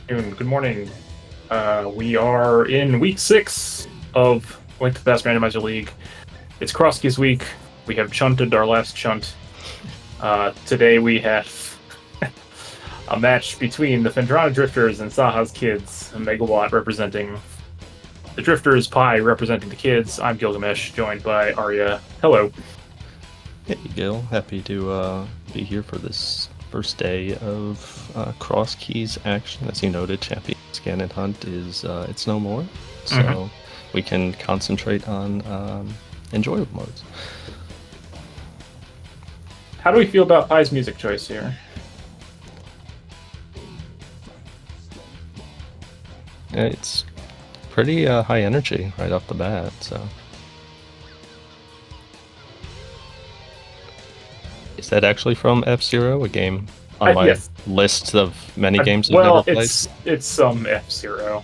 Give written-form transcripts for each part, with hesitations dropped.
Good morning. We are in week 6 of Link to the Past Randomizer League. It's Crosskeys week. We have chunted our last chunt. Today we have a match between the Pendrana Drifters and SaHa's Kids. Megawatt representing the Drifters, Pi representing the Kids. I'm Gilgamesh, joined by Arya. Hello. Hey Gil, happy to be here for this first day of Crosskeys action. As you noted, Champion Scan and Hunt is it's no more, so we can concentrate on enjoyable modes. How do we feel about Pi's music choice here? It's pretty high energy right off the bat, so. Is that actually from F-Zero, a game on my list of many games I've never played? Well, it's some F-Zero.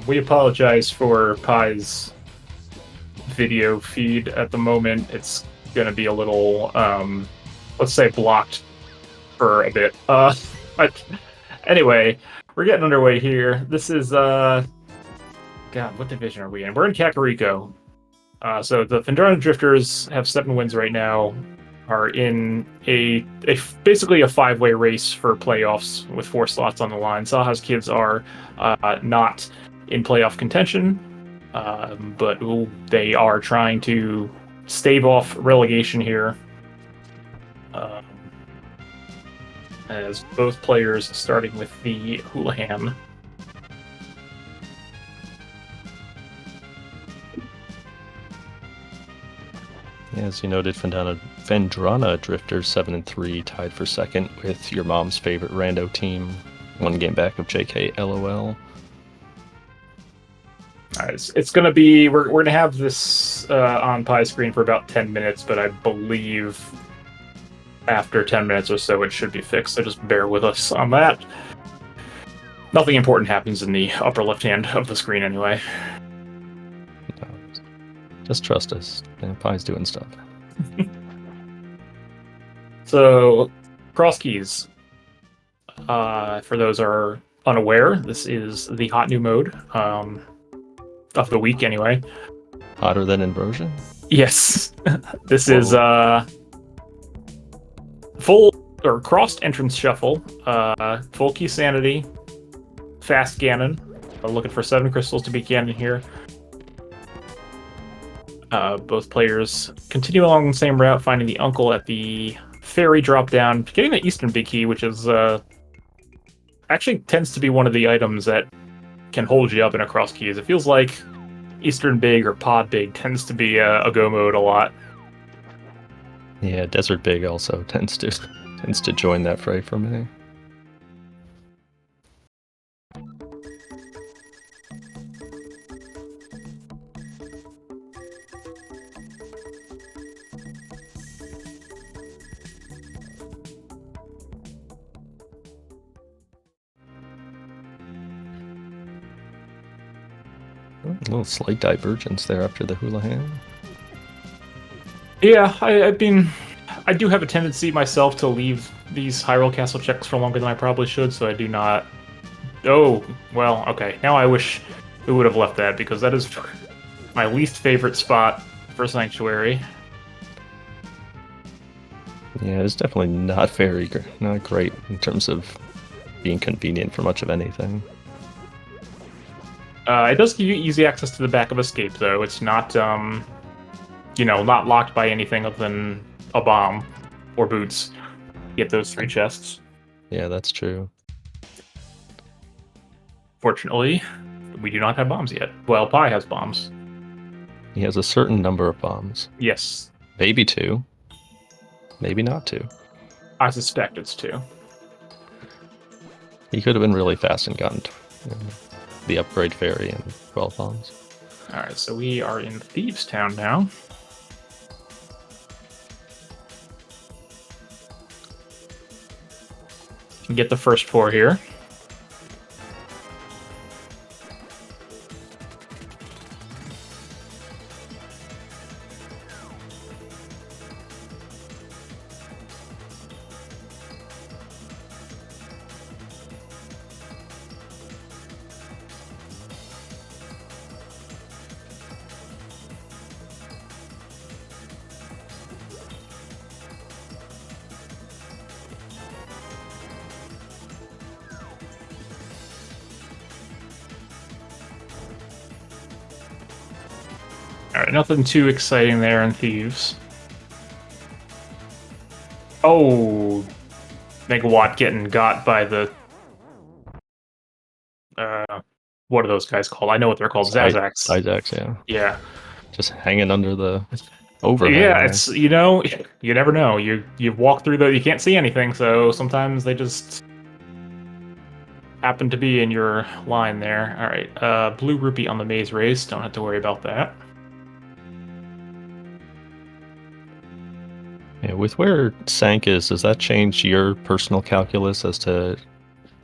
We apologize for Pi's video feed at the moment. It's going to be a little, let's say, blocked for a bit. But anyway, we're getting underway here. This is, God, what division are we in? We're in Kakariko. So the Pendrana Drifters have 7 wins right now. Are in a basically a 5-way race for playoffs with 4 slots on the line. SaHa's Kids are not in playoff contention, but they are trying to stave off relegation here. As both players starting with the Houlihan. As you noted, Pendrana Drifters 7-3, tied for second with your mom's favorite rando team, 1 game back of JK LOL. It's gonna be we're gonna have this on Pi's screen for about 10 minutes, but I believe after 10 minutes or so it should be fixed. So just bear with us on that. Nothing important happens in the upper left hand of the screen anyway. Just trust us. Pi's doing stuff. So, Crosskeys. For those who are unaware, this is the hot new mode of the week anyway. Hotter than Inversion? Yes. This is full or crossed entrance shuffle, full key sanity, fast Ganon. Looking for 7 crystals to beat Ganon here. Both players continue along the same route, finding the uncle at the ferry drop down, getting the Eastern Big Key, which is actually tends to be one of the items that can hold you up in a cross keys. It feels like Eastern Big or Pod Big tends to be a go mode a lot. Yeah, Desert Big also tends to join that fray for me. A little slight divergence there after the Houlihan. Yeah, I do have a tendency myself to leave these Hyrule Castle checks for longer than I probably should, so I do not... Oh, well, okay. Now I wish we would have left that, because that is my least favorite spot for Sanctuary. Yeah, it's definitely not great in terms of being convenient for much of anything. It does give you easy access to the back of Escape, though. It's not, not locked by anything other than a bomb or boots. Get those 3 chests. Yeah, that's true. Fortunately, we do not have bombs yet. Well, Pi has bombs. He has a certain number of bombs. Yes. Maybe 2. Maybe not 2. I suspect it's 2. He could have been really fast and gotten the upgrade ferry and 12 bombs. Alright, so we are in Thieves Town now. Get the first 4 here. All right, nothing too exciting there in Thieves. Oh, Megawatt getting got by the what are those guys called? I know what they're called. SaHa's. SaHa's, yeah. Yeah. Just hanging under the overhang. Yeah, there. it's you know, you never know. You walk through you can't see anything, so sometimes they just happen to be in your line there. All right, blue rupee on the maze race. Don't have to worry about that. Yeah, with where Sank is, does that change your personal calculus as to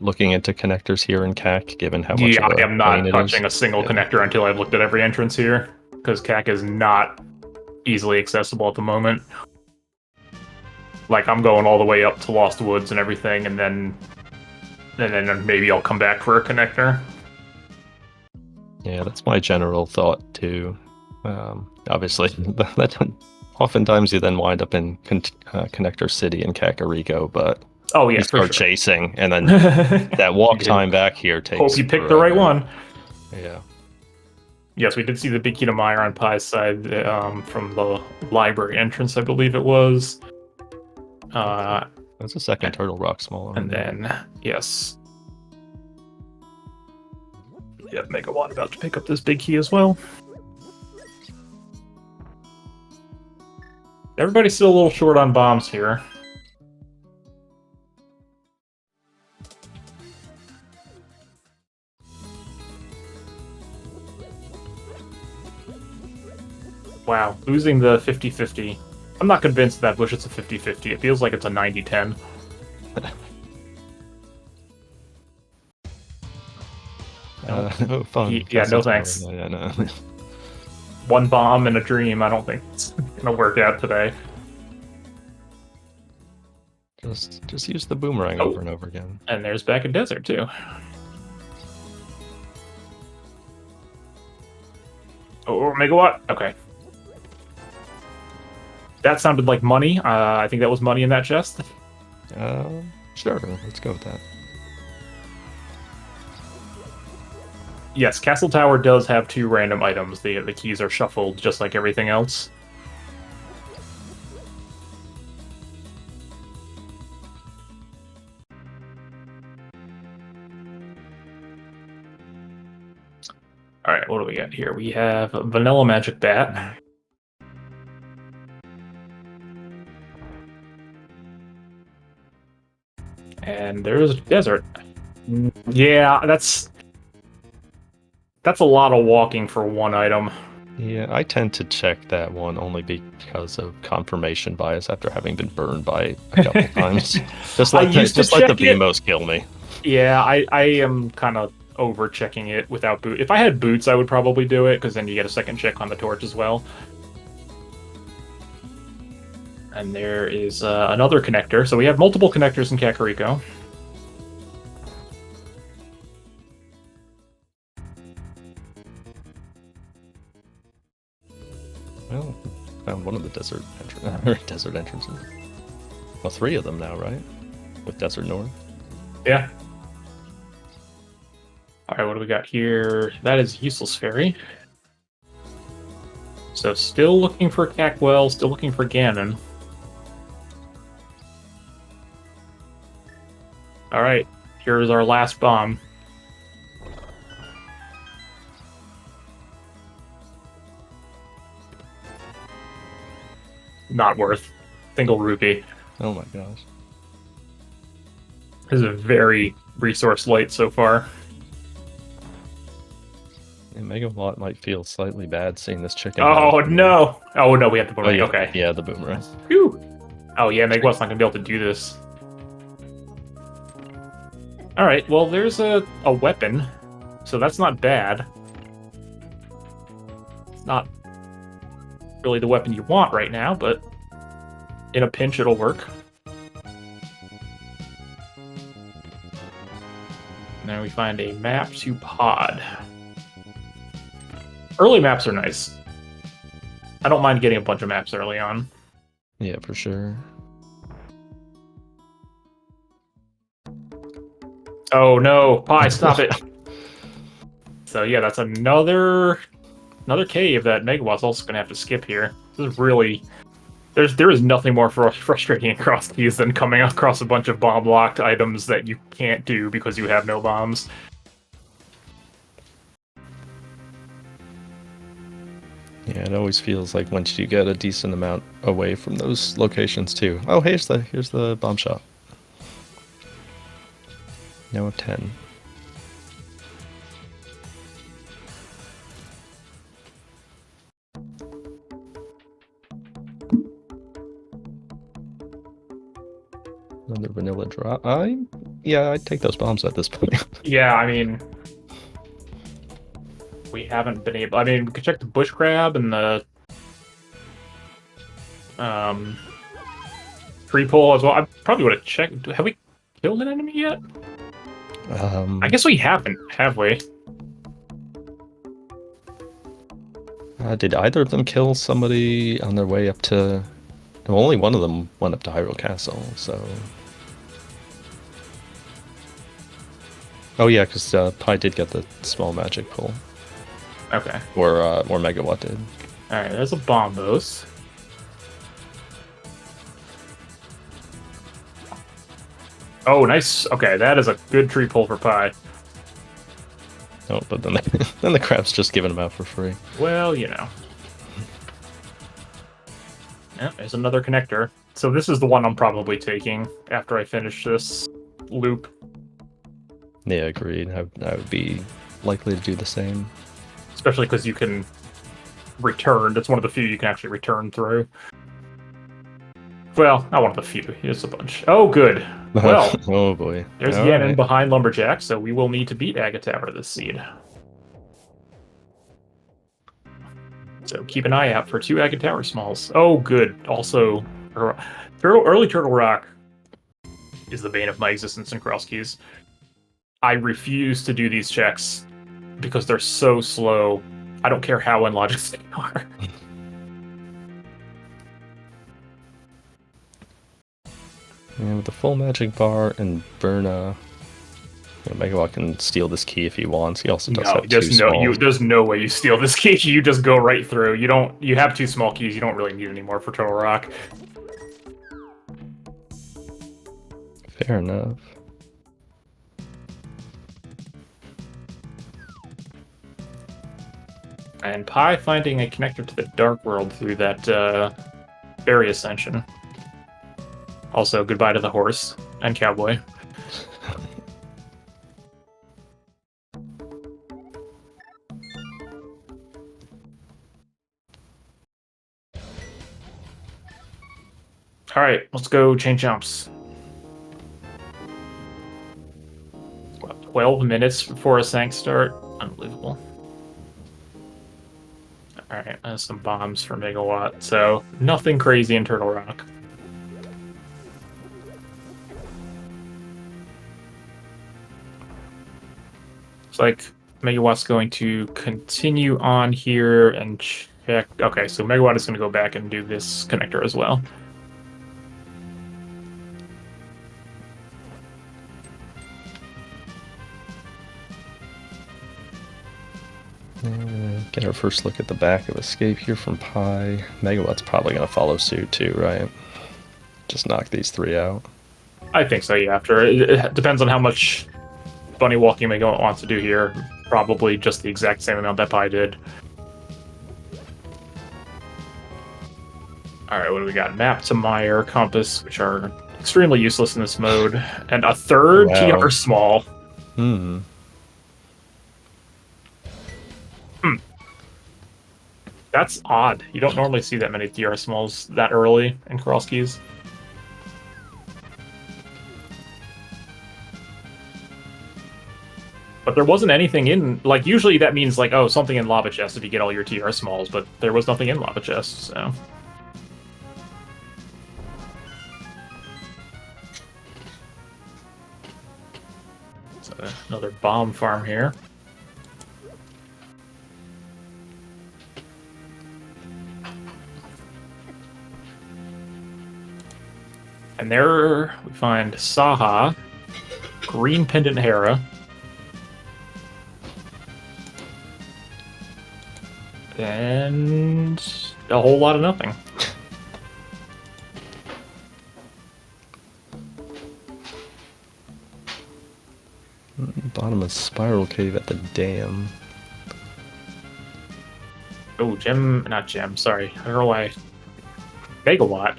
looking into connectors here in CAC, given how much Yeah, of I a am pain not it is? touching a single connector until I've looked at every entrance here, because CAC is not easily accessible at the moment. Like, I'm going all the way up to Lost Woods and everything, and then maybe I'll come back for a connector. Yeah, that's my general thought too. Obviously, oftentimes you then wind up in Connector City in Kakariko, but Oh yeah, you start chasing, and then that walk time back here takes. Hope you picked the forever. right one. Yeah. Yes, we did see the Big Kita Meyer on Pie's side from the library entrance, I believe it was. That's a second Turtle Rock smaller. And then, yes. Yep, Megawatt about to pick up this big key as well. Everybody's still a little short on bombs here. Wow, losing the 50-50. I'm not convinced that Bush it's a 50-50. It feels like it's a 90-10. Oh, fun. Yeah, no thanks. Yeah, no. One bomb and a dream. I don't think it's gonna work out today. Just use the boomerang over and over again. And there's back in desert too. Oh, Megawatt. Okay. That sounded like money. I think that was money in that chest. Sure. Let's go with that. Yes, Castle Tower does have 2 random items. The keys are shuffled just like everything else. Alright, what do we got here? We have Vanilla Magic Bat. And there's Desert. Yeah, that's a lot of walking for one item. Yeah, I tend to check that one only because of confirmation bias after having been burned by a couple times. Just let the BMOs kill me. Yeah, I am kind of over checking it without boot. If I had boots, I would probably do it, because then you get a second check on the torch as well. And there is another connector. So we have multiple connectors in Kakariko. Well, found one of the desert entrances. Well, 3 of them now, right? With Desert North. Yeah. All right, what do we got here? That is Useless Fairy. So still looking for Cackwell, still looking for Ganon. All right, here's our last bomb. Not worth. Single rupee. Oh my gosh. This is a very resource light so far. And Megawatt might feel slightly bad seeing this chicken. Oh no! Oh no, we have the boomerang. Oh, yeah. Okay. Yeah, the boomerang. Whew. Oh yeah, Megawatt's not gonna be able to do this. All right. Well, there's a weapon, so that's not bad. It's not really the weapon you want right now, but in a pinch, it'll work. Now we find a map to Pod. Early maps are nice. I don't mind getting a bunch of maps early on. Yeah, for sure. Oh no, Pie, stop it. So yeah, that's another another cave that Megawatt's also gonna have to skip here. This is really there is nothing more frustrating in cross keys than coming across a bunch of bomb locked items that you can't do because you have no bombs. Yeah, it always feels like once you get a decent amount away from those locations too. Oh, here's the bomb shot. Now 10. Another vanilla drop. Yeah, I'd take those bombs at this point. Yeah, I mean, we haven't been able. I mean, we could check the bush crab and the tree pole as well. I probably would have checked. Have we killed an enemy yet? I guess we haven't, have we? Did either of them kill somebody on their way up to... Well, only one of them went up to Hyrule Castle, so... Oh yeah, because Pi did get the small magic pull. Okay. Or Megawatt did. Alright, there's a bombos. Oh, nice. Okay, that is a good tree pull for Pi. Oh, but then then the crab's just giving them out for free. Well, you know. Yeah, there's another connector. So this is the one I'm probably taking after I finish this loop. Yeah, agreed. I would be likely to do the same. Especially because you can return. That's one of the few you can actually return through. Well, not one of the few. It's a bunch. Oh, good. Well, oh boy. There's All Ganon right. behind Lumberjack, so we will need to beat Agate Tower this seed. So keep an eye out for 2 Agate Tower smalls. Oh, good. Also, early Turtle Rock is the bane of my existence in cross keys. I refuse to do these checks because they're so slow. I don't care how unlogical they are. Yeah, with the full magic bar and Berna, Megawatt can steal this key if he wants. He also does have there's two smalls. there's no way you steal this key. You just go right through. You have 2 small keys. You don't really need any more for Turtle Rock. Fair enough. And Pi finding a connector to the Dark World through that berry ascension. Also, goodbye to the horse and cowboy. Alright, let's go chain jumps. What, 12 minutes before a Sank start? Unbelievable. Alright, there's some bombs for Megawatt, so nothing crazy in Turtle Rock. Looks like Megawatt's going to continue on here and check. Okay, so Megawatt is going to go back and do this connector as well. Get our first look at the back of Escape here from Pi. Megawatt's probably going to follow suit too, right? Just knock these 3 out. I think so, yeah. After it depends on how much bunny walking Megawatt wants to do here. Probably just the exact same amount that Pi did. Alright, what do we got? Map to Mire, Compass, which are extremely useless in this mode. And a third TR small. Hmm. That's odd. You don't normally see that many TR smalls that early in cross keys. But there wasn't anything in... Like, usually that means, like, oh, something in Lava Chest if you get all your TR smalls, but there was nothing in Lava Chest, so... So, another bomb farm here. And there we find SaHa, Green Pendant Hera, And a whole lot of nothing. Bottom of spiral cave at the dam. Oh, not Gem, sorry. I don't know why. Megawatt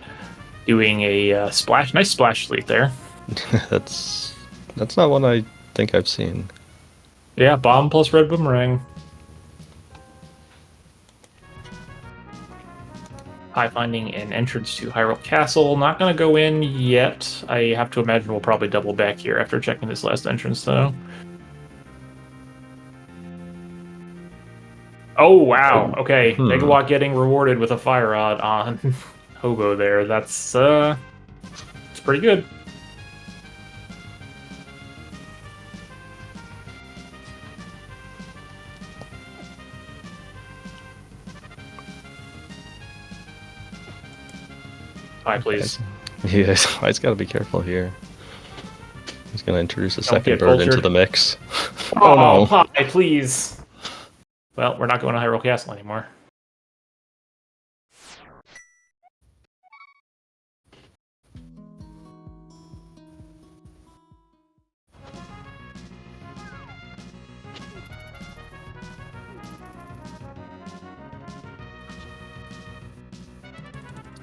doing a splash, nice splash lead there. That's not one I think I've seen. Yeah, bomb plus red boomerang. High finding an entrance to Hyrule Castle. Not going to go in yet. I have to imagine we'll probably double back here after checking this last entrance, though. Oh, wow. Okay. Megawatt getting rewarded with a fire rod on Hobo there. That's it's pretty good. Hi, please. Yes, he's got to be careful here. He's going to introduce a Don't second get bird vultured. into the mix. Oh, no. Hi, please. Well, we're not going to Hyrule Castle anymore.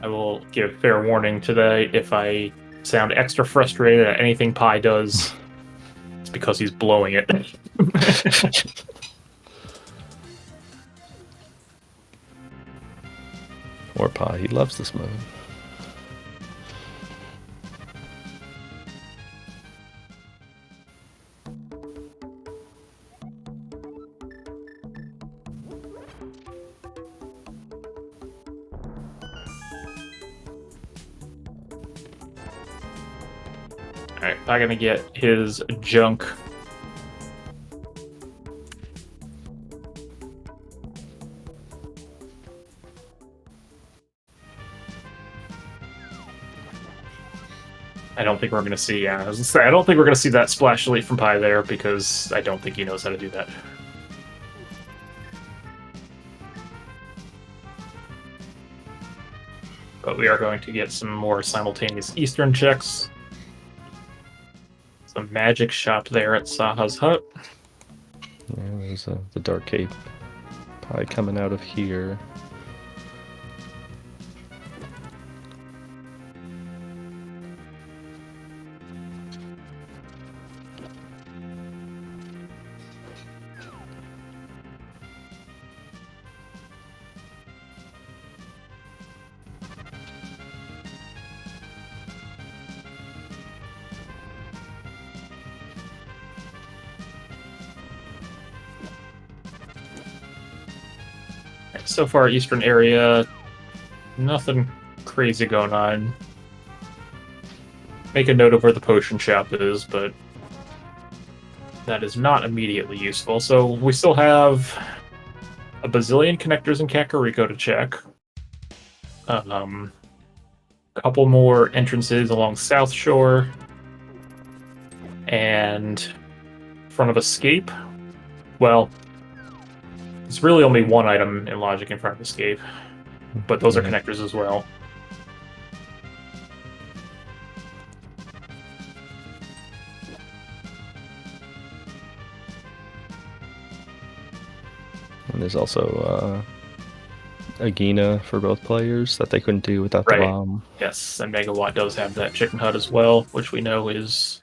I will give fair warning today if I sound extra frustrated at anything Pi does. It's because he's blowing it. Or Pi, he loves this move. Alright, I'm gonna get his junk. I don't think we're gonna see. I was gonna say, I don't think we're gonna see that splash elite from Pi there because I don't think he knows how to do that. But we are going to get some more simultaneous Eastern checks. Some magic shop there at SaHa's hut. Yeah, there's the Dark Cape Pi coming out of here. So far, Eastern area, nothing crazy going on. Make a note of where the potion shop is, but that is not immediately useful. So we still have a bazillion connectors in Kakariko to check. Couple more entrances along South Shore. And front of Escape. Well, it's really only one item in Logic in front of Escape, but those are connectors as well. And there's also Agina for both players that they couldn't do without the bomb. Yes, and Megawatt does have that chicken hut as well, which we know is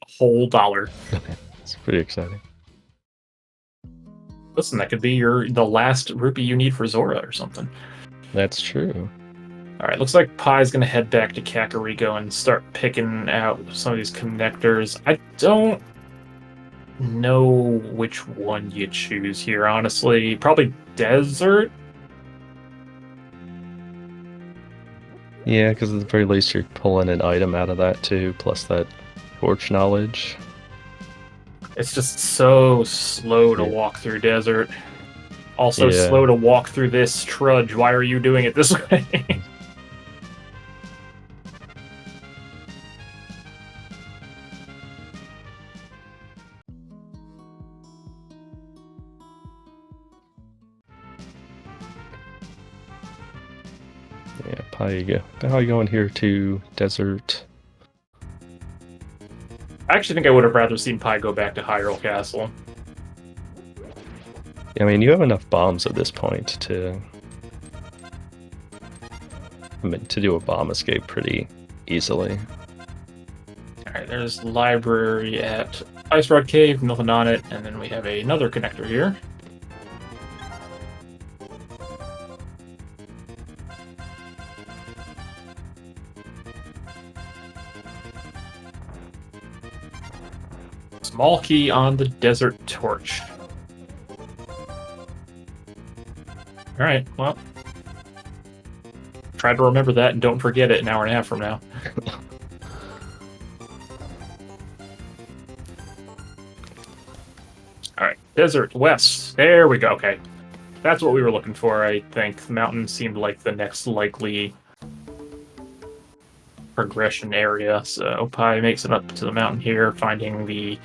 a whole $1. It's pretty exciting. Listen, that could be the last rupee you need for Zora or something. That's true. Alright, looks like Pi's gonna head back to Kakariko and start picking out some of these connectors. I don't know which one you choose here, honestly. Probably Desert? Yeah, because at the very least you're pulling an item out of that too, plus that torch knowledge. It's just so slow to walk through Desert. Also slow to walk through this trudge. Why are you doing it this way? How are you going here to Desert? I actually think I would have rather seen Pi go back to Hyrule Castle. I mean, you have enough bombs at this point to do a bomb escape pretty easily. Alright, there's library at Ice Rod Cave, nothing on it, and then we have another connector here. Small key on the Desert Torch. Alright, well. Try to remember that and don't forget it an hour and a half from now. Alright, Desert West. There we go, okay. That's what we were looking for, I think. The mountain seemed like the next likely progression area. So Pi makes it up to the mountain here, finding the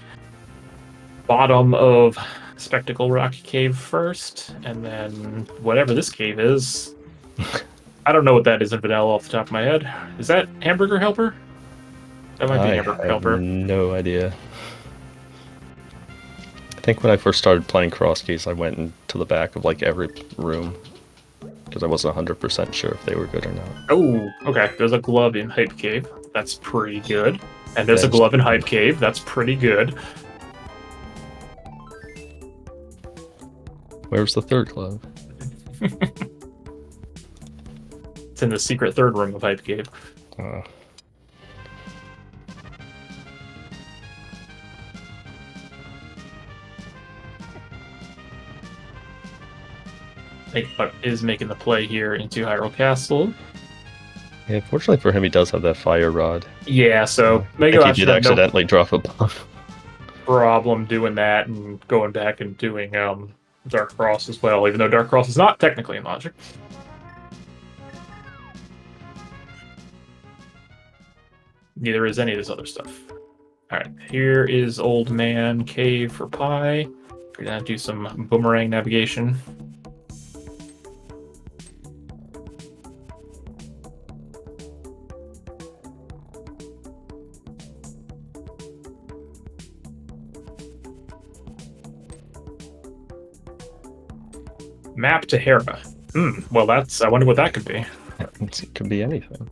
bottom of Spectacle Rock Cave first, and then whatever this cave is. I don't know what that is in vanilla off the top of my head. Is that Hamburger Helper? That might be Hamburger Helper. No idea. I think when I first started playing Cross Keys, I went into the back of like every room because I wasn't 100% sure if they were good or not. Oh, okay. There's a glove in Hype Cave. That's pretty good. And there's a glove in Hype Cave. That's pretty good. Where's the third glove? It's in the secret third room of Hype Cave. But is making the play here into Hyrule Castle. Yeah, fortunately for him, he does have that fire rod. Yeah, so Mega he did accidentally drop a bomb. Problem doing that and going back and doing Dark Cross as well, even though Dark Cross is not technically in logic. Neither is any of this other stuff. Alright, here is Old Man Cave for Pi. We're gonna do some boomerang navigation. Map to Hera. Well, I wonder what that could be. It could be anything.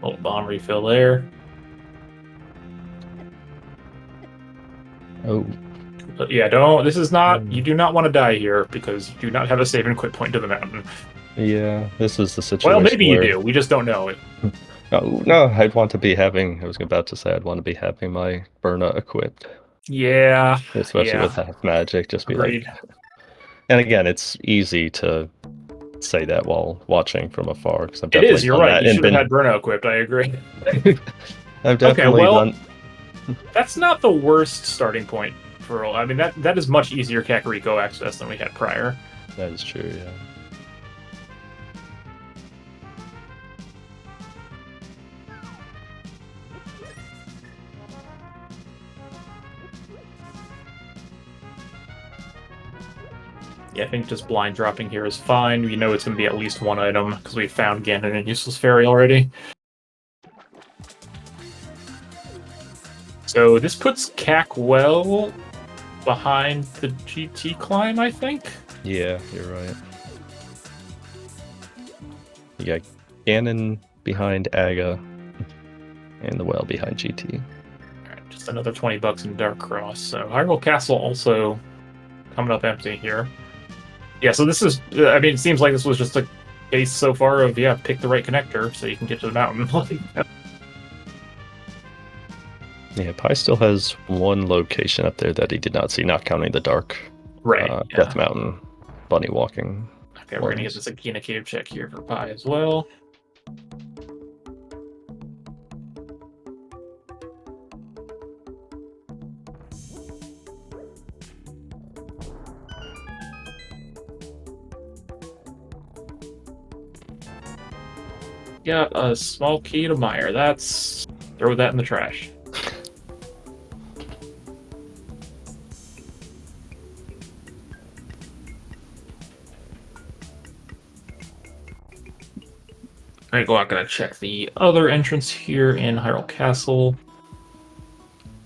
Little bomb refill there. Oh. But yeah, don't. This is not. You do not want to die here because you do not have a save and quit point to the mountain. Yeah, this is the situation. Well, maybe you do. We just don't know it. No, I'd want to be having. I was about to say I'd want to be having my Burna equipped. Yeah. Especially with half magic, just be Agreed. like. And again, it's easy to say that while watching from afar because I've definitely. It is. You're right. You should have had Burna equipped. I agree. I've definitely done. That's not the worst starting point. I mean, that is much easier Kakariko access than we had prior. That is true, yeah. Yeah, I think just blind dropping here is fine. We know it's going to be at least one item because we found Ganon and Useless Fairy already. So this puts Kak well behind the GT climb, I think? Yeah, you're right. You got Ganon behind Aga, and the well behind GT. Alright, just another $20 in Dark Cross. So Hyrule Castle also coming up empty here. Yeah, so this is, I mean, it seems like this was just a case so far of, yeah, pick the right connector so you can get to the mountain. Yeah, Pi still has one location up there that he did not see, not counting the dark Death Mountain bunny walking. Okay, we're going to get this Akina Cave check here for Pi as well. Got a small key to Meyer. That's... Throw that in the trash. Alright, I'm gonna check the other entrance here in Hyrule Castle.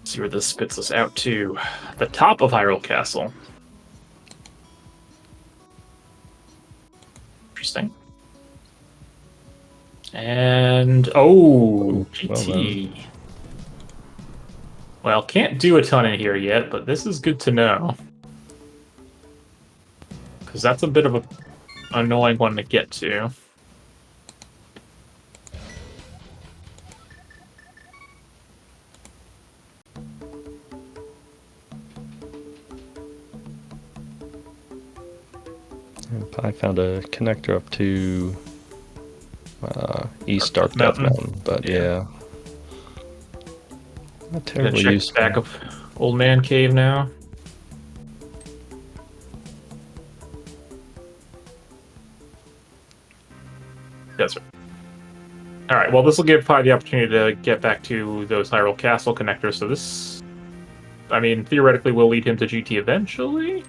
See where this spits us out to. The top of Hyrule Castle. Interesting. And oh, GT. Well, can't do a ton in here yet, but this is good to know. Because that's a bit of an annoying one to get to. I found a connector up to East Dark Death Mountain, but yeah. Not terribly useful. Back of Old Man Cave now. Desert. Alright, well, this will give Pi the opportunity to get back to those Hyrule Castle connectors, so this... I mean, theoretically will lead him to GT eventually?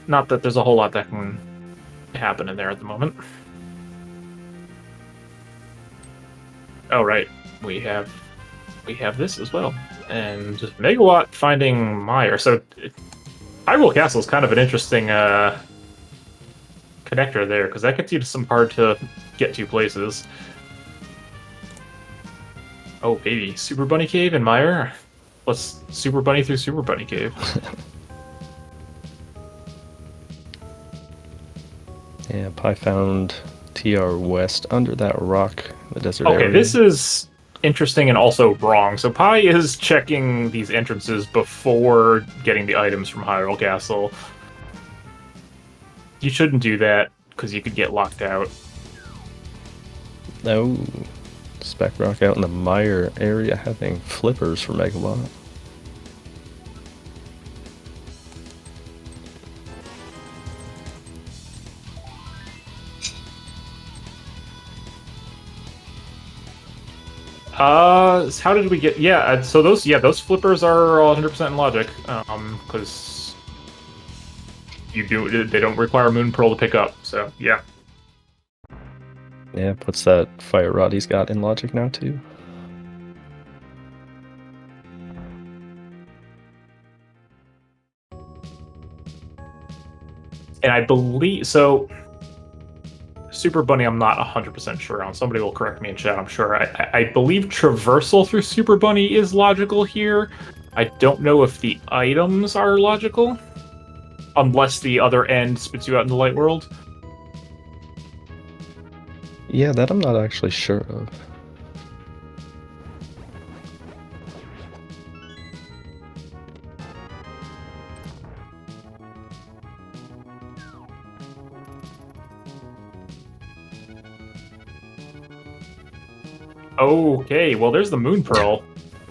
Not that there's a whole lot that can happen in there at the moment. Oh, right. We have this as well. And Megawatt finding Meyer. So Hyrule Castle is kind of an interesting connector there, because that gets you to some hard to get to places. Oh, baby. Super Bunny Cave and Meyer? Let's Super Bunny through Super Bunny Cave. Yeah, Pi found TR West under that rock, the desert area. Okay, this is interesting and also wrong. So Pi is checking these entrances before getting the items from Hyrule Castle. You shouldn't do that, because you could get locked out. No. Spec Rock out in the Meyer area having flippers for Megawatt. How did we get... Yeah, so those flippers are 100% in logic, because they don't require Moon Pearl to pick up, so yeah. Yeah, puts that fire rod he's got in logic now too. And I believe... So... Super Bunny, I'm not 100% sure on. Somebody will correct me in chat, I'm sure. I believe traversal through Super Bunny is logical here. I don't know if the items are logical. Unless the other end spits you out in the light world. Yeah, that I'm not actually sure of. Okay, well, there's the Moon Pearl.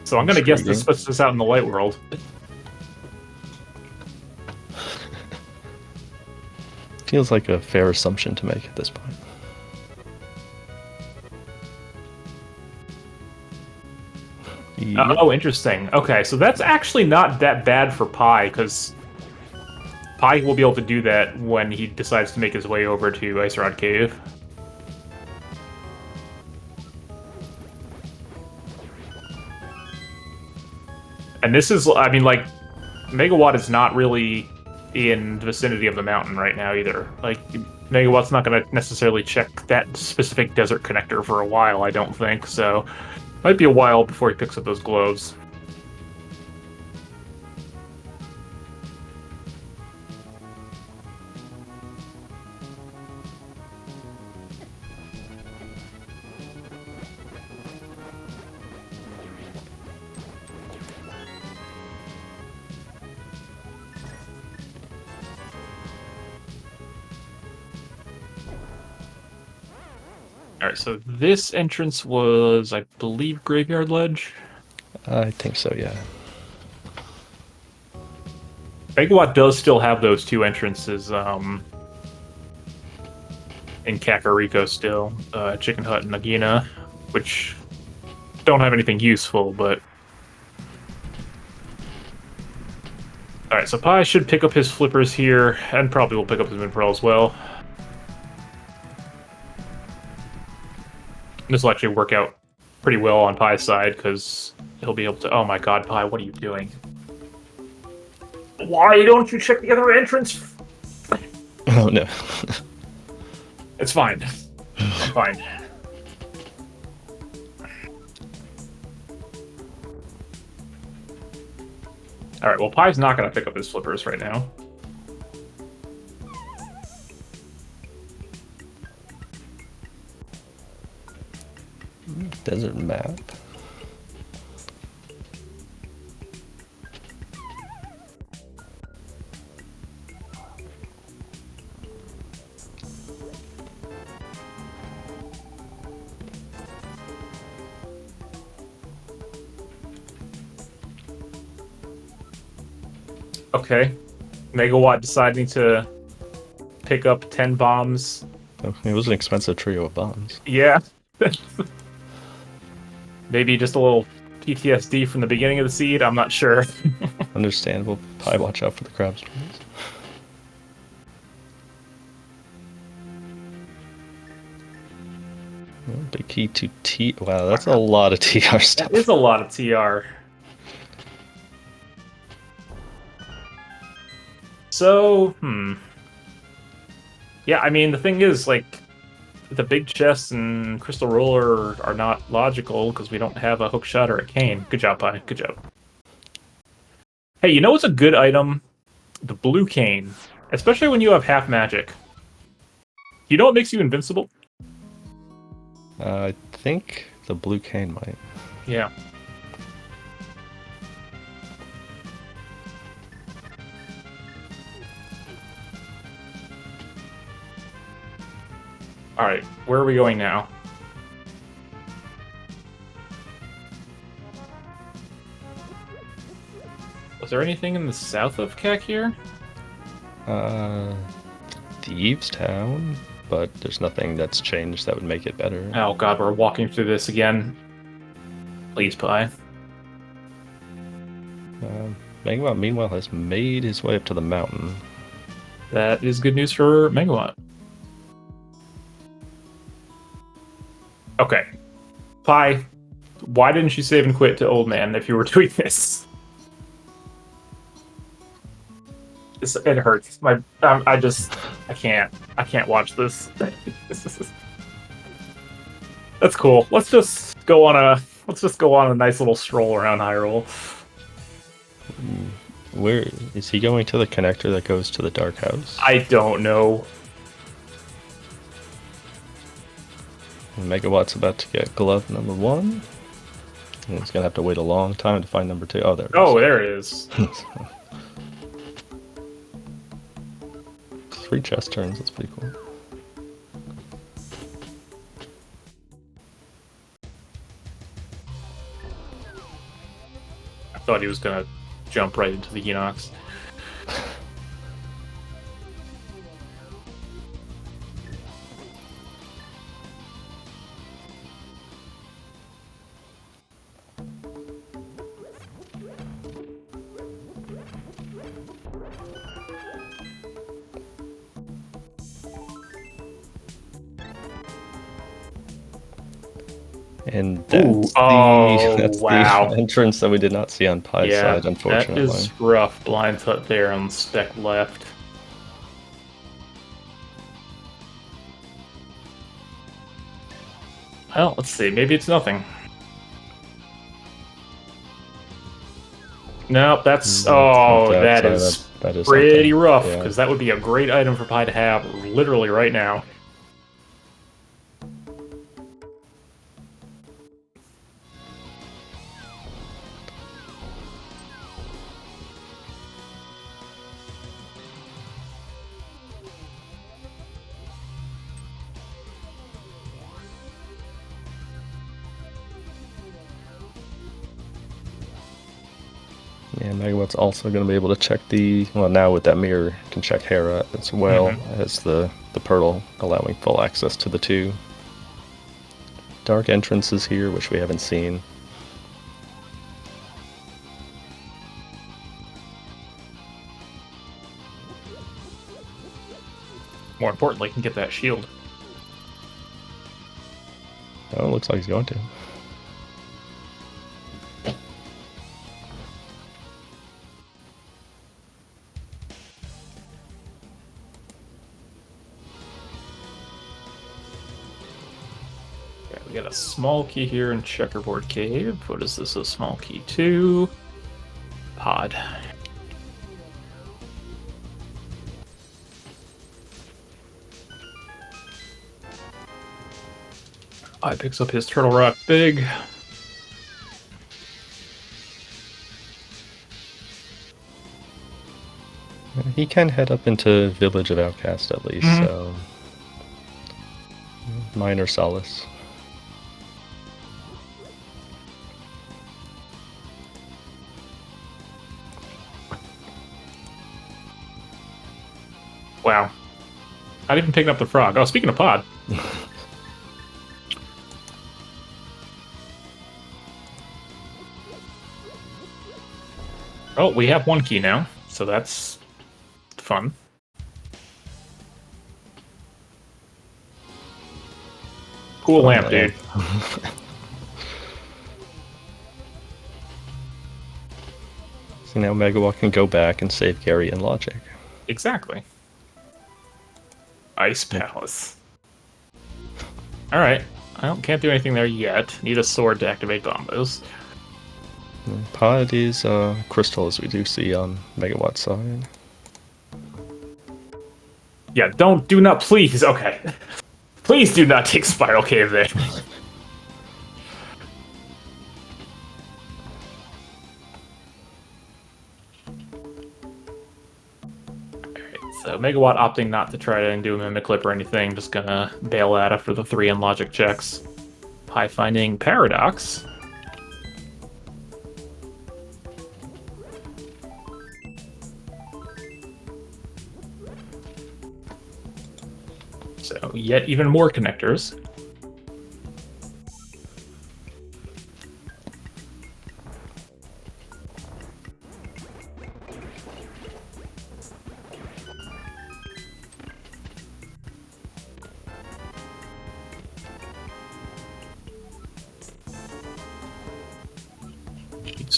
So I'm going to guess this puts us out in the light world. Feels like a fair assumption to make at this point. Yep. Oh, interesting. Okay, so that's actually not that bad for Pi, because Pi will be able to do that when he decides to make his way over to Ice Rod Cave. And this is, I mean, like, Megawatt is not really in the vicinity of the mountain right now either. Like, Megawatt's not going to necessarily check that specific desert connector for a while, I don't think, so might be a while before he picks up those gloves. Alright, so this entrance was, I believe, Graveyard Ledge? I think so, yeah. Megawatt does still have those two entrances in Kakariko still. Chicken Hut and Nagina, which don't have anything useful, but... Alright, so Pi should pick up his flippers here, and probably will pick up his mid-pearl as well. This will actually work out pretty well on Pi's side, because he'll be able to... Oh my god, Pi, what are you doing? Why don't you check the other entrance? Oh, no. It's fine. I'm fine. Alright, well, Pi's not going to pick up his flippers right now. Desert map. Okay. Megawatt deciding to pick up 10 bombs. Oh, it was an expensive trio of bombs. Yeah. Maybe just a little PTSD from the beginning of the seed, I'm not sure. Understandable. Pi, watch out for the crabs. Big key to T. Wow, that's a lot of TR stuff. That is a lot of TR. So, yeah, I mean, the thing is, like, the big chest and crystal roller are not logical because we don't have a hook shot or a cane. Good job, Pi. Good job. Hey, you know what's a good item? The blue cane. Especially when you have half magic. You know what makes you invincible? I think the blue cane might. Yeah. Alright, where are we going now? Was there anything in the south of Kek here? Thieves Town, but there's nothing that's changed that would make it better. Oh god, we're walking through this again. Please, Pi. Megawatt, meanwhile, has made his way up to the mountain. That is good news for Megawatt. Okay. Pi, why didn't you save and quit to Old Man if you were doing this? It hurts. I can't watch this. That's cool. Let's just go on a nice little stroll around Hyrule. Where is he going? To the connector that goes to the Dark House? I don't know. Megawatt's about to get glove number 1. And he's gonna have to wait a long time to find number 2. Oh, there it is. Oh, there it is. 3 chest turns, that's pretty cool. I thought he was gonna jump right into the Enox. And that's, the entrance that we did not see on Pi's side, unfortunately. That is rough. Blind Hut there on the spec left. Well, let's see. Maybe it's nothing. Nope, that's... Oh, that is pretty rough, because that would be a great item for Pi to have literally right now. Yeah, Megawatt's also going to be able to check the, well, now with that mirror, can check Hera as well as the Pearl, allowing full access to the two. Dark entrances here, which we haven't seen. More importantly, can get that shield. Oh, looks like he's going to. We got a small key here in Checkerboard Cave. What is this? A small key 2. Pod. I picks up his Turtle Rock Big. He can head up into Village of Outcast at least, so minor solace. Wow. Not even picking up the frog. Oh, speaking of pod. Oh, we have one key now, so that's fun. Cool lamp, dude. So now Megawatt can go back and save Gary and Logic. Exactly. Ice Palace. Alright. Can't do anything there yet. Need a sword to activate bombos. Pod is crystal, as we do see on Megawatt's side. Yeah, do not, please, okay. Please do not take Spiral Cave there. So Megawatt opting not to try to do a Mimic Clip or anything, just gonna bail out after the 3 in logic checks. Pi finding Paradox. So yet even more connectors.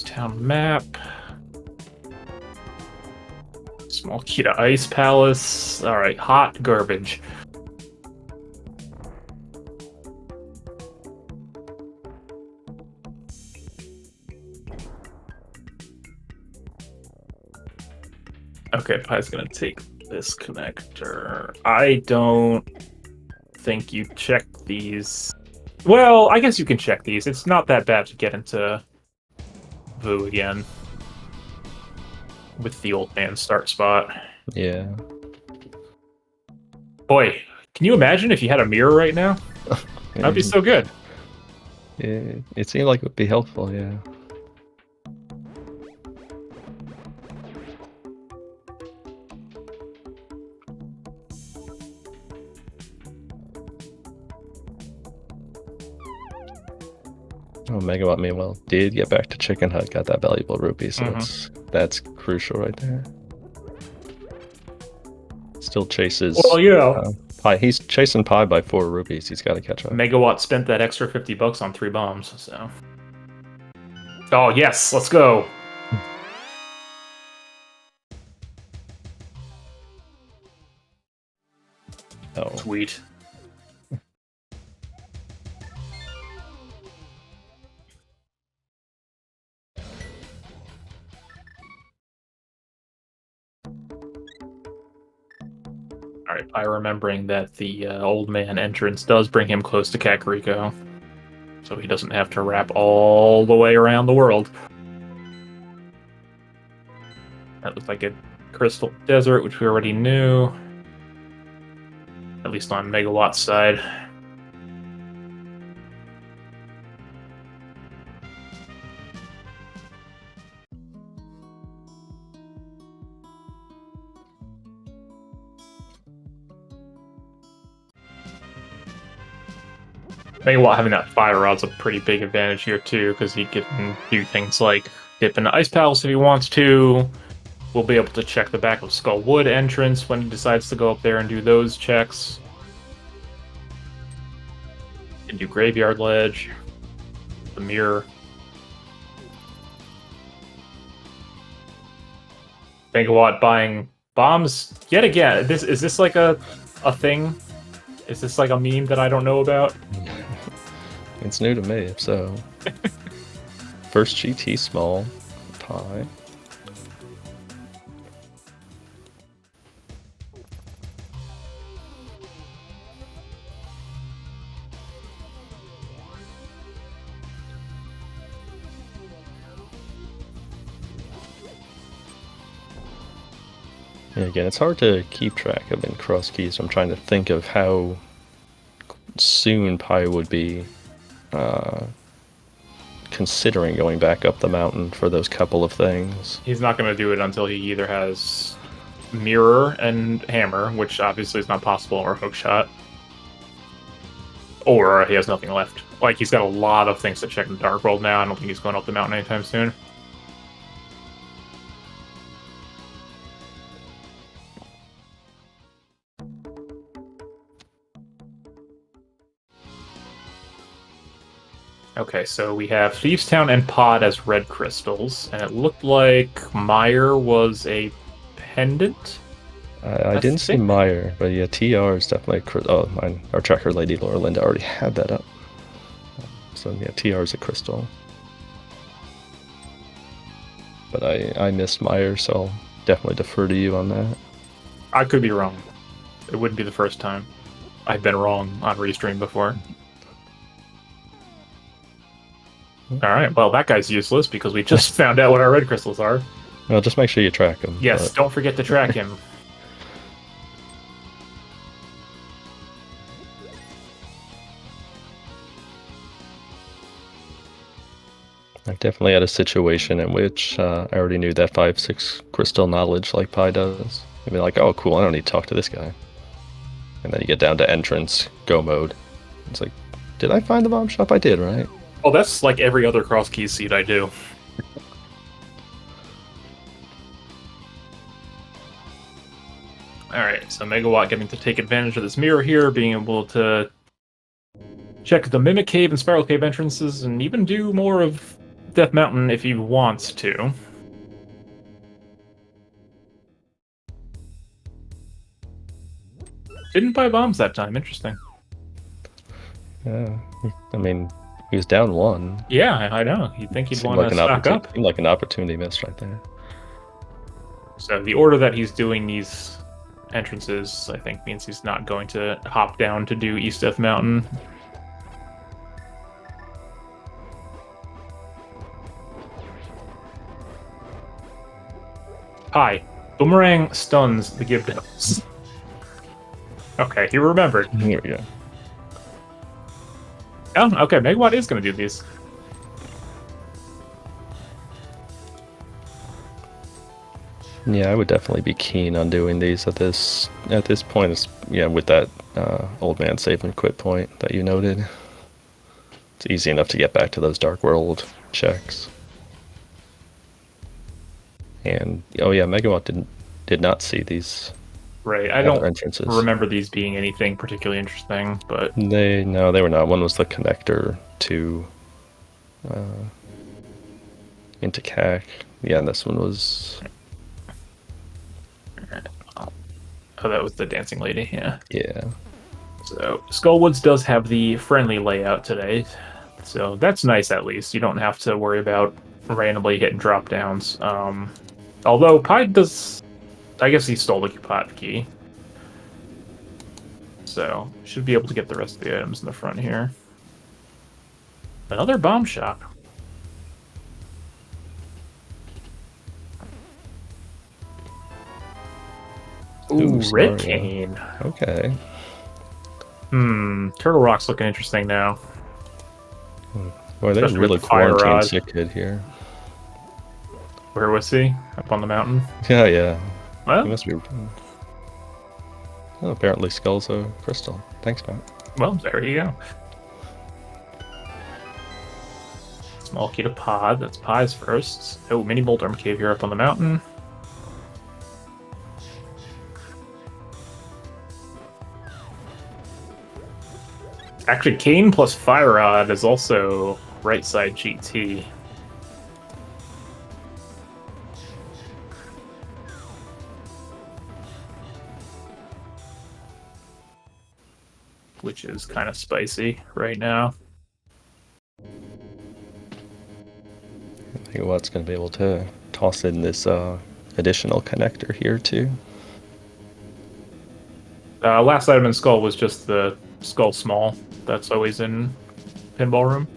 Town map. Small key to Ice Palace. Alright, hot garbage. Okay, Pi's gonna take this connector. I don't think you check these. Well, I guess you can check these. It's not that bad to get into Vu again with the old man start spot. Yeah. Boy, can you imagine if you had a mirror right now? That'd be so good. It seemed like it would be helpful, yeah. Oh, Megawatt meanwhile did get back to Chicken Hut, got that valuable rupee, so that's crucial right there. Still chases. Well, you know, Pi. He's chasing Pi by 4 rupees. He's got to catch up. Megawatt spent that extra $50 on 3 bombs, so. Oh yes, let's go. Oh, Sweet. Alright, by remembering that the old man entrance does bring him close to Kakariko, so he doesn't have to wrap all the way around the world. That looks like a Crystal Desert, which we already knew. At least on Megawatt's side. Maybe while having that fire rod's a pretty big advantage here too, because he can do things like dip into Ice Palace if he wants to. We'll be able to check the back of Skullwood entrance when he decides to go up there and do those checks. Can do Graveyard Ledge, the mirror. Megawatt buying bombs yet again. Is this like a thing? Is this like a meme that I don't know about? It's new to me, so. First GT small pie. Yeah, again, it's hard to keep track of in cross keys. I'm trying to think of how soon Pi would be considering going back up the mountain for those couple of things. He's not going to do it until he either has Mirror and Hammer, which obviously is not possible, or Hookshot. Or he has nothing left. Like, he's got a lot of things to check in the Dark World now. I don't think he's going up the mountain anytime soon. Okay, so we have Thievestown and Pod as red crystals, and it looked like Meyer was a pendant? I didn't see Meyer, but yeah, TR is definitely oh, mine. Our tracker lady Laura Linda already had that up. So yeah, TR is a crystal. But I missed Meyer, so I'll definitely defer to you on that. I could be wrong. It wouldn't be the first time. I've been wrong on Restream before. Alright, well that guy's useless because we just found out what our red crystals are. Well, just make sure you track him. Yes, but... don't forget to track him. I definitely had a situation in which I already knew that 5-6 crystal knowledge like Pi does. I'd be like, oh cool, I don't need to talk to this guy. And then you get down to entrance, go mode. It's like, did I find the bomb shop? I did, right? Well, that's like every other cross keys seed I do. Alright, so Megawatt getting to take advantage of this mirror here, being able to check the Mimic Cave and Spiral Cave entrances, and even do more of Death Mountain if he wants to. Didn't buy bombs that time, interesting. Yeah, I mean, he was down 1. Yeah, I know. You'd think he'd want to stock up. Seemed like an opportunity missed right there. So the order that he's doing these entrances, I think, means he's not going to hop down to do East Death Mountain. Hi. Boomerang stuns the give devils. Okay, he remembered. Here we go. Oh, okay, Megawatt is going to do these. Yeah, I would definitely be keen on doing these at this point. It's, yeah, with that old man save and quit point that you noted. It's easy enough to get back to those Dark World checks. And oh yeah, Megawatt did not see these. Right, I don't entrances. Remember these being anything particularly interesting, but they were not. One was the connector to into CAC. Yeah, and this one was. Oh, that was the dancing lady. Yeah. Yeah. So Skullwoods does have the friendly layout today, so that's nice. At least you don't have to worry about randomly hitting drop downs. Although Pi does. I guess he stole the pot key. So, should be able to get the rest of the items in the front here. Another bomb shop. Ooh, Red Cane. Okay. Turtle Rock's looking interesting now. Boy, they really quarantined sick kid here. Where was he? Up on the mountain? Yeah. Well, he must be. Oh, apparently Skull's a crystal. Thanks, Matt. Well, there you go. Small key to pod. That's Pies first. Oh, mini Moldarm Cave here up on the mountain. Actually, Kane plus Fire Rod is also right side GT. Which is kind of spicy right now. I think what's going to be able to toss in this additional connector here too. Last item in Skull was just the Skull Small. That's always in Pinball Room.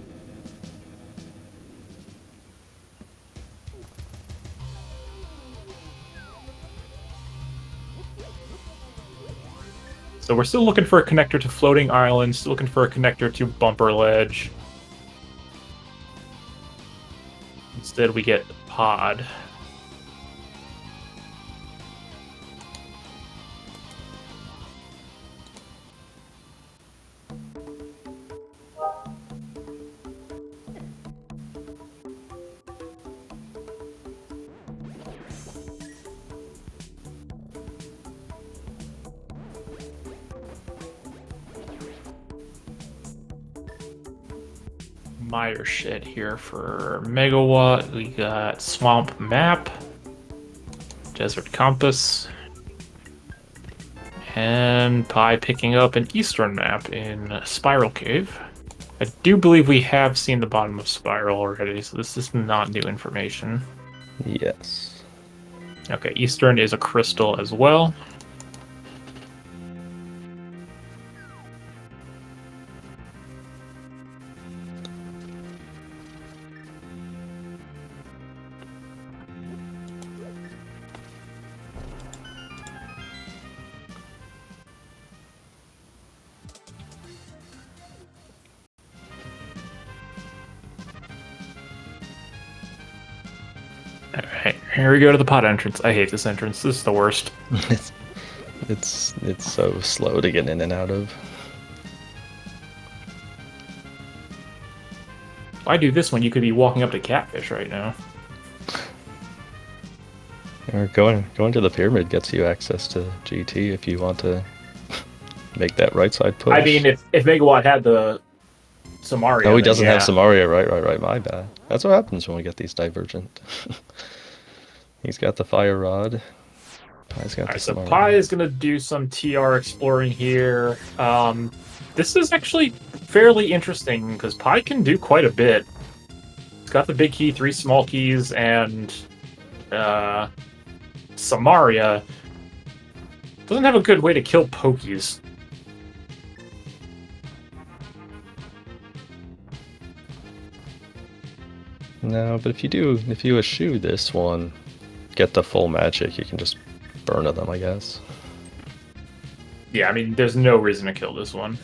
So we're still looking for a connector to Floating Island, still looking for a connector to Bumper Ledge. Instead we get Pod. Meyer Shed here for Megawatt. We got Swamp Map, Desert Compass, and Pi picking up an Eastern map in Spiral Cave. I do believe we have seen the bottom of Spiral already, so this is not new information. Yes. Okay, Eastern is a crystal as well. Alright, here we go to the pod entrance. I hate this entrance. This is the worst. it's so slow to get in and out of. If I do this one, you could be walking up to Catfish right now. Or going to the pyramid gets you access to GT if you want to make that right side push. I mean, if Megawatt had the Samaria... No, he doesn't have Samaria. Right. My bad. That's what happens when we get these divergent. He's got the Fire Rod. Pi's got the so Samaria. Pi is going to do some TR exploring here. This is actually fairly interesting because Pi can do quite a bit. It's got the big key, 3 small keys, and Samaria. Doesn't have a good way to kill Pokies. No, but if you eschew this one, get the full magic, you can just burn them, I guess. Yeah, I mean, there's no reason to kill this one.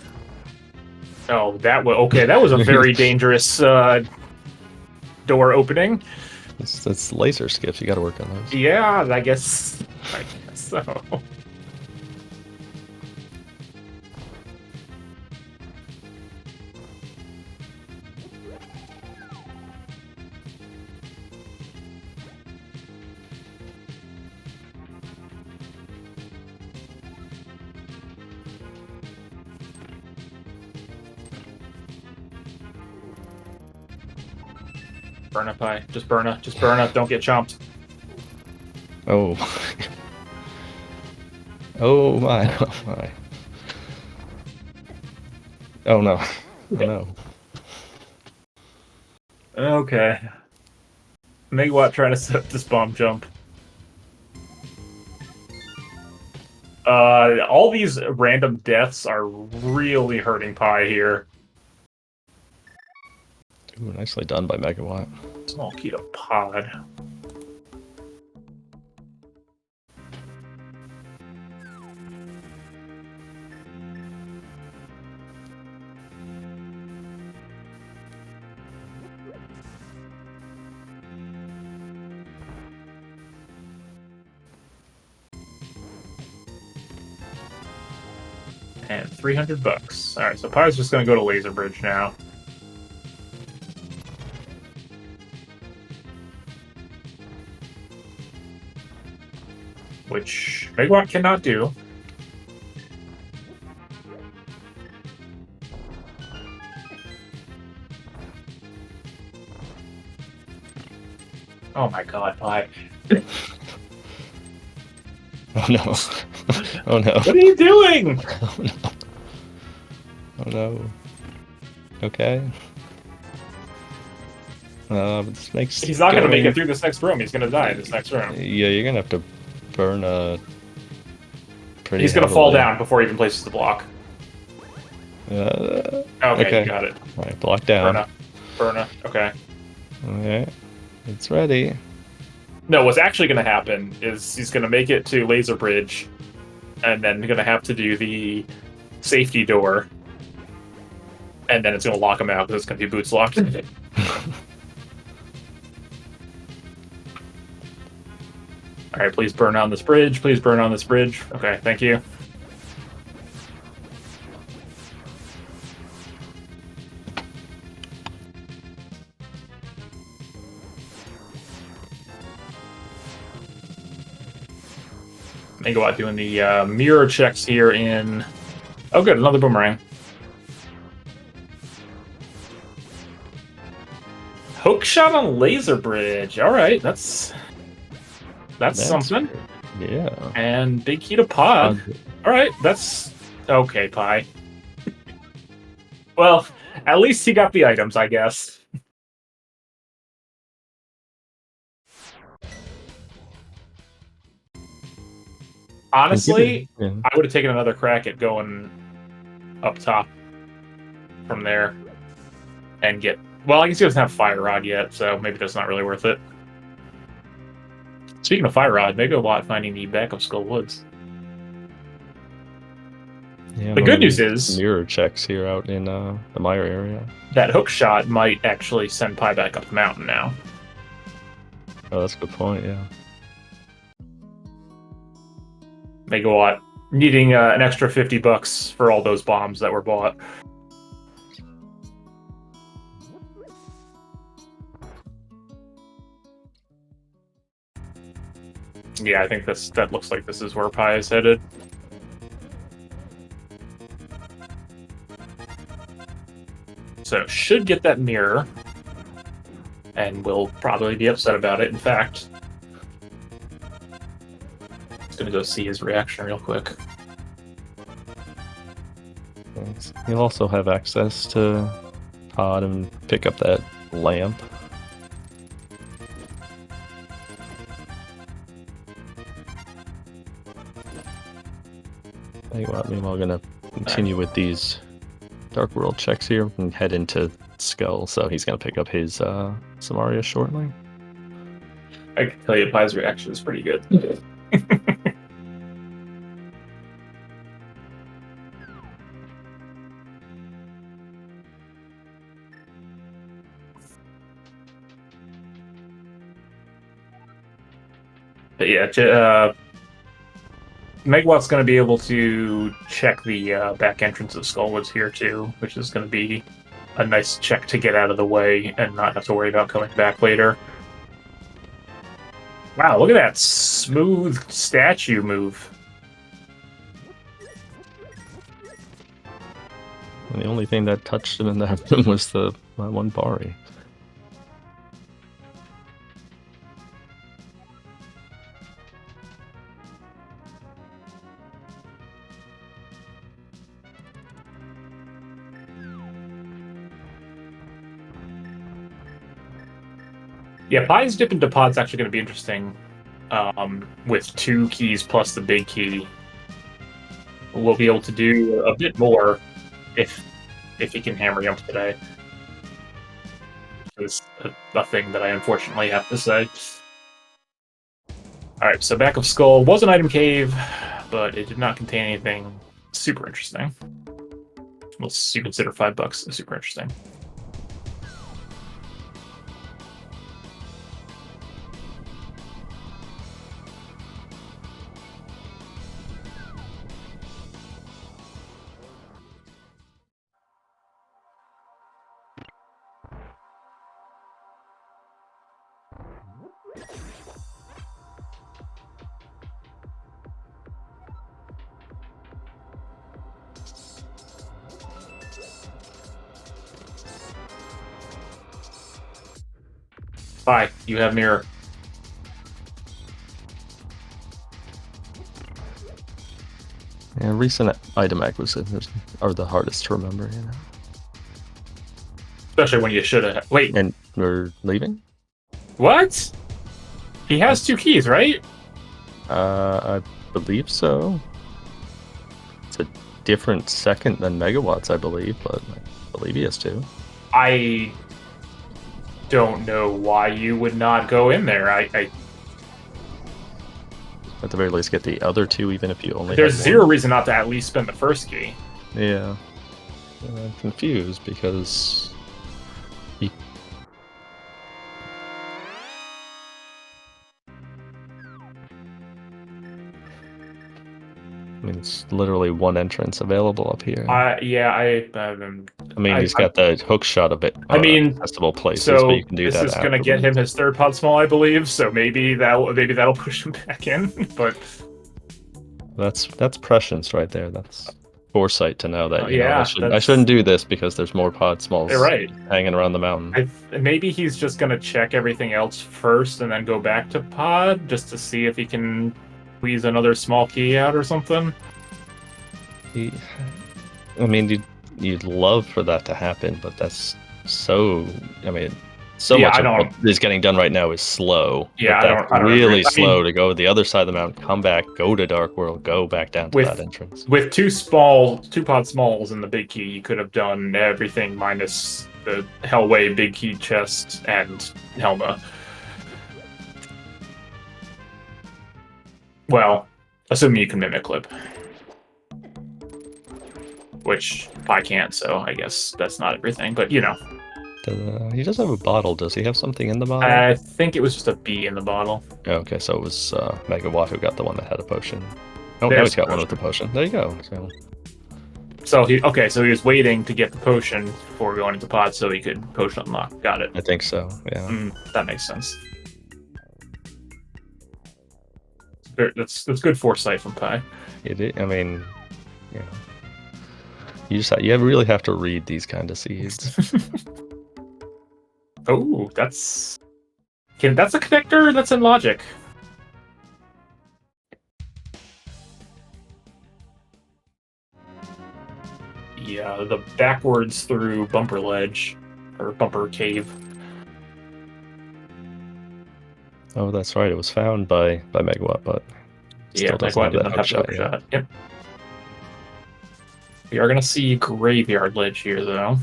Oh, that was a very dangerous door opening. It's laser skips, you gotta work on those. Yeah, I guess so. Burn up, Pi. Just burn up. Don't get chomped. Oh. Oh my. Oh no. Oh no. Okay. Megawatt trying to set up this bomb jump. All these random deaths are really hurting Pi here. Ooh, nicely done by Megawatt. Small key to pod. And $300. Alright, so Pi's just gonna go to Laser Bridge now. which Megawatt cannot do. Oh my god, Pi. Oh no. Oh no. What are you doing? Oh no. Oh no. Okay. This makes He's not going to make it through this next room. He's going to die in this next room. Yeah, you're gonna have to burn pretty He's going to fall down before he even places the block. Okay, you got it. Alright, block down. Burna. Okay. Okay. It's ready. No, what's actually going to happen is he's going to make it to Laser Bridge, and then going to have to do the safety door, and then it's going to lock him out because it's going to be boots locked. Alright, please burn on this bridge. Please burn on this bridge. Okay, thank you. Megawatt doing the mirror checks here in... Oh good, another boomerang. Hook shot on Laser Bridge. Alright, that's something. Yeah. And big key to pod. Alright, that's... Okay, Pi. Well, at least he got the items, I guess. Honestly, yeah. I would have taken another crack at going up top from there and get... Well, I guess he doesn't have Fire Rod yet, so maybe that's not really worth it. Speaking of Fire Rod, Megawatt finding the back of Skull Woods. Yeah, the good news is... Mirror checks here out in the Meyer area. That hook shot might actually send Pi back up the mountain now. Oh, that's a good point, yeah. Megawatt needing an extra $50 for all those bombs that were bought. Yeah, I think that looks like this is where Pi is headed. So should get that mirror, and will probably be upset about it. In fact, just gonna go see his reaction real quick. Thanks. You'll also have access to pod and pick up that lamp. Meanwhile, gonna continue with these Dark World checks here and head into Skull, so he's gonna pick up his Samaria shortly. I can tell you Pi's reaction is pretty good. But yeah, Megawatt's going to be able to check the back entrance of Skullwoods here too, which is going to be a nice check to get out of the way and not have to worry about coming back later. Wow, look at that smooth statue move. And the only thing that touched him in that room was the one Bari. Yeah, Pi's dip into pod's actually going to be interesting. With 2 keys plus the big key, we'll be able to do a bit more if he can hammer jump today. It's a thing that I unfortunately have to say. Alright, so back of Skull was an item cave, but it did not contain anything super interesting. Unless you consider $5 super interesting. Bye. You have mirror. Yeah, recent item acquisitions are the hardest to remember, you know. Especially when you should have. Wait. And we're leaving? What? He has 2 keys, right? I believe so. It's a different second than megawatts, I believe, but I believe he has 2. I don't know why you would not go in there. At the very least, get the other 2, even if you only. There's have zero one. reason not to at least spend the first key. Yeah. I'm confused because. I mean, it's literally one entrance available up here. Yeah, I mean, he's got the hook shot of it. I mean, accessible places, so but you can do this that is gonna get him his 3rd pod small, I believe. So maybe that'll push him back in. But that's prescience right there. That's foresight to know that. Yeah, I shouldn't do this because there's more pod smalls right. hanging around the mountain. Maybe he's just gonna check everything else first and then go back to pod just to see if he can squeeze another small key out or something. I mean, you'd love for that to happen, but that's so. I mean, so much of what is getting done right now is slow. Yeah, I don't really slow to go to the other side of the mountain, come back, go to Dark World, go back down to that entrance. With 2 pod smalls and the big key, you could have done everything minus the Hellway big key chest and Helma. Well, assuming you can mimic clip. Which I can't, so I guess that's not everything, but you know. He does have a bottle. Does he have something in the bottle? I think it was just a B in the bottle. Oh, okay, so it was Megawatt who got the one that had a potion. Oh, now he's got one with the potion. There you go. So he was waiting to get the potion before going into pod so he could potion unlock. Got it. I think so, yeah. That makes sense. That's good foresight from Pi. I mean, you really have to read these kind of seeds. Oh, that's a connector that's in logic. Yeah, the backwards through bumper ledge or bumper cave. Oh, that's right. It was found by Megawatt, but yeah, Megawatt didn't have the hook shot. Yep. We are gonna see graveyard ledge here, though.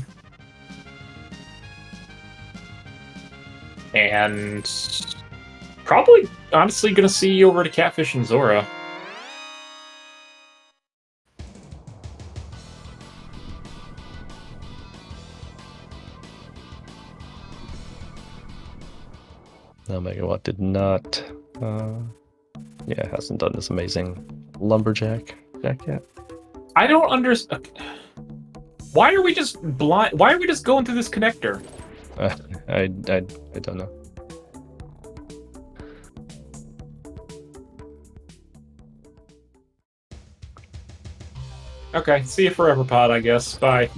And probably, honestly, gonna see you over to Catfish and Zora. No, Megawatt did not. Hasn't done this amazing lumberjack yet. I don't understand. Why are we just blind? Why are we just going through this connector? I don't know. Okay, see you forever, pod, I guess. Bye.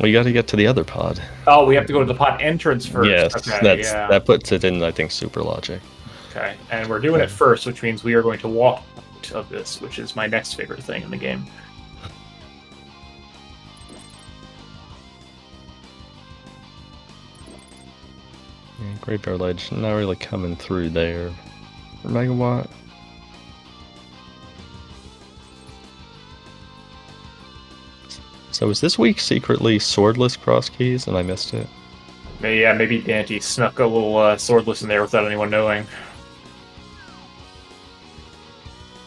We got to get to the other pod. Oh, we have to go to the pod entrance first. Yes, okay, that puts it in, I think, super logic. Okay, and we're doing it first, which means we are going to walk out of this, which is my next favorite thing in the game. Great Bear Ledge, not really coming through there. Megawatt. So is this week secretly swordless cross keys and I missed it? Yeah, maybe Dante snuck a little swordless in there without anyone knowing.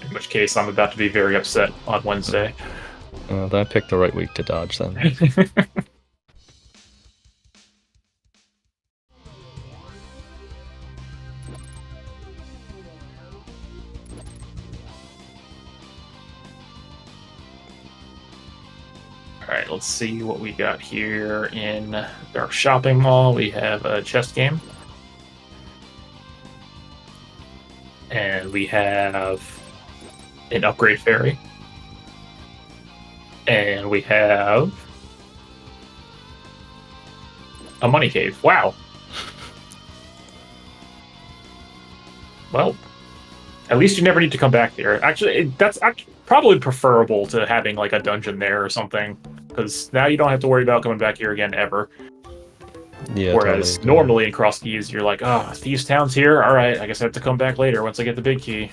In which case, I'm about to be very upset on Wednesday. I picked the right week to dodge then. Alright, let's see what we got here in our shopping mall. We have a chest game. And we have an upgrade ferry. And we have A money cave. Wow. Well, at least you never need to come back there. Actually, that's probably preferable to having like a dungeon there or something, because now you don't have to worry about coming back here again ever. Yeah, Whereas totally. normally in Cross Keys, you're like, oh, Thieves Town's here. All right, I guess I have to come back later once I get the big key.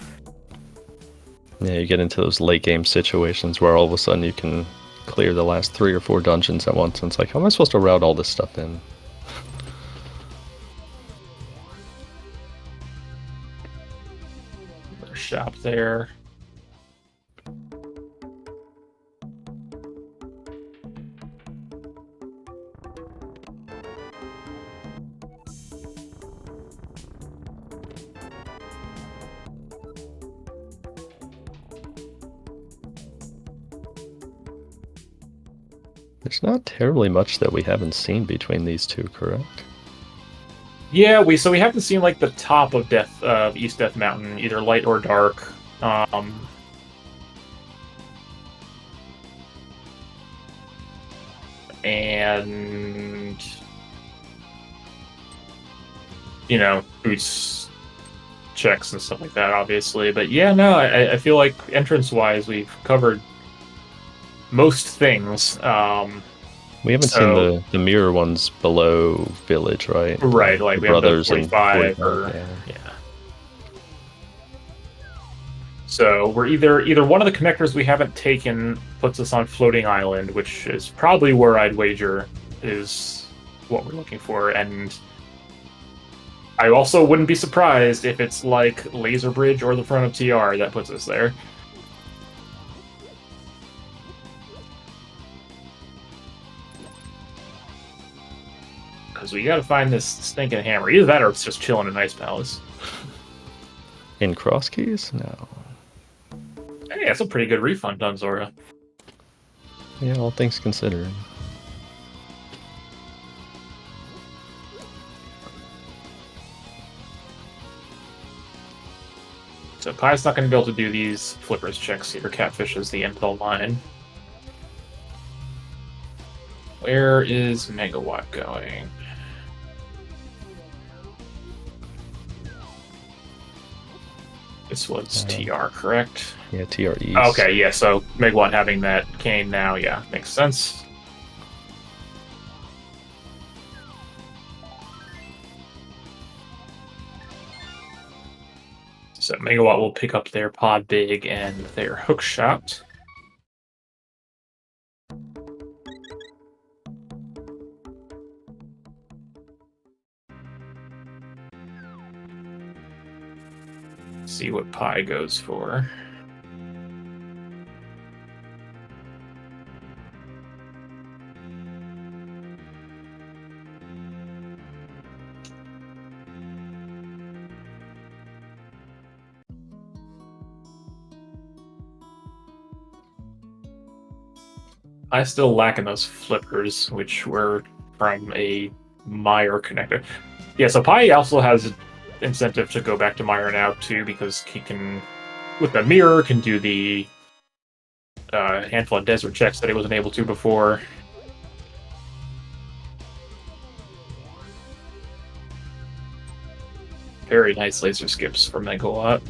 Yeah, you get into those late game situations where all of a sudden you can clear the last 3 or 4 dungeons at once, and it's like, how am I supposed to route all this stuff in? There's a shop there. There's not terribly much that we haven't seen between these two, correct? Yeah, we haven't seen like the top of East Death Mountain, either light or dark. And you know, boots checks and stuff like that, obviously. But yeah, no, I feel like entrance-wise, we've covered most things. We haven't seen the mirror ones below Village, right? Right, like the we have the brothers 45 and or yeah. So we're either one of the connectors we haven't taken puts us on Floating Island, which is probably where I'd wager is what we're looking for, and I also wouldn't be surprised if it's like Laser Bridge or the front of TR that puts us there. Because we gotta find this stinking hammer. Either that or it's just chilling in Ice Palace. In Cross Keys? No. Hey, that's a pretty good refund on Zora. Yeah, all things considered. So Pie's not going to be able to do these flippers checks here. Catfish is the end of the line. Where is Megawatt going? This was TR, correct? Yeah, TRE. Okay, yeah, so Megawatt having that cane now, yeah, makes sense. So Megawatt will pick up their Pod Big and their Hook Shot. See what Pie goes for. I still lacking those flippers, which were from a Meyer connector. Yeah, so Pi also has incentive to go back to Meyer now too, because he can, with the mirror, can do the handful of desert checks that he wasn't able to before. Very nice laser skips for Megawatt.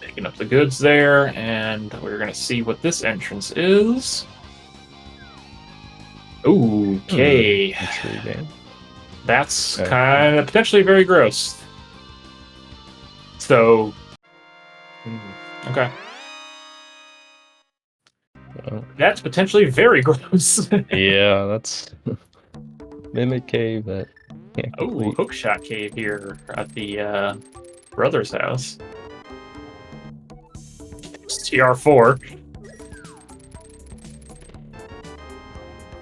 Picking up the goods there, and we're going to see what this entrance is. Okay. Intriguing. That's kind of potentially very gross. So, okay. That's potentially very gross. Yeah, that's Mimic Cave that can't Oh, Hookshot Cave here at the brother's house. It's TR4.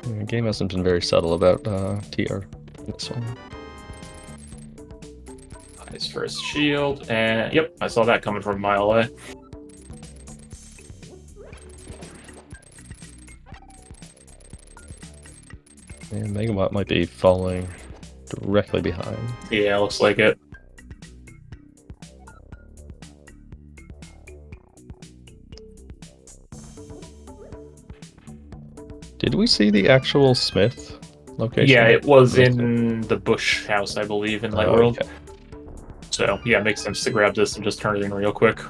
The game hasn't been very subtle about TR in this one. His first shield, and yep, I saw that coming from a mile away. And Megawatt might be following directly behind. Yeah, looks like it. Did we see the actual Smith location? Yeah, it was in the Bush house, I believe, in Light World. Okay. So, yeah, it makes sense to grab this and just turn it in real quick.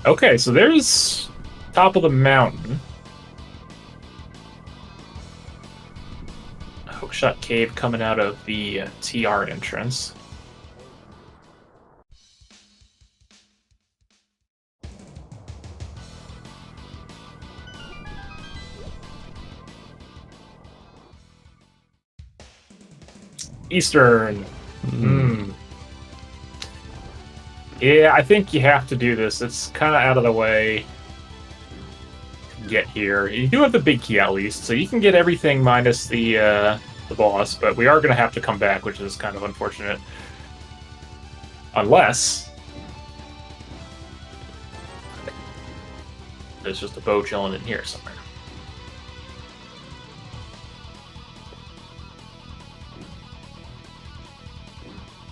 Okay, so there's top of the mountain. Hookshot Cave coming out of the TR entrance. Eastern. Yeah, I think you have to do this. It's kind of out of the way to get here. You do have the big key at least, so you can get everything minus the boss, but we are going to have to come back, which is kind of unfortunate. Unless there's just a bow chilling in here somewhere.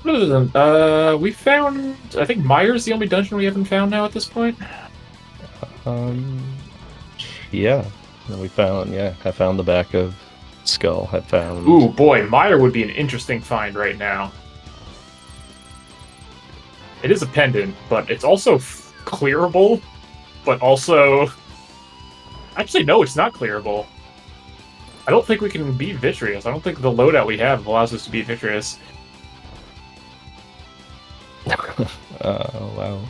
We found... I think Myers the only dungeon we haven't found now at this point. Yeah. We found, I found the back of Skull. I found... Ooh, boy, Meyer would be an interesting find right now. It is a pendant, but it's also clearable, but also... Actually, no, it's not clearable. I don't think we can beat Vitreous. I don't think the loadout we have allows us to beat Vitreous. Wow.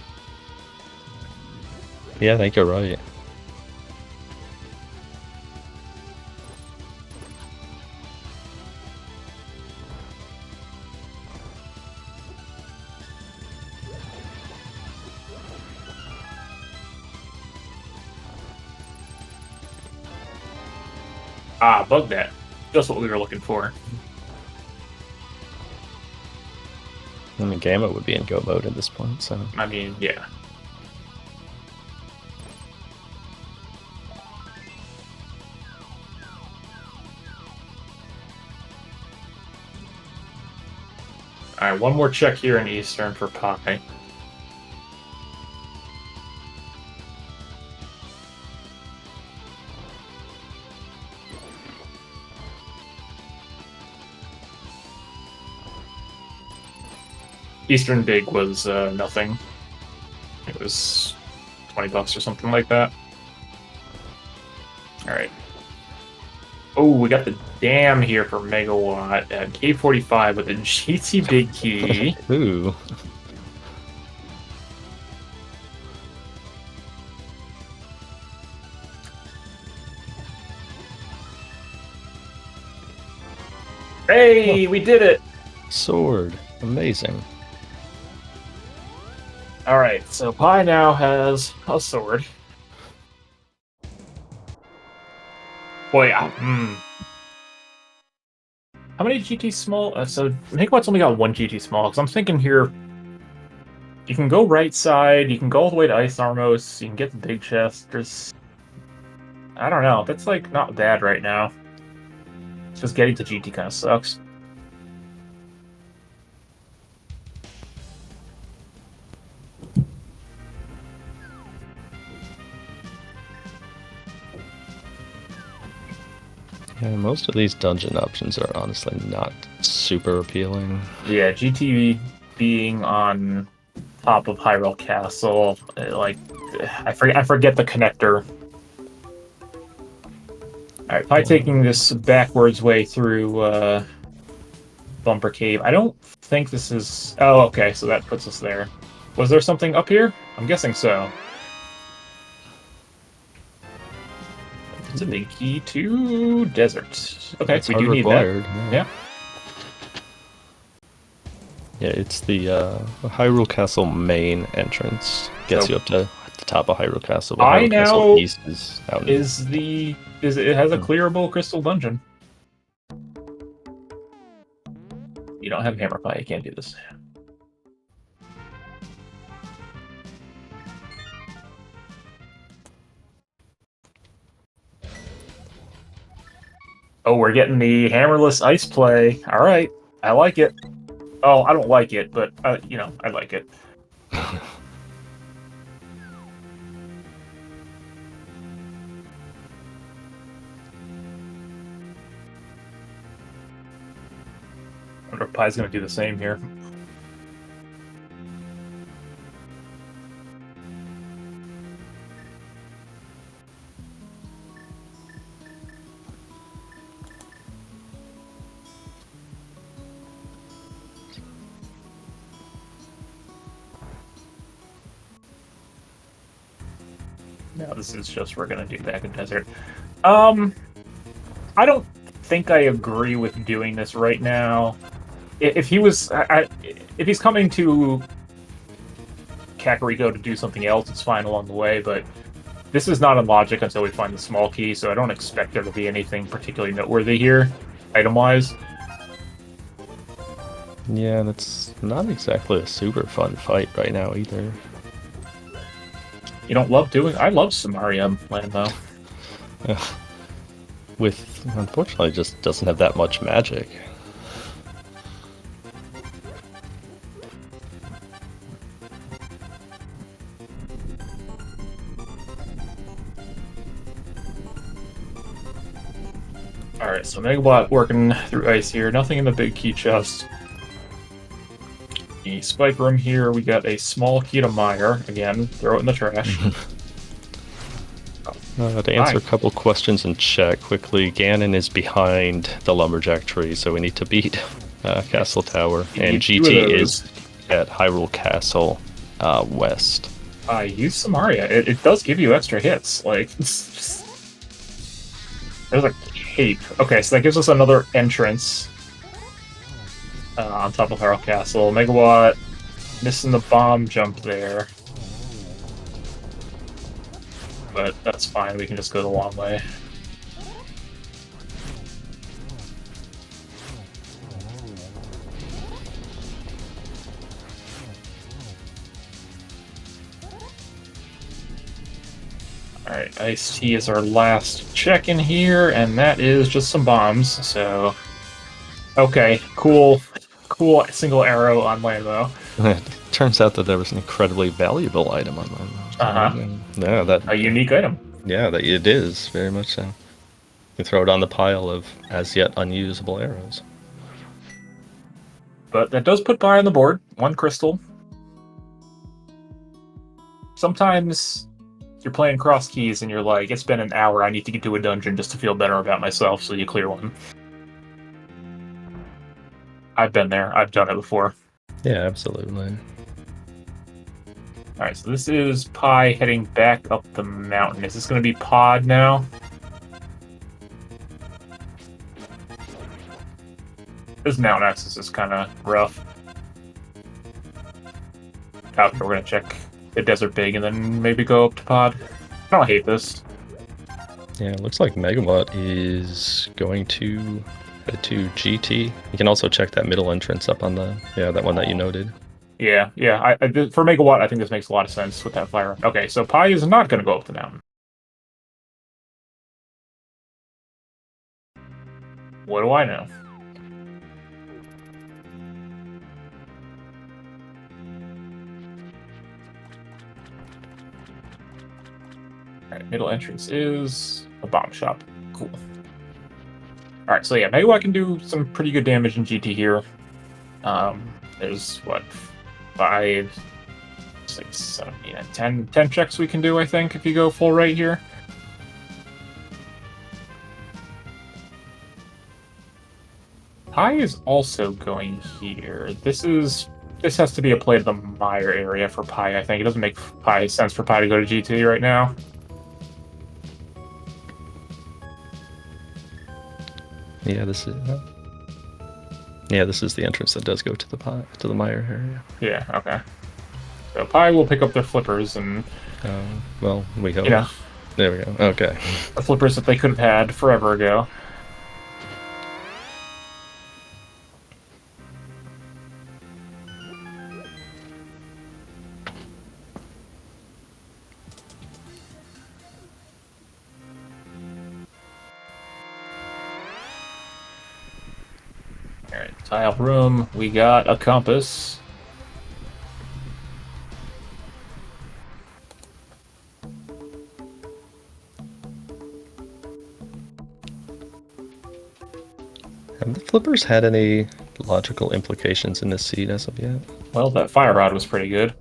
Yeah, I think you're right. Ah, bug that. Just what we were looking for. I mean, Gamma would be in go mode at this point, so... I mean, yeah. Alright, one more check here in Eastern for Pi. Eastern Big was nothing. It was $20 or something like that. Alright. Oh, we got the dam here for Megawatt at K45 with a GT Big Key. Ooh. Hey, we did it! Sword. Amazing. Alright, so Pi now has a sword. Boy, yeah. How many GT small? So Megawatt's only got one GT small, because I'm thinking here, you can go right side, you can go all the way to Ice Armos, you can get the big chest. There's... I don't know, that's like not bad right now. It's just getting to GT kind of sucks. Yeah, most of these dungeon options are honestly not super appealing. Yeah, GT being on top of Hyrule Castle, like, I forget the connector. Alright, Pi taking this backwards way through Bumper Cave. I don't think this is... Oh, okay, so that puts us there. Was there something up here? I'm guessing so. It's a big key to desert. Okay, It's we do need required, that. Yeah. Yeah, it's the Hyrule Castle main entrance. Gets you up to the top of Hyrule Castle. But I Hyrule now Castle East is out. It has a clearable crystal dungeon. You don't have Hammer Pie, you can't do this. Oh, we're getting the hammerless ice play. All right, I like it. Oh, I don't like it, but you know, I like it. Pie's going to do the same here. No, this is just we're gonna do back in desert. I don't think I agree with doing this right now. If he was, if he's coming to Kakariko to do something else, it's fine along the way. But this is not in logic until we find the small key, so I don't expect there to be anything particularly noteworthy here, item-wise. Yeah, that's not exactly a super fun fight right now either. You don't love doing? I love Samaria land though. With, unfortunately, just doesn't have that much magic. Alright, so Megabot working through ice here. Nothing in the big key chest. The spike room here, we got a small key to Meyer. Again, throw it in the trash. To answer a couple questions in chat quickly, Ganon is behind the Lumberjack tree, so we need to beat Castle Tower. And GT is at Hyrule Castle west. Use Samaria. It does give you extra hits. Like, there's a cape. Okay, so that gives us another entrance on top of Hyrule Castle. Megawatt missing the bomb jump there. But that's fine, we can just go the long way. Alright, Ice Tea is our last check in here, and that is just some bombs, so... Okay, cool single arrow on Lambo. Turns out that there was an incredibly valuable item on Lambo. Yeah, that a unique item. Yeah, that it is very much so. You can throw it on the pile of as yet unusable arrows. But that does put Pi on the board. 1 crystal. Sometimes you're playing cross keys and you're like, it's been an hour, I need to get to a dungeon just to feel better about myself, so you clear one. I've been there. I've done it before. Yeah, absolutely. Alright, so this is Pi heading back up the mountain. Is this going to be Pod now? This mountain access is kind of rough. Okay, we're going to check the Desert Big and then maybe go up to Pod. I don't hate this. Yeah, it looks like Megawatt is going to GT. You can also check that middle entrance up on the, that one that you noted. Yeah. For Megawatt, I think this makes a lot of sense with that fire. Okay, so Pi is not going to go up the mountain. What do I know? Alright, middle entrance is a bomb shop. Cool. Alright, so yeah, Megawatt can do some pretty good damage in GT here. There's, what, 5, 6, 7, 8, 10 checks we can do, I think, if you go full right here. Pi is also going here. This has to be a play to the Meyer area for Pi, I think. It doesn't make sense for Pi to go to GT right now. Yeah, this is the entrance that does go to the Meyer area. Yeah, okay. So Pi will pick up their flippers and... well, we hope. Yeah. There we go. Okay. The flippers that they could have had forever ago. Alright, tile room. We got a compass. Have the flippers had any logical implications in this seed as of yet. Well, that fire rod was pretty good.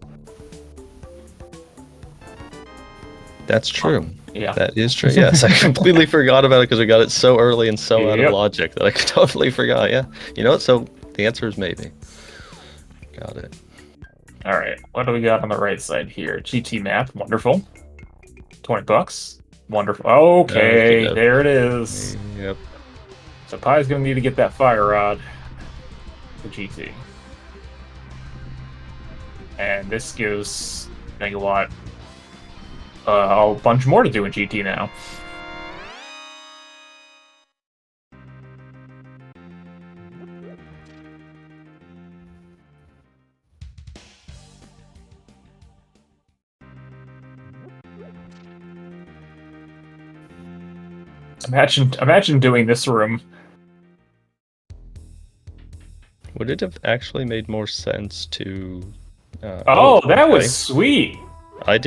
That's true. Yeah. That is true. Yes, I completely forgot about it because we got it so early and so out of logic that I totally forgot. Yeah. You know what? So the answer is maybe. Got it. All right. What do we got on the right side here? GT map. Wonderful. $20. Wonderful. Okay, Yep. there it is. Yep. So Pi's going to need to get that fire rod for GT. And this gives Megawatt a bunch more to do in GT now. Imagine doing this room. Would it have actually made more sense to... oh, that was sweet! I'd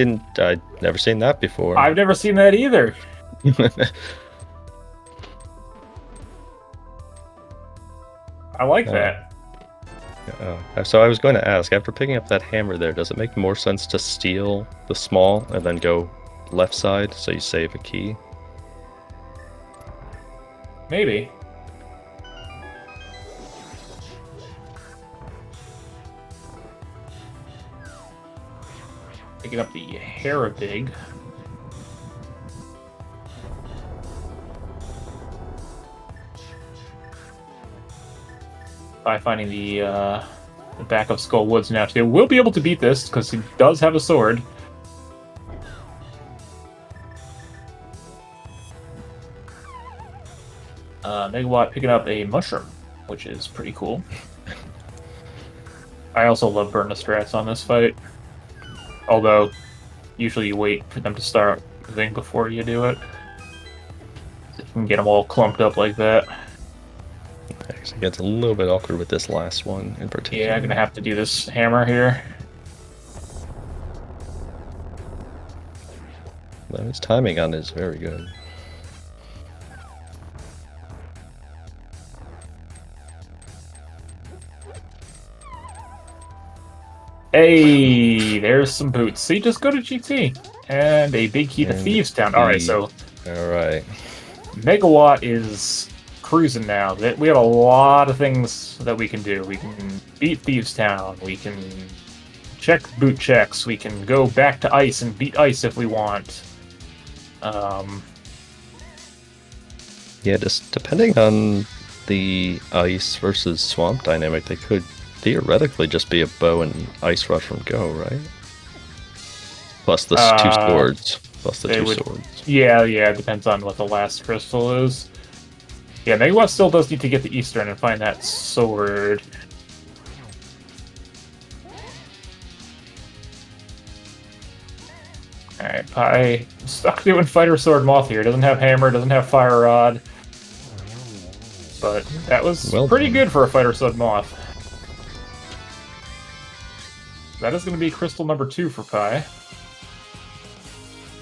never seen that before. I've never seen that either. I like that. So I was going to ask, after picking up that hammer there, does it make more sense to steal the small and then go left side so you save a key? Maybe. Picking up the Harabig. By finding the back of Skull Woods now too. We'll be able to beat this because he does have a sword. Megawatt picking up a mushroom, which is pretty cool. I also love burn strats on this fight. Although, usually you wait for them to start moving before you do it. So you can get them all clumped up like that. Actually, it gets a little bit awkward with this last one in particular. Yeah, I'm gonna have to do this hammer here. Well, his timing on it is very good. Hey, there's some boots. See, just go to GT. And a big key to Thieves Town. Alright, so... Alright. Megawatt is cruising now. We have a lot of things that we can do. We can beat Thieves Town. We can check boot checks. We can go back to Ice and beat Ice if we want. Yeah, just depending on the Ice versus Swamp dynamic, they could theoretically just be a bow and ice rush from go, right? Plus the two swords. Plus the two swords. Yeah, it depends on what the last crystal is. Yeah, Megawatt still does need to get the Eastern and find that sword. Alright, Pi stuck doing Fighter Sword Moth here. Doesn't have hammer, doesn't have fire rod. But that was pretty good for a Fighter Sword Moth. That is going to be crystal number 2 for Pi.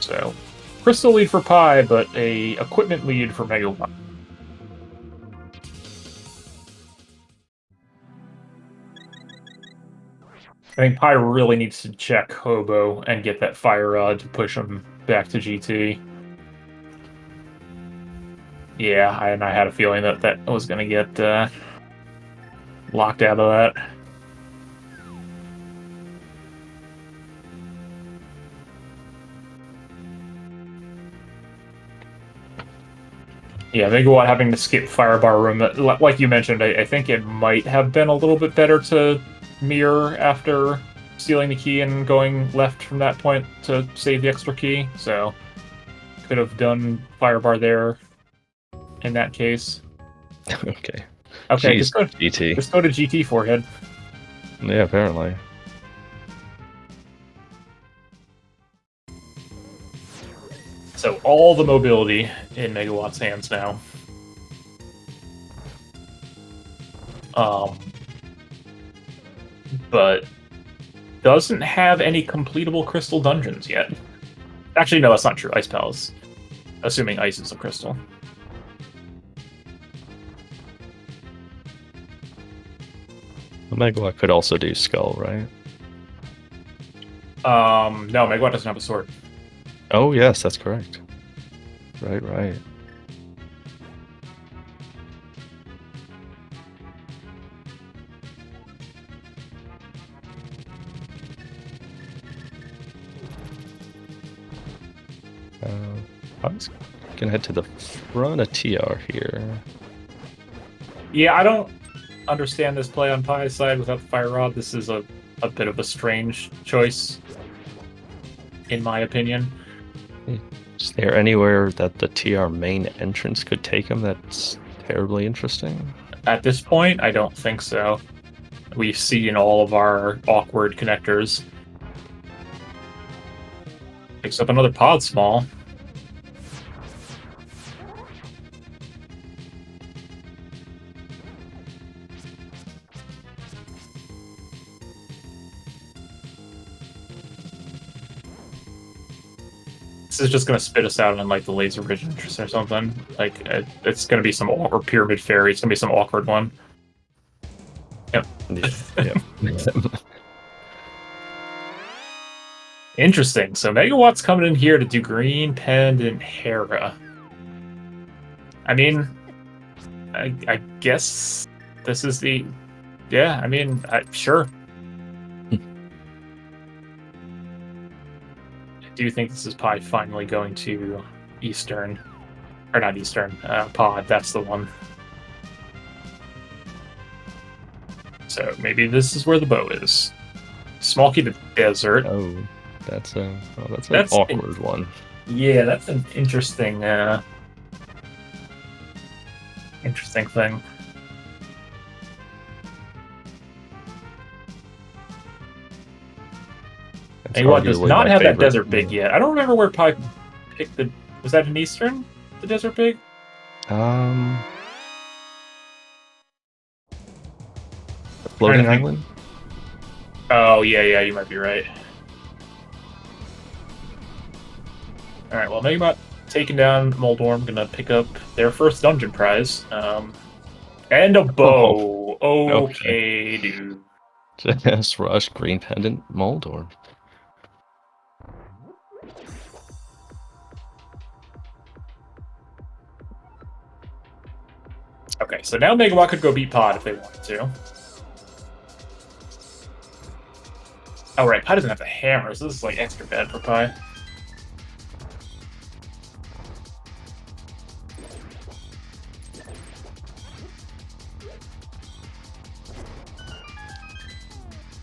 So, crystal lead for Pi, but a equipment lead for Megawatt. I think Pi really needs to check Hobo and get that fire rod to push him back to GT. Yeah, and I had a feeling that that was going to get locked out of that. Yeah, Megawatt having to skip Firebar Room, like you mentioned, I think it might have been a little bit better to mirror after stealing the key and going left from that point to save the extra key, so could have done Firebar there in that case. Okay. Okay, Jeez, just go to GT Forehead. Yeah, apparently. So all the mobility in Megawatt's hands now. But doesn't have any completable crystal dungeons yet. Actually, no, that's not true. Ice Palace. Assuming ice is a crystal. Megawatt could also do Skull, right? No, Megawatt doesn't have a sword. Oh, yes, that's correct. Right. I'm just gonna head to the front of TR here. Yeah, I don't understand this play on Pi's side without the Fire Rod. This is a bit of a strange choice, in my opinion. Is there anywhere that the TR main entrance could take him that's terribly interesting? At this point, I don't think so. We've seen all of our awkward connectors. Picks up another pod small. This is just going to spit us out in like the laser vision interest or something. Like it's going to be some awkward pyramid fairy. It's going to be some awkward one. Yep. Yeah. Interesting. So Megawatt's coming in here to do Green Pendant Hera. I mean, I guess this is the... Yeah, I mean, sure. I do think this is Pi finally going to Eastern. Or not Eastern, Pod, that's the one. So maybe this is where the bow is. Small key to desert. Oh, that's an awkward one. Yeah, that's an interesting interesting thing. Megawatt does not have that desert big yet. I don't remember where Pi picked the... Was that in Eastern, the desert big? Floating island? Oh, yeah, you might be right. Alright, well, Megawatt taking down Moldorm, gonna pick up their first dungeon prize. And a bow. Oh, okay, dude. Just rush Green Pendant Moldorm. Okay, so now Megawatt could go beat Pod if they wanted to. Oh, right, Pi doesn't have the hammer, so this is like extra bad for Pi.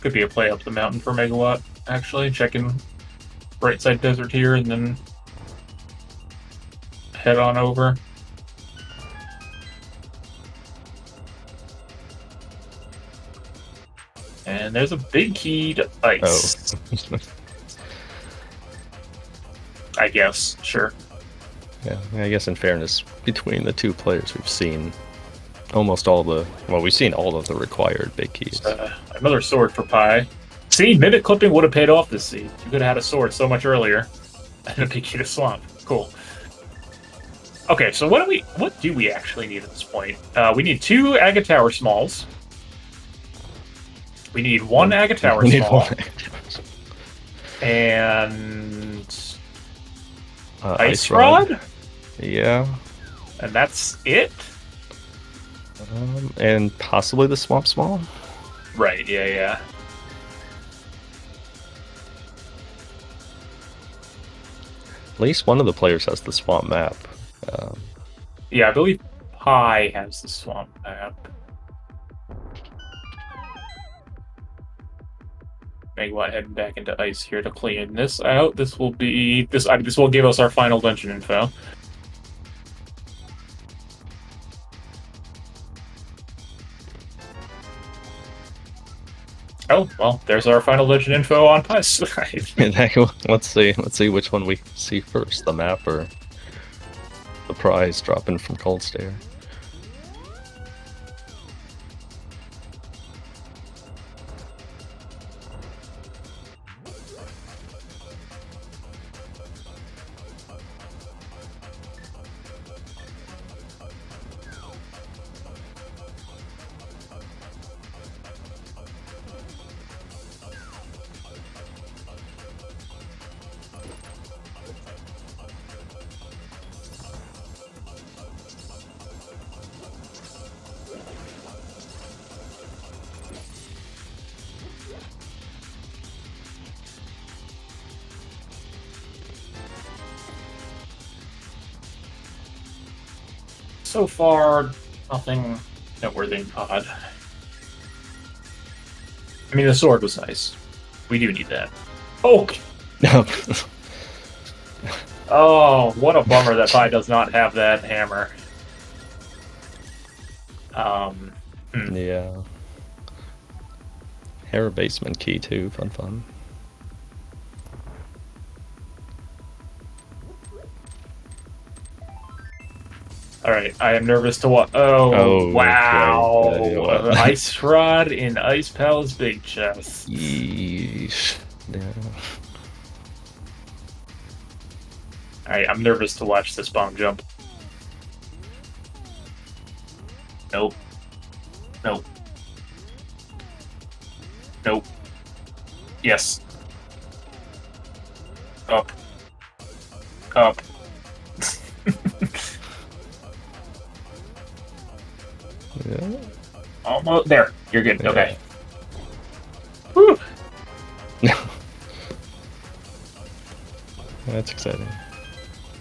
Could be a play up the mountain for Megawatt, actually. Checking right side desert here and then head on over. And there's a big key to ice. Oh. I guess, sure. Yeah, I guess in fairness, between the two players, we've seen almost all the... Well, we've seen all of the required big keys. Another sword for Pi. See, Mimic Clipping would have paid off this seed. You could have had a sword so much earlier. And a big key to Swamp. Cool. Okay, so what do we actually need at this point? We need 2 Agate Tower Smalls. We need 1 Agate Tower Small. And... Ice Rod? Yeah. And that's it? And possibly the Swamp Small? Right, yeah. At least one of the players has the Swamp map. Yeah, I believe Pi has the Swamp map. Megawatt heading back into ice here to clean this out. This will be this will give us our final dungeon info. Oh, well, there's our final dungeon info on Pi's side. Let's see which one we see first, the map or the prize dropping from Cold Stare. so far, nothing noteworthy in pod. I mean, the sword was nice. We do need that. Oh! Oh, what a bummer that Pi does not have that hammer. Yeah. Hair basement key too, fun. Alright, I am nervous to what? Oh, wow! Okay. Ice Rod in Ice Pal's big chest. Yeesh. Yeah. Alright, I'm nervous to watch this bomb jump. Nope. Nope. Nope. Yes. Up. Up. Yeah. Almost there. You're good. Yeah. Okay. Woo. That's exciting.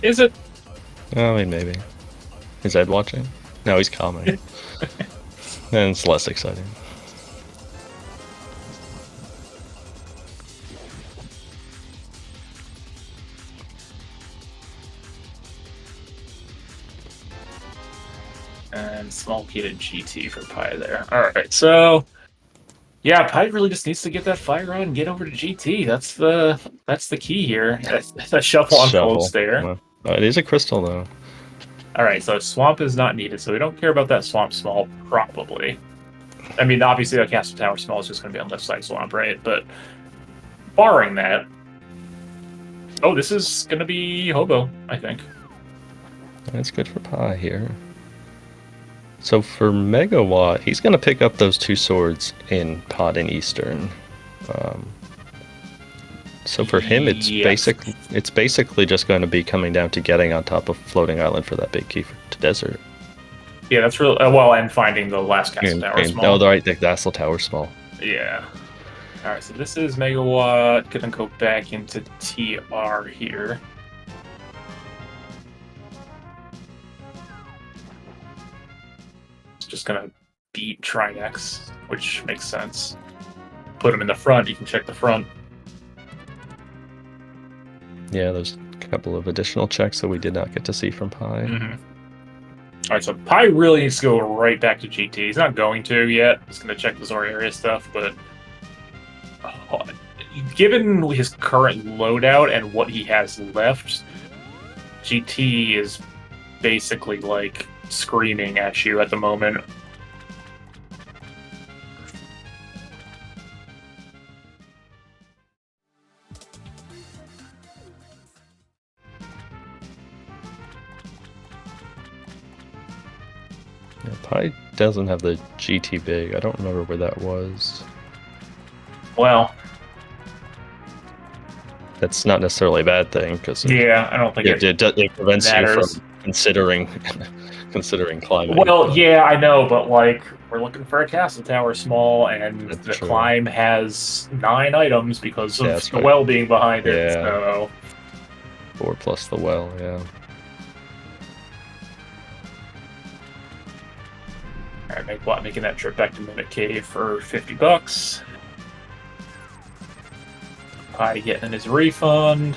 Is it? I mean, maybe. Is Ed watching? No, he's commenting. And it's less exciting. And small key to GT for Pi there. Alright, so yeah, Pi really just needs to get that fire on and get over to GT. That's the key here. That shuffle on cold there. Well, it is a crystal though. Alright, so swamp is not needed, so we don't care about that swamp small, probably. I mean, obviously that castle tower small is just gonna be on left side swamp, right? But barring that. Oh, this is gonna be hobo, I think. That's good for Pi here. So for Megawatt, he's going to pick up those two swords in Pod and Eastern. So for him, it's basically just going to be coming down to getting on top of Floating Island for that big key to Desert. Yeah, that's real. Well, and finding the last castle tower small. No, right, the castle tower small. Yeah. All right, so this is Megawatt. Gonna go back into TR here. Just gonna beat Trinex, which makes sense. Put him in the front, you can check the front. Yeah, there's a couple of additional checks that we did not get to see from Pi. Mm-hmm. Alright, so Pi really needs to go right back to GT. He's not going to yet. He's gonna check the Zora area stuff, but given his current loadout and what he has left, GT is basically like screaming at you at the moment. Yeah, Pi doesn't have the GT big. I don't remember where that was. Well, that's not necessarily a bad thing because yeah, I don't think it prevents matters. You from considering climbing. Well, yeah, I know, but like we're looking for a castle tower small, and the climb has 9 items because of the well being behind it. So 4 plus the well, yeah. All right, making that trip back to Mimic Cave for $50. Pi getting his refund.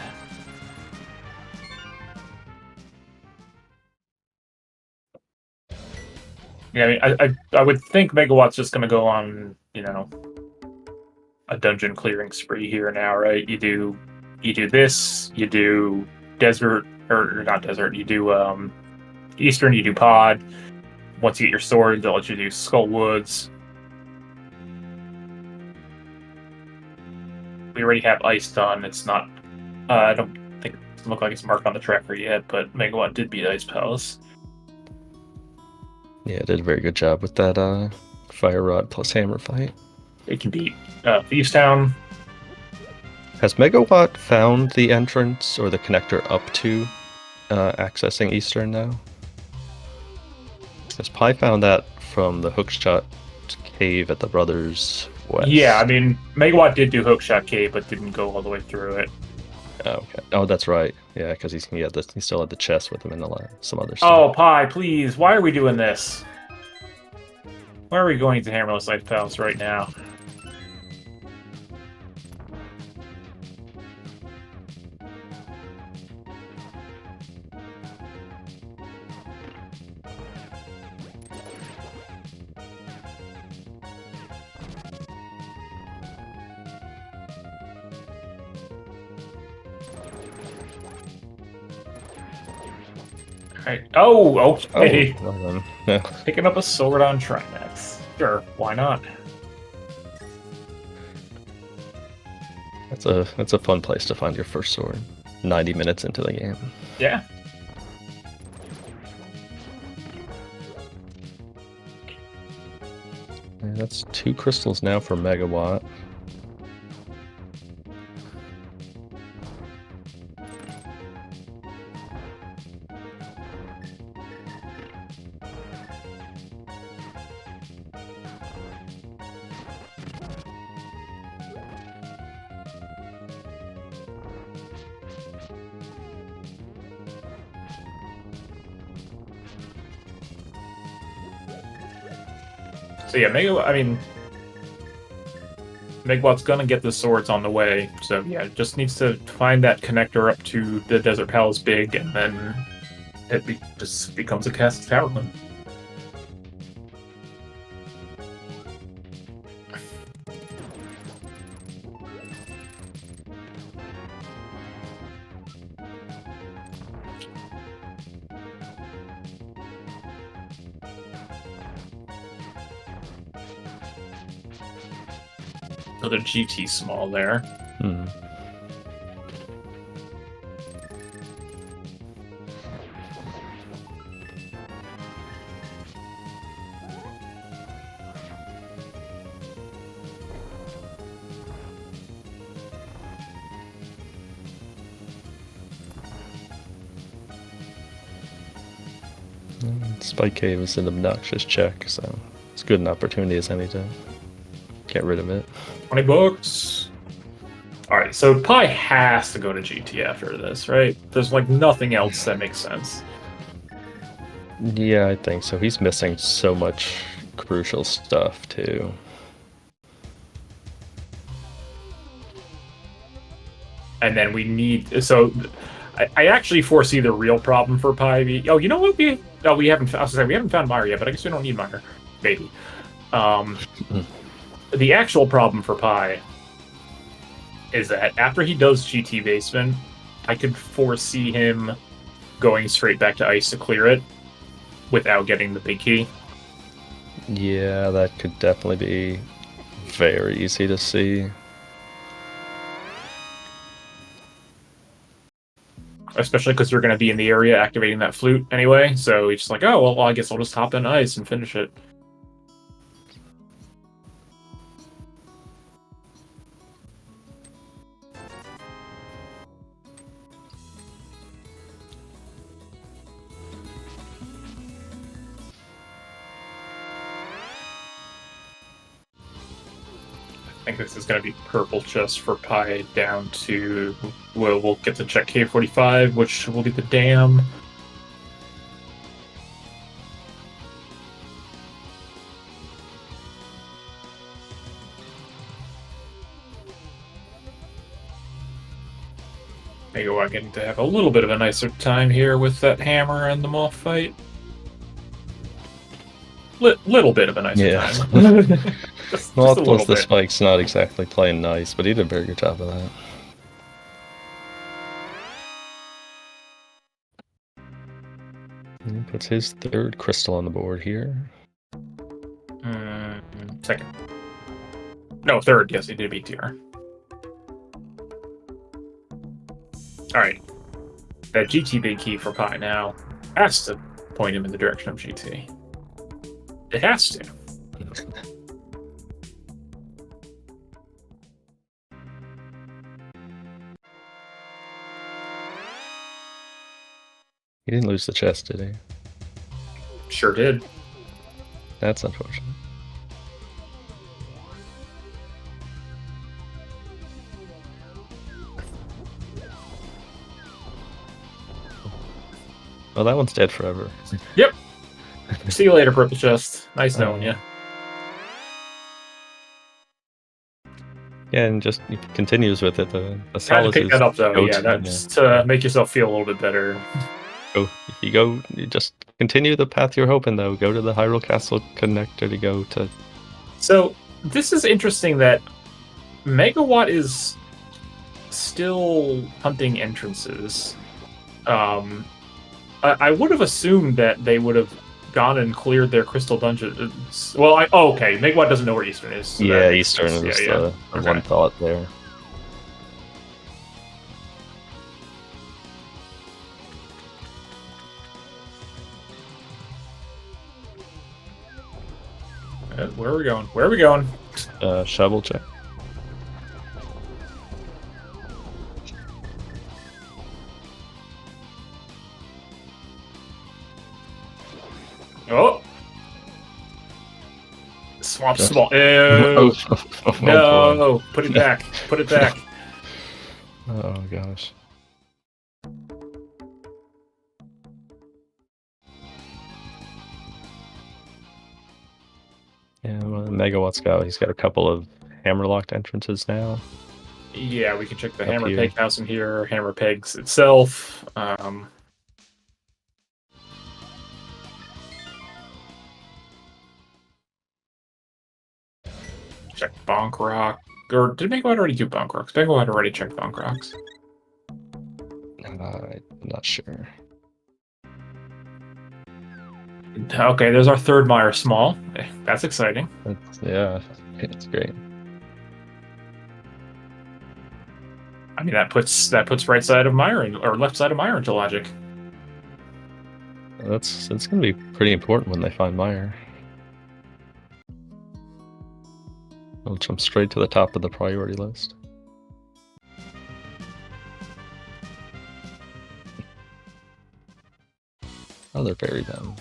Yeah, I mean, I would think Megawatt's just going to go on, you know, a dungeon clearing spree here now, right? You do this, you do desert, or not desert, you do Eastern, you do Pod. Once you get your sword, they'll let you do Skullwoods. We already have Ice done. It's not, I don't think it doesn't look like it's marked on the tracker yet, but Megawatt did beat Ice Palace. Yeah, it did a very good job with that Fire Rod plus Hammer fight. It can beat Thieves Town. Has Megawatt found the entrance or the connector up to accessing Eastern now? Because Pi found that from the Hookshot Cave at the Brothers West. Yeah, I mean, Megawatt did do Hookshot Cave, but didn't go all the way through it. Oh, okay. Oh, that's right. Yeah, because he still had the chest with him and some other stuff. Oh, Pi, please. Why are we doing this? Why are we going to Hammerless Ice Palace right now? Alright. Oh, okay. Oh, well then. Yeah. Picking up a sword on Trimax. Sure, why not? That's a fun place to find your first sword. 90 minutes into the game. Yeah. Yeah, that's 2 crystals now for Megawatt. So yeah, Megawatt's gonna get the swords on the way, so yeah, just needs to find that connector up to the Desert Palace Big, and then it just becomes a cast tower. Another GT small there. Hmm. Spike Cave is an obnoxious check, so it's good an opportunity as any to get rid of it. 20 bucks. Alright, so Pi has to go to GT after this, right? There's like nothing else that makes sense. Yeah, I think so. He's missing so much crucial stuff, too. And then we need... So, I actually foresee the real problem for Pi. Oh, you know what? We haven't... I was gonna say, we haven't found Mire yet, but I guess we don't need Mire. Maybe. The actual problem for Pi is that after he does GT Basement, I could foresee him going straight back to Ice to clear it without getting the big key. Yeah, that could definitely be very easy to see. Especially because you're going to be in the area activating that flute anyway, so he's just like, oh, well, I guess I'll just hop in Ice and finish it. I think this is going to be purple chest for Pi down to... Well, we'll get to check K45, which will be the dam. Maybe we're getting to have a little bit of a nicer time here with that hammer and the moth fight. Little bit of a nicer time. Well, plus the spike's not exactly playing nice, but he did a very good job of that. He puts his 3rd crystal on the board here. Second. No, 3rd. Yes, he did beat TR. Alright. That GT big key for Pi now has to point him in the direction of GT. It has to. He didn't lose the chest, did he? Sure did. That's unfortunate. Well, that one's dead forever. Yep. See you later, Purple Chest. Nice knowing you. Yeah, and just he continues with it. The Had to SaHa's pick that up though. go Yeah, to, just to make yourself feel a little bit better. you just continue the path you're hoping though. Go to the Hyrule Castle connector to go to. So this is interesting that Megawatt is still hunting entrances. I would have assumed that they would have gone and cleared their crystal dungeon. Well, okay. Megawatt doesn't know where Eastern is. So Yeah, Eastern is the one thought there. Where are we going? Where are we going? Shovel check. Oh! Swamp Just- small. Oh, No! Put it back. Put it back. Oh gosh. Yeah, well, Megawatt's he's got a couple of hammerlocked entrances now. Yeah, we can check the Up Hammer here. Peg house in here, Hammer Pegs itself. Check Bonk Rock. Or did Megawatt already do Bonk Rocks? Megawatt already checked Bonk Rocks. I'm not sure. Okay, there's our third Mire Small. That's exciting. Yeah, it's great. I mean, that puts right side of Mire or left side of Mire into logic. It's gonna be pretty important when they find Mire. I'll jump straight to the top of the priority list. Oh, they're buried down.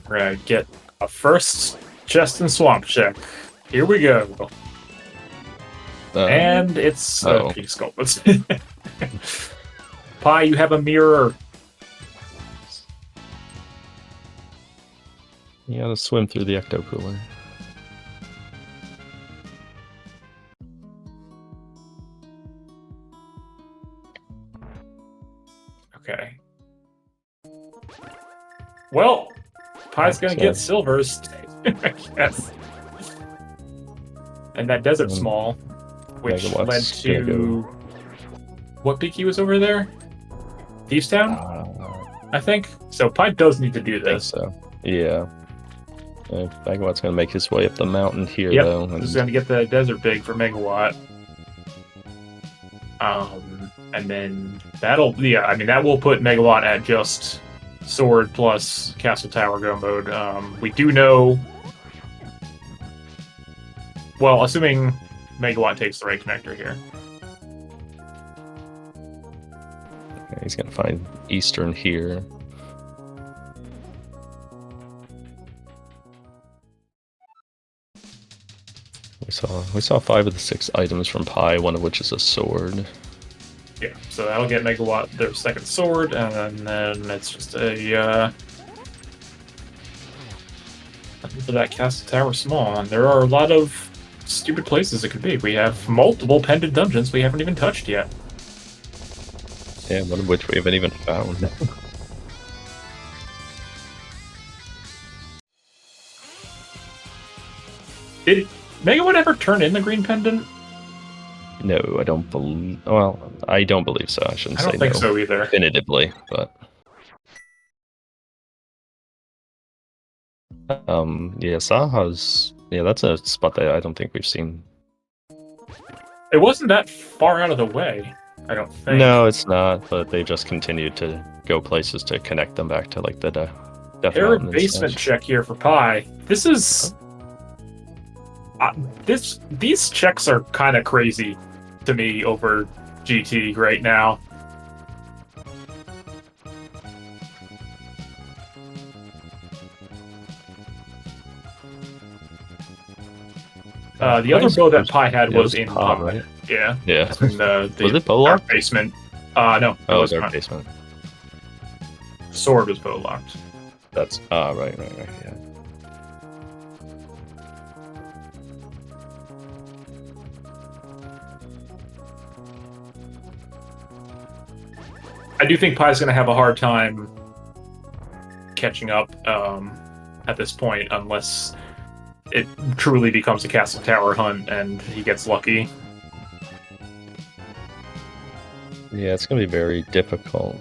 We're gonna get a first chest and swamp check. Here we go. And it's Peak Sculpts. Pie, you have a mirror. You gotta swim through the ecto cooler. Okay. Well, Pie's gonna get silvers, I guess. And that desert small, which led to what peak he was over there? Thieves Town, I think. So Pie does need to do this. So yeah, Megawatt's gonna make his way up the mountain here though. This is gonna get the desert big for Megawatt. And then that'll I mean that will put Megawatt at just sword plus castle tower go mode. We do know, well, assuming Megawatt takes the right connector here. Okay, he's gonna find Eastern here. We saw 5 of the 6 items from Pie, one of which is a sword. Yeah, so that'll get Megawatt their second sword, and then it's just a for that castle tower small. And there are a lot of stupid places it could be. We have multiple pendant dungeons we haven't even touched yet. Yeah, one of which we haven't even found. Did Megawatt ever turn in the green pendant? No, I don't believe. Well, I don't believe so. I shouldn't say I don't think no so either. definitively, but yeah, SaHa's. Yeah, that's a spot that I don't think we've seen. It wasn't that far out of the way, I don't think. No, it's not. But they just continued to go places to connect them back to like the Death Air Mountain and basement such. check here for Pie. This is these checks are kind of crazy to me over GT right now. The other bow that Pie had was in Pod, right? Yeah. Yeah. In the Was it Polar? dark basement. No. Oh, it was dark not. basement. Sword was bow locked. That's right, yeah. I do think Pie's going to have a hard time catching up at this point, unless it truly becomes a castle tower hunt and he gets lucky. Yeah, it's going to be very difficult.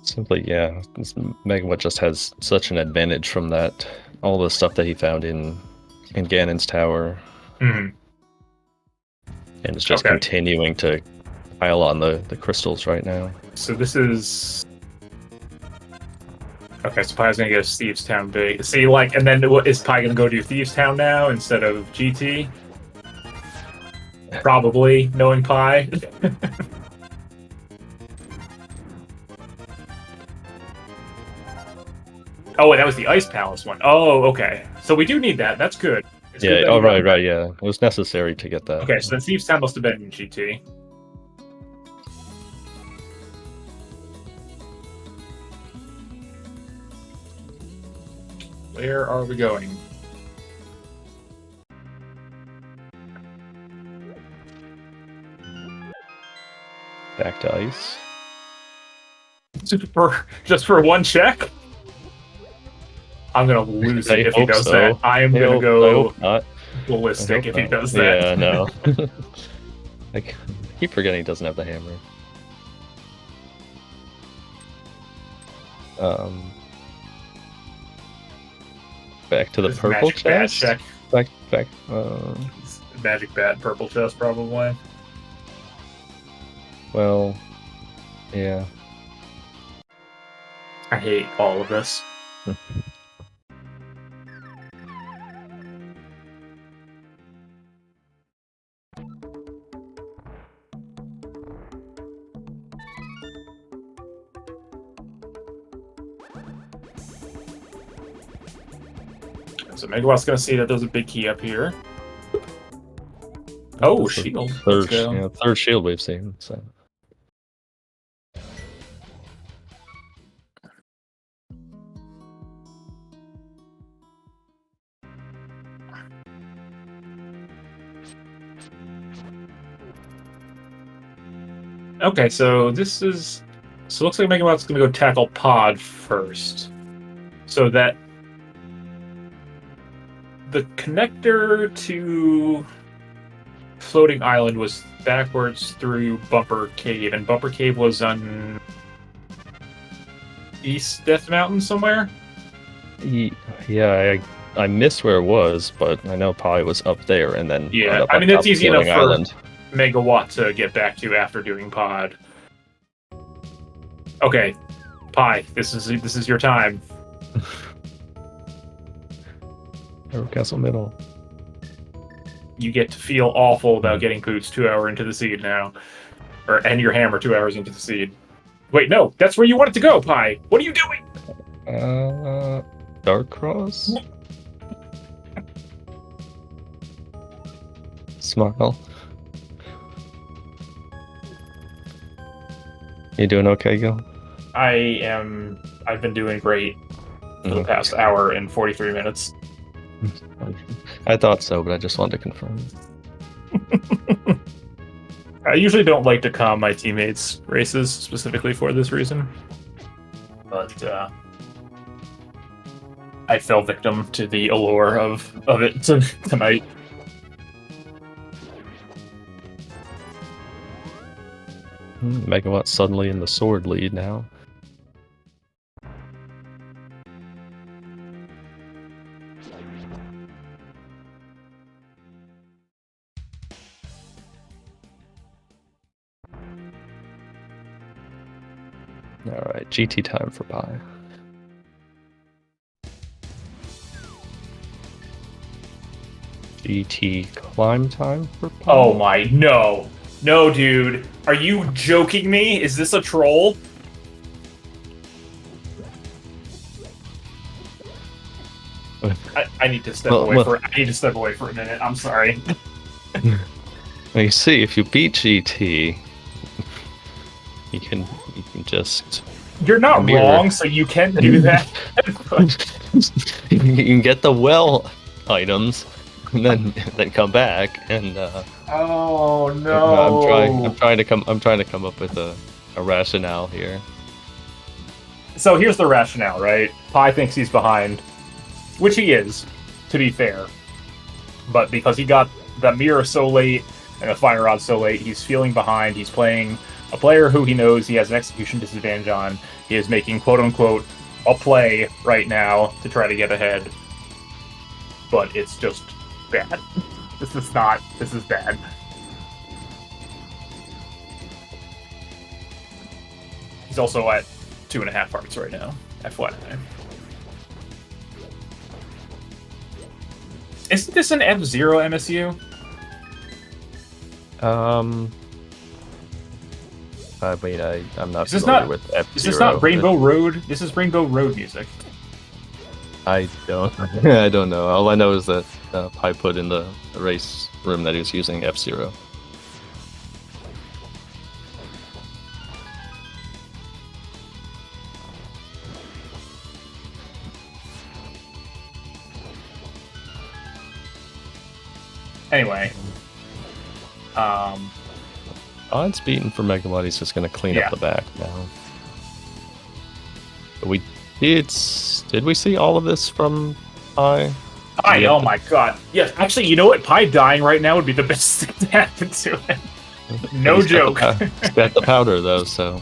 Simply, yeah, Megawatt just has such an advantage from that. All the stuff that he found in Ganon's tower. Mm-hmm. And it's just continuing to pile on the crystals right now. So this is... Okay, so Pie's gonna go Thieves Town big. See, like, and then is Pie gonna go do Thieves Town now instead of GT? Probably, knowing Pie. Oh, wait, that was the Ice Palace one. Oh, okay. So we do need that. That's good. It's yeah, good right, yeah. It was necessary to get that. Okay, so then Thieves Town must have been in GT. Where are we going? Back to ice. Just for one check? I'm gonna lose it if he does that. I am gonna go ballistic if he does that. Yeah, no. I keep forgetting he doesn't have the hammer. Back to the purple chest. Check. Back. Magic bat, purple chest, probably. Well, yeah. I hate all of this. So Megawatt's gonna see that there's a big key up here. Oh, shield. Third shield we've seen. So. Okay, so this is... So it looks like Megawatt's gonna go tackle Pod first. So that... The connector to Floating Island was backwards through Bumper Cave, and Bumper Cave was on East Death Mountain somewhere? Yeah, I missed where it was, but I know Pi was up there, and then... Yeah, I mean, it's easy enough for Megawatt to get back to after doing Pod. Okay, Pi, this is your time. Castle Middle. You get to feel awful about getting boots 2 hours into the seed now. And your hammer 2 hours into the seed. Wait, no, that's where you want it to go, Pi! What are you doing? Dark Cross? Smile. You doing okay, Gil? I've been doing great for the past hour and 43 minutes. I thought so, but I just wanted to confirm. I usually don't like to calm my teammates' races specifically for this reason. But I fell victim to the allure of it tonight. Megawatt suddenly in the sword lead now. Alright, GT time for Pi. GT climb time for Pi. Oh my, no. No, dude. Are you joking me? Is this a troll? I need to step away for I need to step away for a minute. I'm sorry. Well, you see, if you beat GT, you can just You're not mirror. wrong, so you can do that. You can get the well items, and then come back and. Oh no! I'm trying to come up with a rationale here. So here's the rationale, right? Pi thinks he's behind, which he is, to be fair. But because he got the mirror so late and the fire rod so late, he's feeling behind. He's playing a player who he knows he has an execution disadvantage on. He is making quote-unquote a play right now to try to get ahead. But it's just bad. This is bad. He's also at 2.5 hearts right now, FYI. Isn't this an F-Zero MSU? Wait, I'm not Is familiar with F-Zero. Is this not Rainbow Road? This is Rainbow Road music. I don't I don't know. All I know is that Pi put in the race room that he was using F-Zero. Anyway. Odds beaten for Megawatt. He's just going to clean up the back now. But did we see all of this from Pi? Pi, oh my god. Yes, actually, you know what? Pi dying right now would be the best thing to happen to him. No joke. He's got the powder, though, so...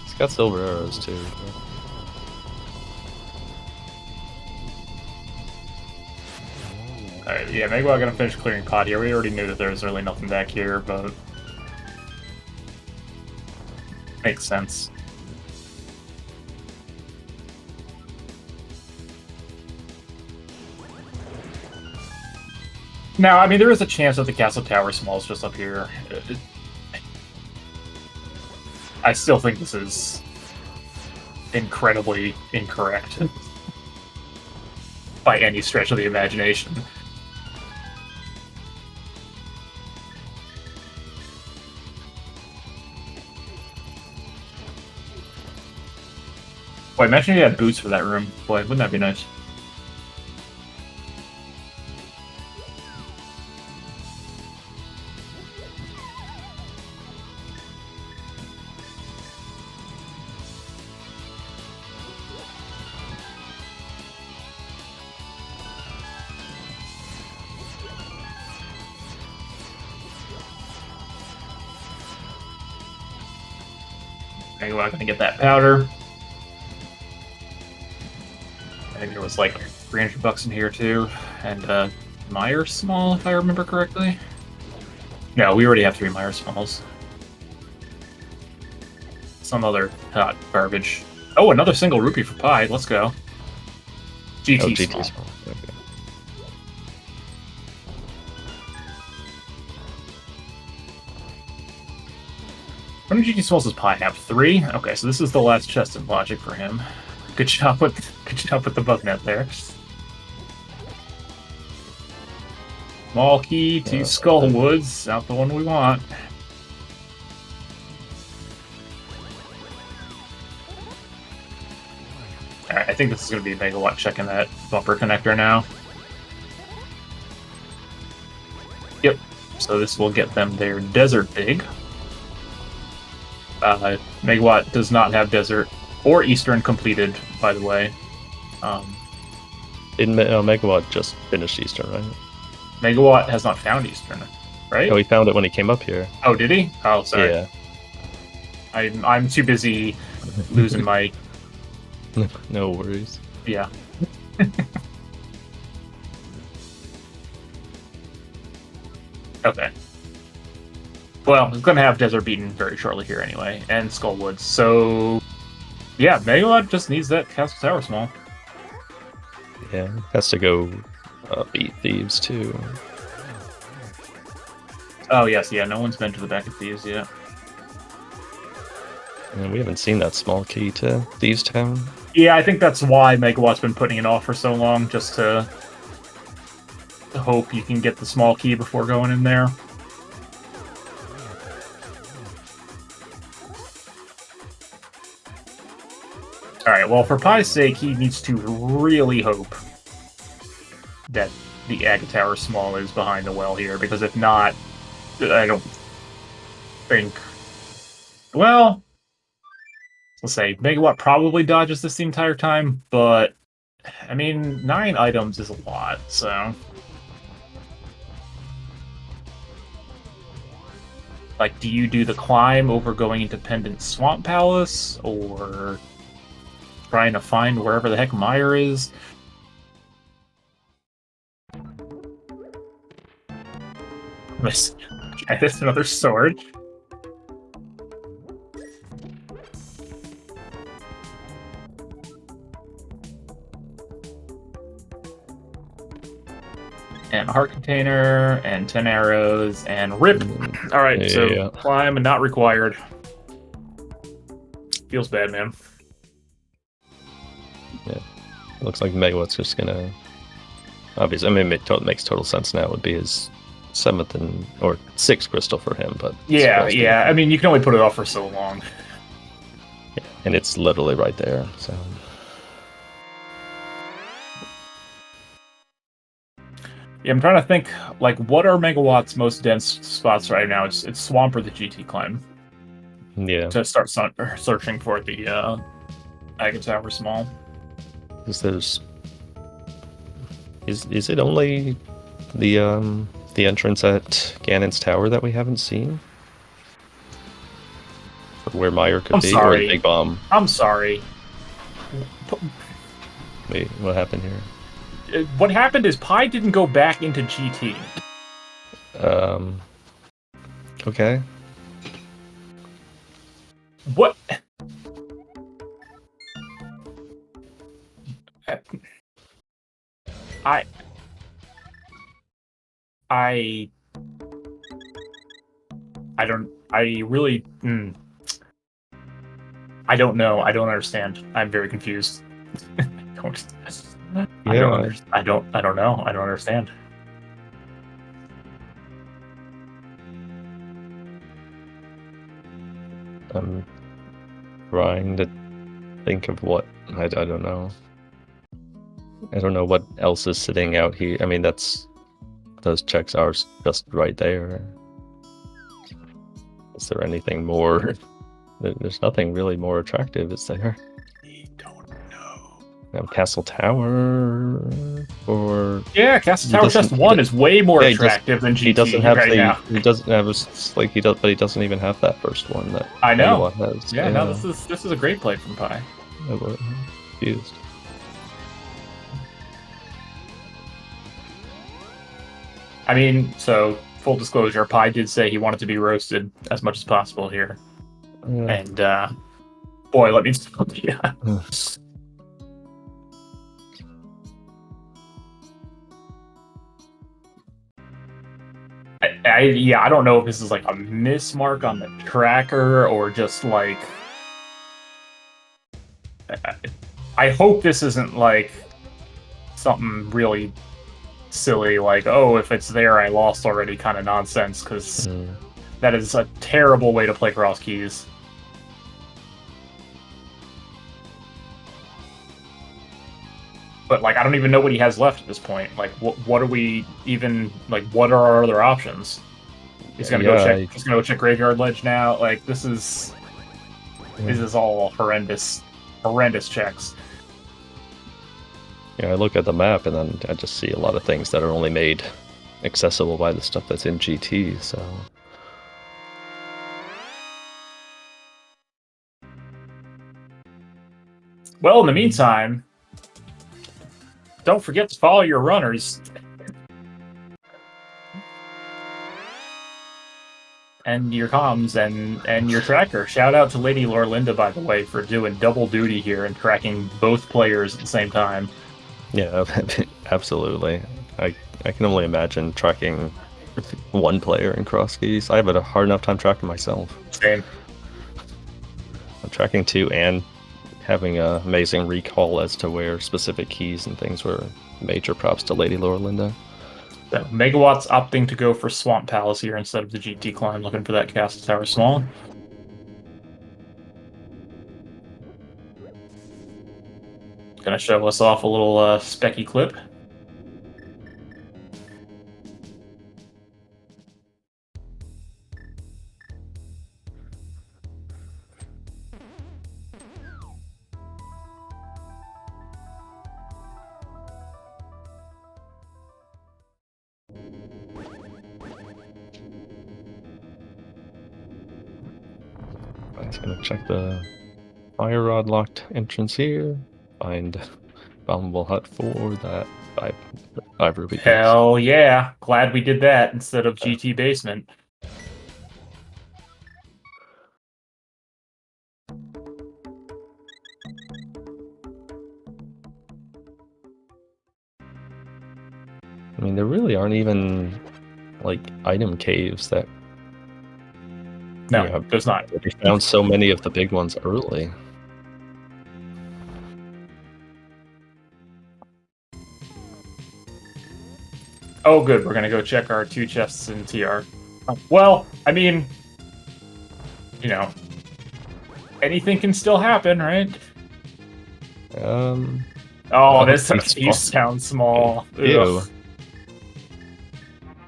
He's got silver arrows, too. Alright, yeah, maybe I'm gonna finish clearing pod here. We already knew that there was really nothing back here, but... Makes sense. Now, I mean, there is a chance that the Castle Tower Small is just up here. I still think this is incredibly incorrect by any stretch of the imagination. Boy, imagine if you had boots for that room. Boy, wouldn't that be nice? Okay, we're not gonna get that powder. I think there was like $300 in here too, and Meyer Small, if I remember correctly. No, we already have 3 Meyer Smalls. Some other hot garbage. Oh, another single rupee for Pi. Let's go. GT Small. Okay. How many GT Smalls does Pi have? 3? Okay, so this is the last chest in logic for him. Good job with the bug net there. Small key to Skullwoods, not the one we want. Alright, I think this is going to be Megawatt checking that bumper connector now. Yep, so this will get them their Desert Big. Megawatt does not have Desert or Eastern completed, by the way. Megawatt just finished Eastern, right? Megawatt has not found Eastern, right? Oh, he found it when he came up here. Oh, did he? Oh, sorry. Yeah. I'm too busy losing my... No worries. Yeah. Okay. Well, it's going to have Desert Beaten very shortly here anyway, and Skullwoods. So, yeah, Megawatt just needs that Castle Tower Small. Yeah, has to go beat Thieves too. Oh, yes, yeah, no one's been to the back of Thieves yet. And we haven't seen that small key to Thieves Town. Yeah, I think that's why Megawatt's been putting it off for so long, just to hope you can get the small key before going in there. Alright, well, for Pie's sake, he needs to really hope that the Agate Tower Small is behind the well here, because if not, I don't think... Well, let's say, Megawatt probably dodges this the entire time, but, I mean, 9 items is a lot, so... Like, do you do the climb over going into Pendant Swamp Palace, or trying to find wherever the heck Meyer is? Okay, there's another sword. And a heart container, and 10 arrows, and rip! Alright, so climb and not required. Feels bad, man. Yeah. Looks like Megawatt's just gonna... Obviously, I mean, it makes total sense now. It would be his 7th or 6th crystal for him, but... Yeah, I mean, you can only put it off for so long. Yeah, and it's literally right there, so... Yeah, I'm trying to think, like, what are Megawatt's most dense spots right now? It's Swamp or the GT climb. Yeah. To start searching for the Agate Tower Small. Because there's... Is it only the entrance at Ganon's Tower that we haven't seen? Where Meyer could be? Sorry. Or the Big Bomb? I'm sorry. Wait, what happened here? What happened is Pi didn't go back into GT. Okay. What? I don't know. I don't understand. I'm very confused. I don't know. I don't understand. I'm trying to think of what... I don't know. I don't know what else is sitting out here. I mean, those checks are just right there. Is there anything more? There's nothing really more attractive, is there? We don't know. Castle Tower, or Castle Tower Chest 1 is way more attractive than GT. He doesn't have now. He doesn't have but he doesn't even have that first one that I know. Has. Yeah, no, this is a great play from Pi. I'm confused. I mean, so full disclosure, Pi did say he wanted to be roasted as much as possible here. Yeah. And boy, let me yeah. I don't know if this is like a mismark on the tracker or just like I hope this isn't like something really silly like, oh, if it's there I lost already kind of nonsense, because that is a terrible way to play cross keys. But like, I don't even know what he has left at this point. Like, what are we even like? What are our other options? He's gonna go check. He's gonna go check Graveyard Ledge now. Like, this is all horrendous checks. Yeah, I look at the map and then I just see a lot of things that are only made accessible by the stuff that's in GT. So. Well, in the meantime, don't forget to follow your runners. And your comms and your tracker. Shout out to Lady Lorlinda, by the way, for doing double duty here and tracking both players at the same time. Yeah, absolutely. I can only imagine tracking one player in cross keys. I have a hard enough time tracking myself. Same. I'm tracking two and having an amazing recall as to where specific keys and things were. Major props to Lady Lorlinda. So Megawatt's opting to go for Swamp Palace here instead of the GT climb, looking for that Castle Tower Small. Gonna show us off a little specky clip. I'm just gonna check the fire rod locked entrance here. Find bombable hut for that five ruby piece. Hell yeah! Glad we did that instead of GT basement. I mean, there really aren't even like item caves that. No, there's not. We found so many of the big ones early. Oh, good. We're gonna go check our 2 chests in TR. Well, I mean, you know, anything can still happen, right? Oh, this these sound small. Ew.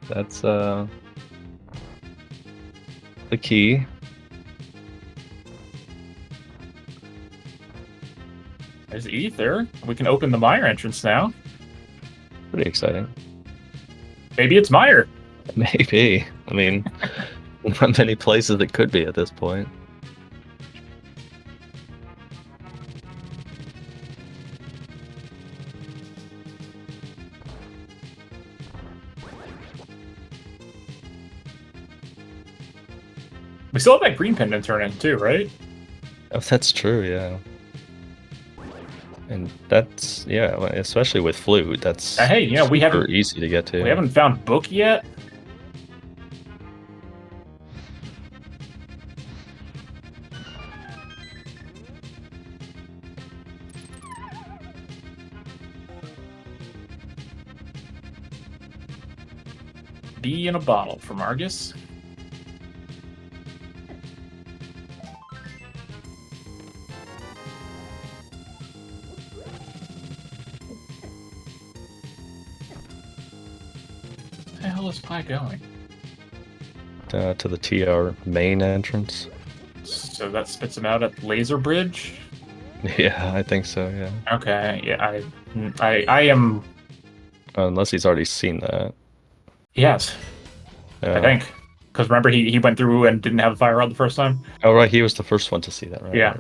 That's the key. There's ether. We can open the mire entrance now. Pretty exciting. Maybe it's mire. Maybe. I mean, not many places it could be at this point. We still have that green pendant turn in too, right? Oh, that's true, yeah. And that's, yeah, especially with flute, that's hey, you know, we haven't easy to get to. We haven't found book yet. Bee in a bottle from Argus. Where the hell is Pi going? To the TR main entrance. So that spits him out at Laser Bridge? Yeah, I think so, yeah. Okay, yeah, I am... Unless he's already seen that. Yes, I think. Because remember, he went through and didn't have a fire rod the first time? Oh, right, he was the first one to see that, right? Yeah.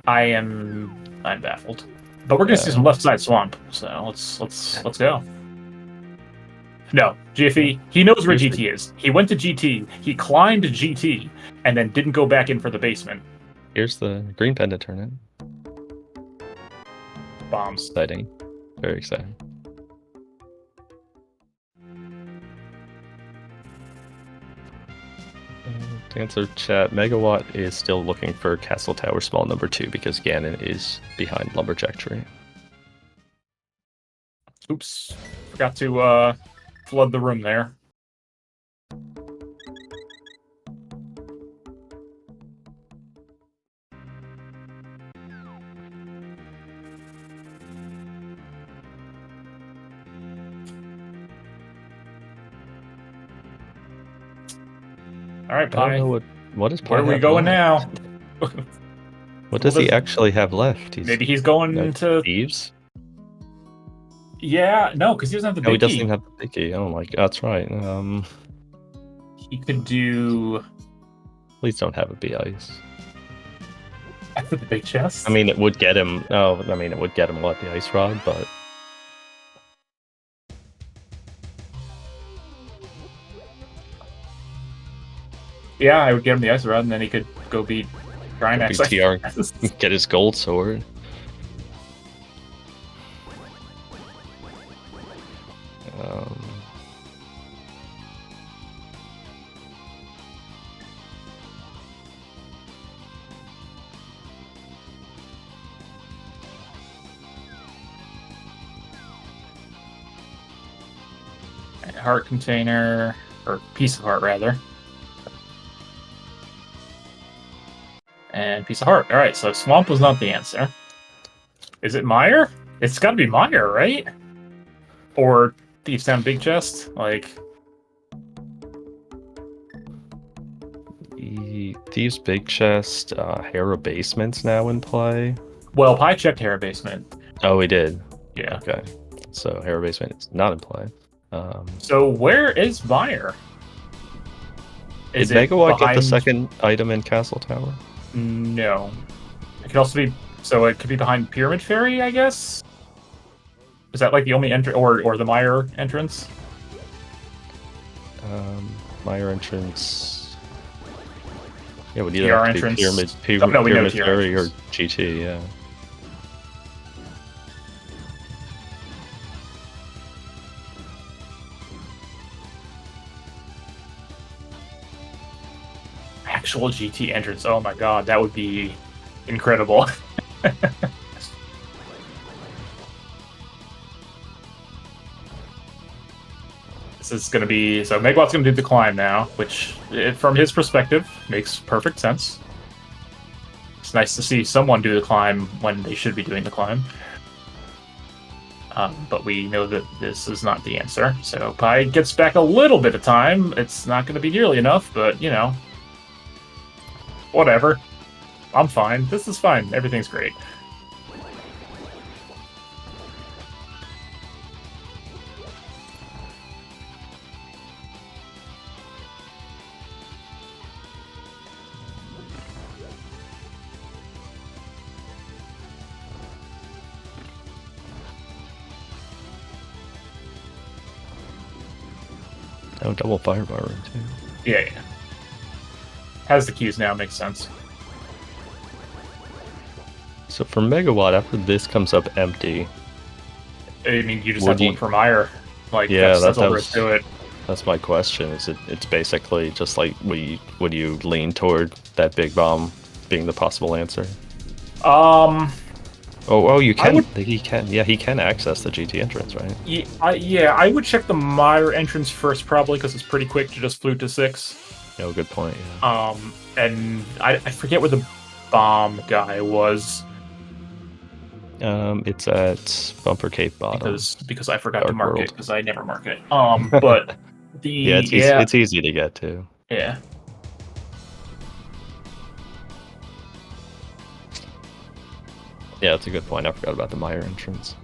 Right. I'm baffled. But we're gonna see some left side swamp, so let's go. No, Jiffy, he knows where GT is. He went to GT, he climbed GT, and then didn't go back in for the basement. Here's the green pendant turn in. Bombs. Exciting. Very exciting. To answer chat, Megawatt is still looking for Castle Tower Small number 2 because Ganon is behind Lumberjack Tree. Oops. Forgot to flood the room there. All right, Pi. I don't know what is Pi. Where are we going now? What does he actually have left? Maybe he's going to Thieves. Yeah, no, because he doesn't have the big key. No, he doesn't even have the big key. Oh my, that's right. He could do. Please don't have a B-Ice. After the big chest. I mean, it would get him. Oh, I mean, it would get him what, the ice rod, but. Yeah, I would get him the ice rod, and then he could go beat Grimax. TR, get his gold sword. heart container, or piece of heart rather. And piece of heart. All right, so swamp was not the answer. Is it Meyer? It's got to be Meyer, right? Or Thieves Town Big Chest? Like, Thieves Big Chest, Hera Basement's now in play. well, Pi checked Hera Basement. Oh, we did. Yeah. Okay. So Hera Basement is not in play. So where is Meyer? Did Megawatt get the second item in Castle Tower? No. It could also be... So it could be behind Pyramid Fairy, I guess? Is that like the only entry... Or the Meyer entrance? Meyer entrance... Yeah, we need PR to be entrance. Pyramid Fairy or GT, yeah. Actual GT entrance. Oh my god, that would be incredible. This is going to be... So Megawatt's going to do the climb now, which, from his perspective, makes perfect sense. It's nice to see someone do the climb when they should be doing the climb. But we know that this is not the answer. So Pi gets back a little bit of time. It's not going to be nearly enough, but, you know... Whatever. I'm fine. This is fine. Everything's great. Oh, double firebar room too. Yeah, yeah. Has the keys now, makes sense. So for Megawatt, after this comes up empty. I mean, you just have to look for Meyer. Like, yeah, that's all there is to it. That's my question. Is it's basically just like would you lean toward that big bomb being the possible answer? Oh, you can. He can. Yeah, he can access the GT entrance, right? Yeah, I would check the Meyer entrance first, probably, because it's pretty quick to just flute to 6. No, good point. Yeah. And I forget where the bomb guy was. It's at Bumper Cape Bottom. Because I forgot to mark it, because I never mark it. But the yeah, it's easy to get to. Yeah. Yeah, that's a good point. I forgot about the Meyer entrance.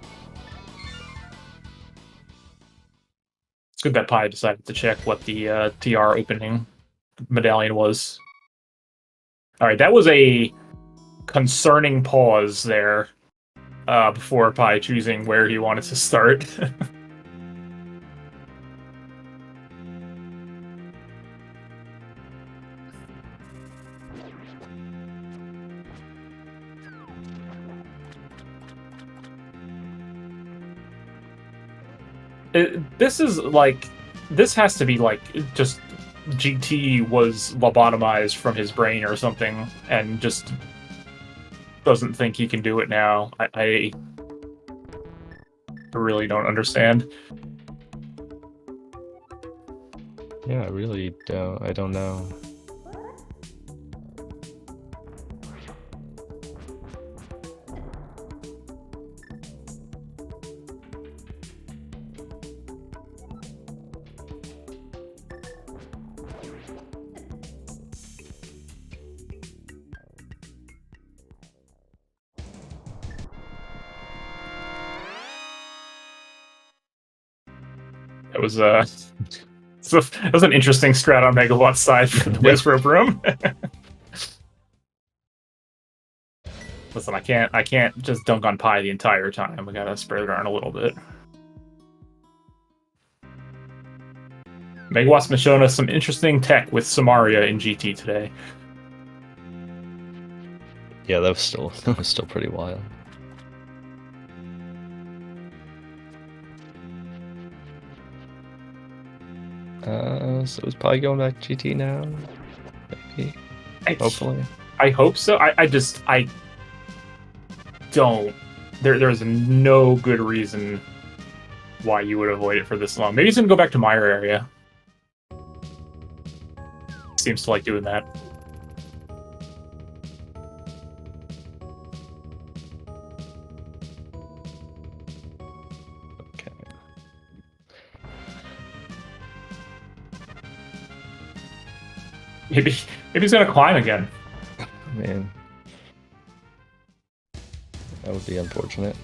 It's good that Pi decided to check what the TR opening medallion was. Alright, that was a concerning pause there before Pi choosing where he wanted to start. This has to be like just GT was lobotomized from his brain or something and just doesn't think he can do it now. I really don't understand. Yeah, I really don't. I don't know. It was so that was an interesting strat on Megawatt's side for the waste rope room. Listen, I can't just dunk on Pi the entire time. We gotta spread it around a little bit. Megawatt's been showing us some interesting tech with Samaria in GT today. Yeah, that was still pretty wild. So is Pi going back to GT now? Maybe. Hopefully. I hope so. I don't. There's no good reason why you would avoid it for this long. Maybe he's gonna go back to Meyer area. Seems to like doing that. Okay. Maybe he's gonna climb again. Man. That would be unfortunate.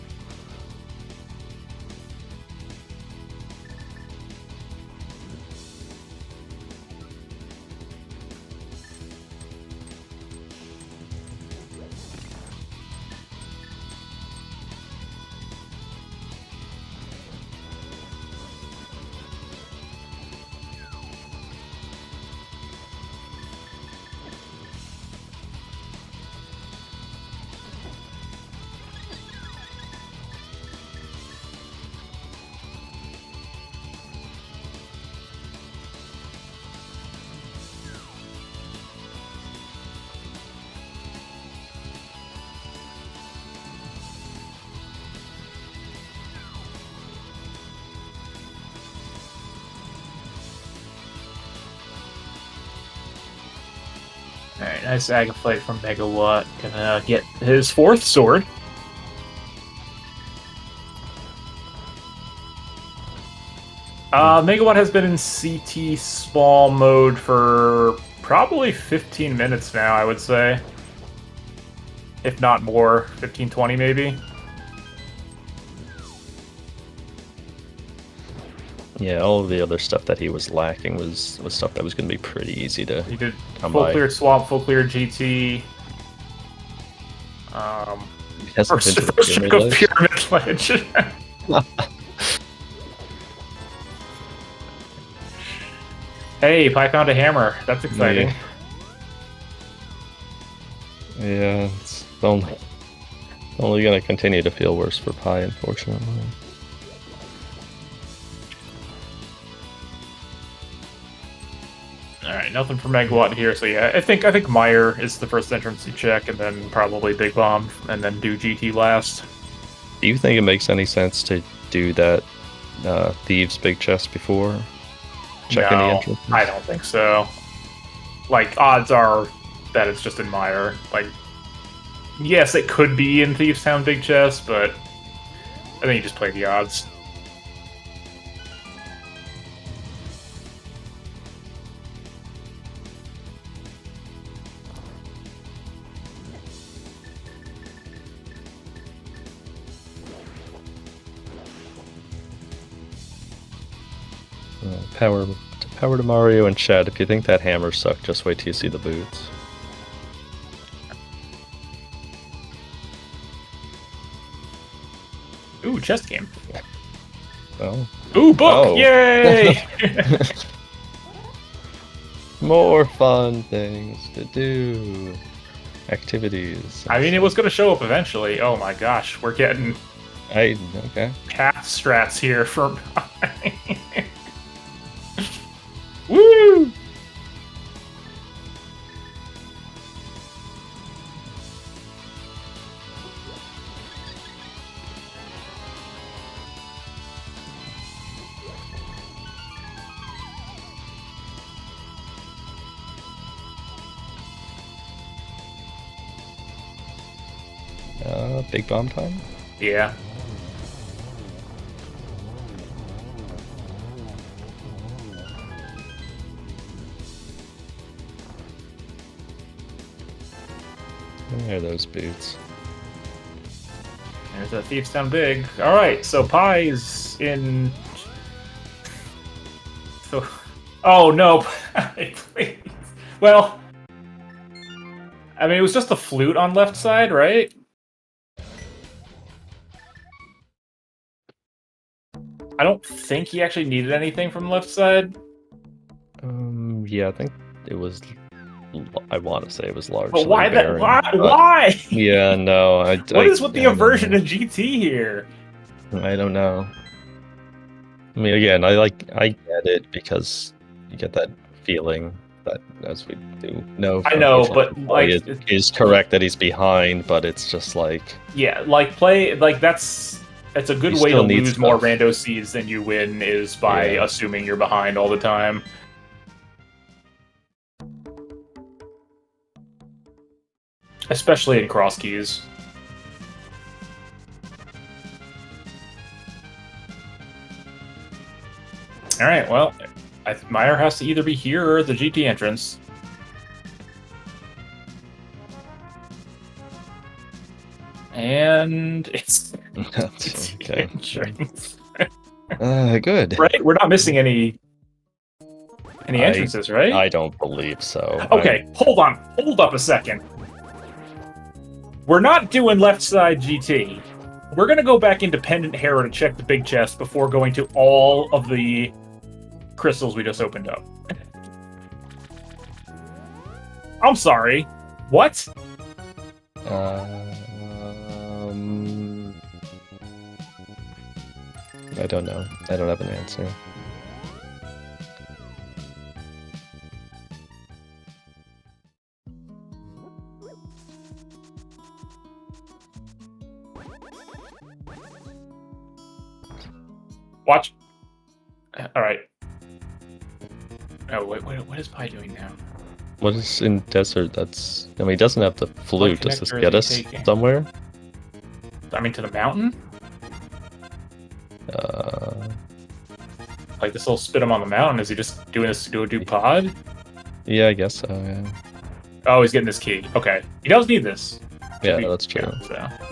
Alright, nice Aga fight from Megawatt. Gonna get his 4th sword. Megawatt has been in CT small mode for probably 15 minutes now, I would say. If not more, 15-20 maybe. Yeah, all of the other stuff that he was lacking was stuff that was going to be pretty easy to He did come full by. cleared swamp, full cleared GT. First check of Pyramid Ledge. Hey, Pi found a hammer. That's exciting. Yeah, it's only going to continue to feel worse for Pi, unfortunately. Alright, nothing for Megawatt here, so yeah, I think Meyer is the first entrance you check, and then probably Big Bomb, and then do GT last. Do you think it makes any sense to do that Thieves Big Chest before checking the entrance? I don't think so. Like, odds are that it's just in Meyer. Like, yes, it could be in Thieves Town Big Chest, but I think you just play the odds. Power to Mario and Chad. If you think that hammer sucked, just wait till you see the boots. Ooh, chest game. Oh. Ooh, book! Oh. Yay! More fun things to do. Activities. I mean, it was going to show up eventually. Oh my gosh, we're getting okay. path strats here for... Woo! Big bomb time? Yeah. There are those boots. There's a Thieves Town Big. Alright, so Pi's in... So... Oh, no. Please. Well... I mean, it was just a flute on left side, right? I don't think he actually needed anything from left side. Yeah, I think it was... I want to say it was large. But why that? Why? Yeah, no. What is with the aversion in GT here? I don't know. I mean, again, I get it because you get that feeling that, as we do know. I know, but like, it is correct that he's behind, but it's just like, yeah, like play like that's It's a good You way to still need lose more stuff. rando seeds than you win is by Yeah. assuming you're behind all the time. Especially in cross keys. Alright, well, Meyer has to either be here or the GT entrance. And it's Okay. entrance. Good. Right? We're not missing any entrances, right? I don't believe so. Okay, hold on. Hold up a second. We're not doing left side GT. We're going to go back into Pendant Hera to check the big chest before going to all of the crystals we just opened up. I'm sorry. What? I don't know. I don't have an answer. Watch. All right. Oh, wait, what is Pi doing now? What is in desert? That's. I mean, he doesn't have the flute. Does this connector get is he us taking? somewhere? I mean, to the mountain? Like, this will spit him on the mountain. Is he just doing this to do pod? Yeah, I guess so. Yeah, Oh, he's getting this key. Okay. He does need this. yeah, that's true. Yeah, so.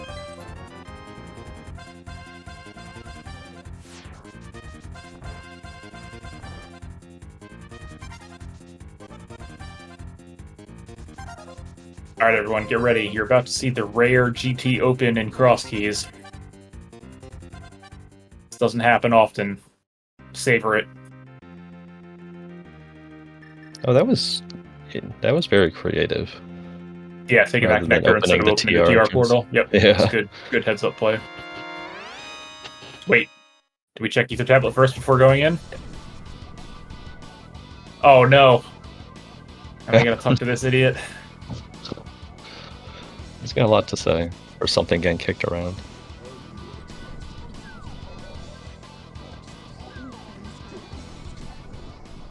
Alright, everyone, get ready. You're about to see the rare GT Open in cross keys. This doesn't happen often. Savor it. Oh, that was very creative. Yeah, taking that Rather than connector instead of opening the opening the TR TR portal. Yep, Yeah. it's good heads up play. Wait, do we check Ether Tablet first before going in? Oh no. Am I gonna talk to this idiot? He's got a lot to say, or something getting kicked around.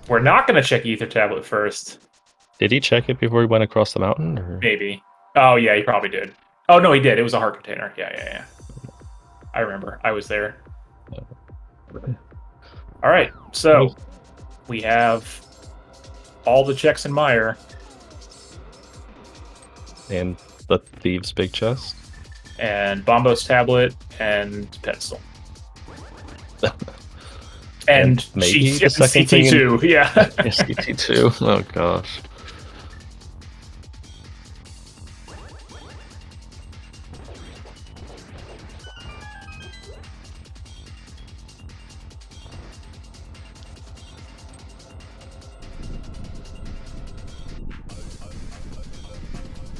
We're not gonna check Ether Tablet first. Did he check it before he went across the mountain? Or? Maybe. Oh yeah, he probably did. Oh no, he did. It was a heart container. Yeah. I remember. I was there. All right, so we have all the checks in Meyer. And the thieves' big chest. And Bombo's tablet and pencil. And maybe the second CT2, yeah. CT2. Oh gosh.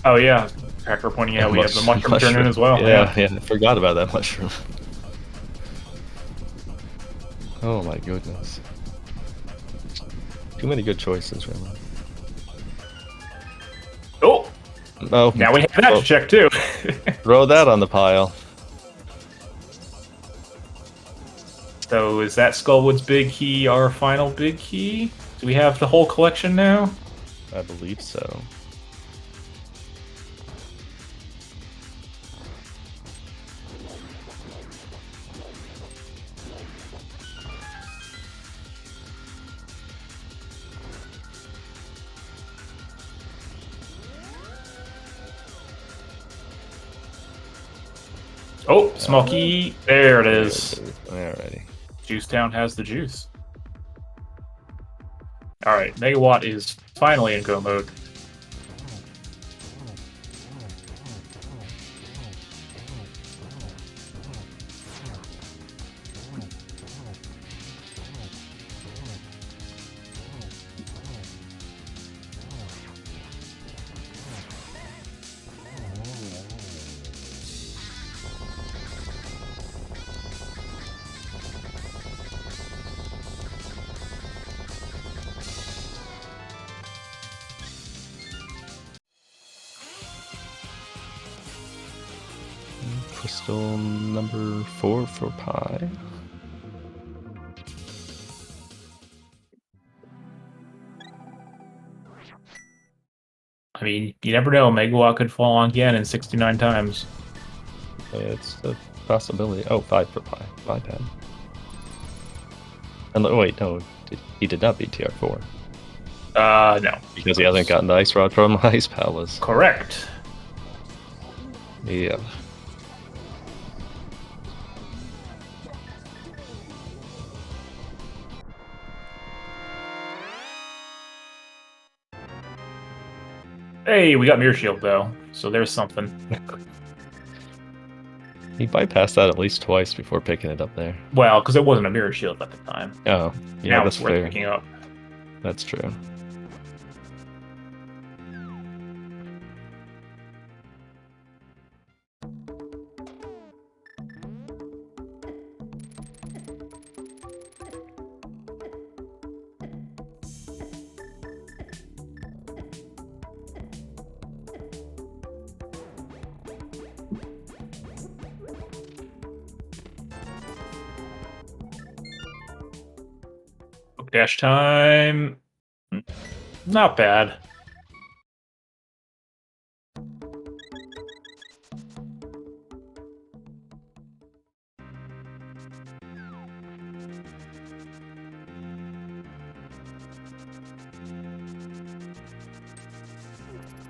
Oh yeah, Cracker pointing out we have the mushroom turn in as well. Yeah, I forgot about that mushroom. Oh my goodness. Too many good choices, really. Oh! Oh, Now we have that to check too. Throw that on the pile. So is that Skullwood's big key our final big key? Do we have the whole collection now? I believe so. Oh, small key. There it is. Alrighty. Juicetown has the juice. Alright, Megawatt is finally in go mode. crystal number 4 for Pi. I mean, you never know. Megawatt could fall on Ganon 69 times. It's a possibility. Oh, 5 for Pi. My bad. And wait, no, he did not beat TR4. No. Because he hasn't gotten the Ice Rod from Ice Palace. Correct. Yeah. Hey, we got Mirror Shield, though, so there's something. He bypassed that at least twice before picking it up there. Well, because it wasn't a Mirror Shield at the time. Oh, yeah, now that's it's worth fair. picking up. That's true. Dash time. Not bad.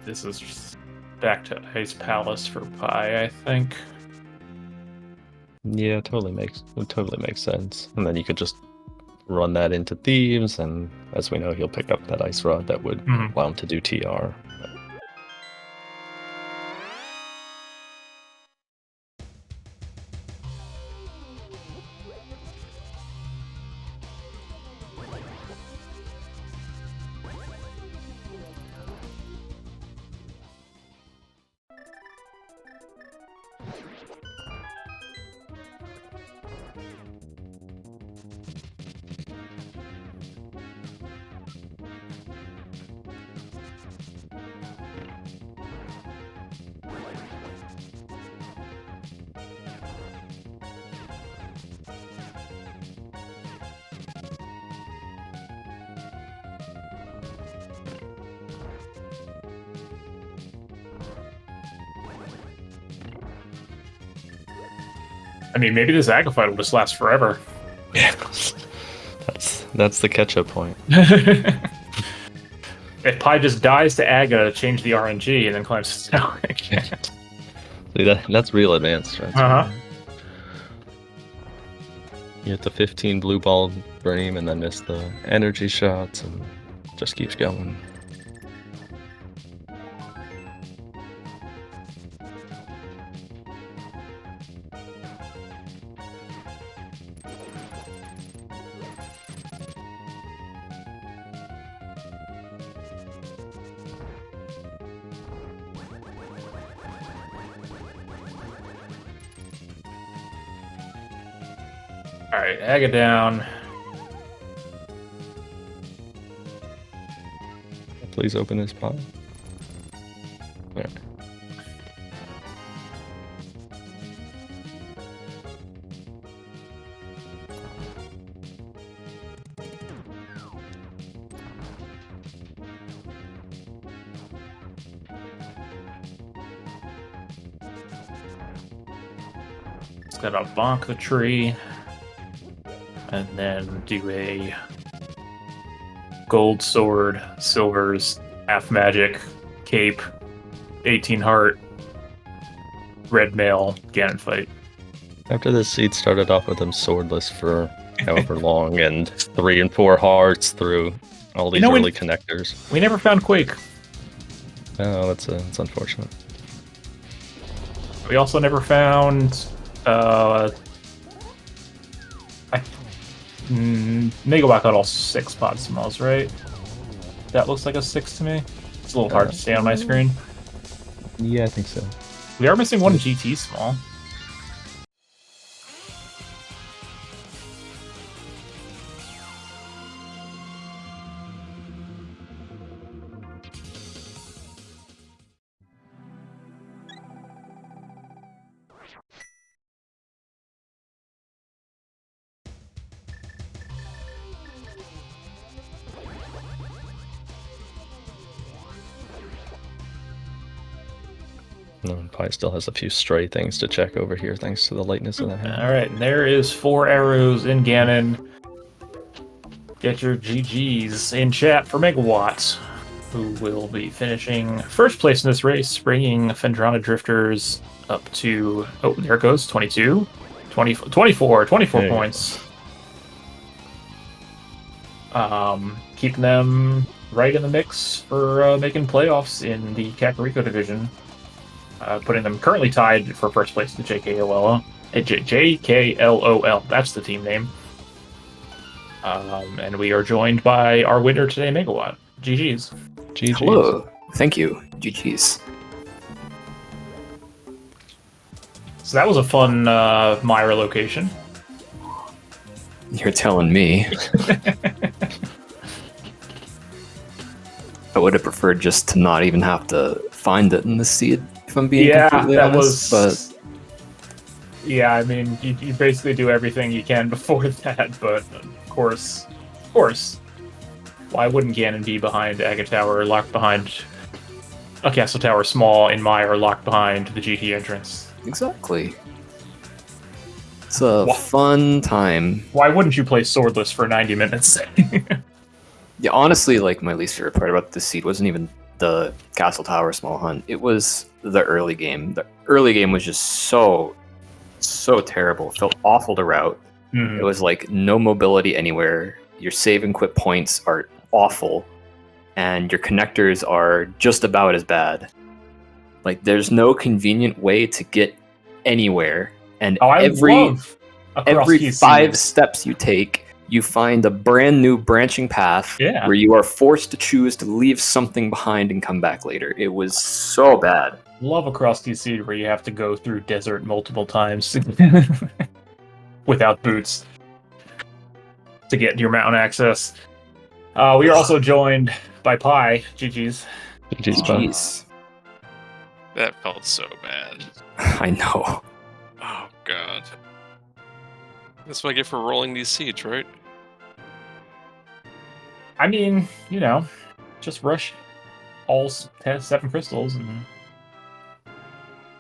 This is back to Ice Palace for Pi, I think. Yeah, it totally makes sense. And then you could just run that into Thieves, and as we know, he'll pick up that Ice Rod that would allow him to do TR. I mean, maybe this Aga fight will just last forever. Yeah, that's the catch-up point. If Pi just dies to Aga to change the RNG and then climbs the tower again. See, that's real advanced, right? Uh-huh. You hit the 15 blue ball dream and then miss the energy shots and just keeps going. Alright, Aga down. Please open this pot. There. It's gotta bonk the tree. And then do a gold sword, silvers, half magic, cape, 18 heart, red mail, Ganon fight. After this seed started off with him swordless for however long, and 3 and 4 hearts through all these early connectors. We never found Quake. Oh, that's unfortunate. We also never found Megawatt got all 6 pod smalls, right? That looks like a 6 to me. It's a little hard to see on my screen. Yeah, I think so. We are missing one GT small. And Pi still has a few stray things to check over here, thanks to the lightness of that hand. All right, and there is 4 arrows in Ganon. Get your GGs in chat for Megawatt, who will be finishing first place in this race, bringing Pendrana Drifters up to, oh, there it goes, 22, 24 points. Keeping them right in the mix for making playoffs in the Kakariko division. Putting them currently tied for first place in the JKLOL. JKLOL, that's the team name. And we are joined by our winner today, Megawatt. GG's. GG's. Hello. Thank you. GG's. So that was a fun Myra location. You're telling me. I would have preferred just to not even have to find it in the seed, if I'm being completely honest. But yeah, I mean, you basically do everything you can before that, but of course, why wouldn't Ganon be behind Agate Tower, or locked behind a Castle Tower small in Maya, or locked behind the GT entrance? exactly. It's a fun time. Why wouldn't you play Swordless for 90 minutes? Yeah, honestly, like, my least favorite part about this seed wasn't even the Castle Tower small hunt. It was the early game. The early game was just so terrible. It felt awful to route. Mm-hmm. It was like no mobility anywhere. Your save and quit points are awful, and your connectors are just about as bad. Like, there's no convenient way to get anywhere, and every 5 steps you take, you find a brand new branching path where you are forced to choose to leave something behind and come back later. It was so bad. Love across DC where you have to go through desert multiple times without boots to get your mountain access. We are also joined by Pi. GG's. GG's. That felt so bad. I know. Oh, God. That's what I get for rolling these seeds, right? I mean, you know, just rush all 7 crystals and...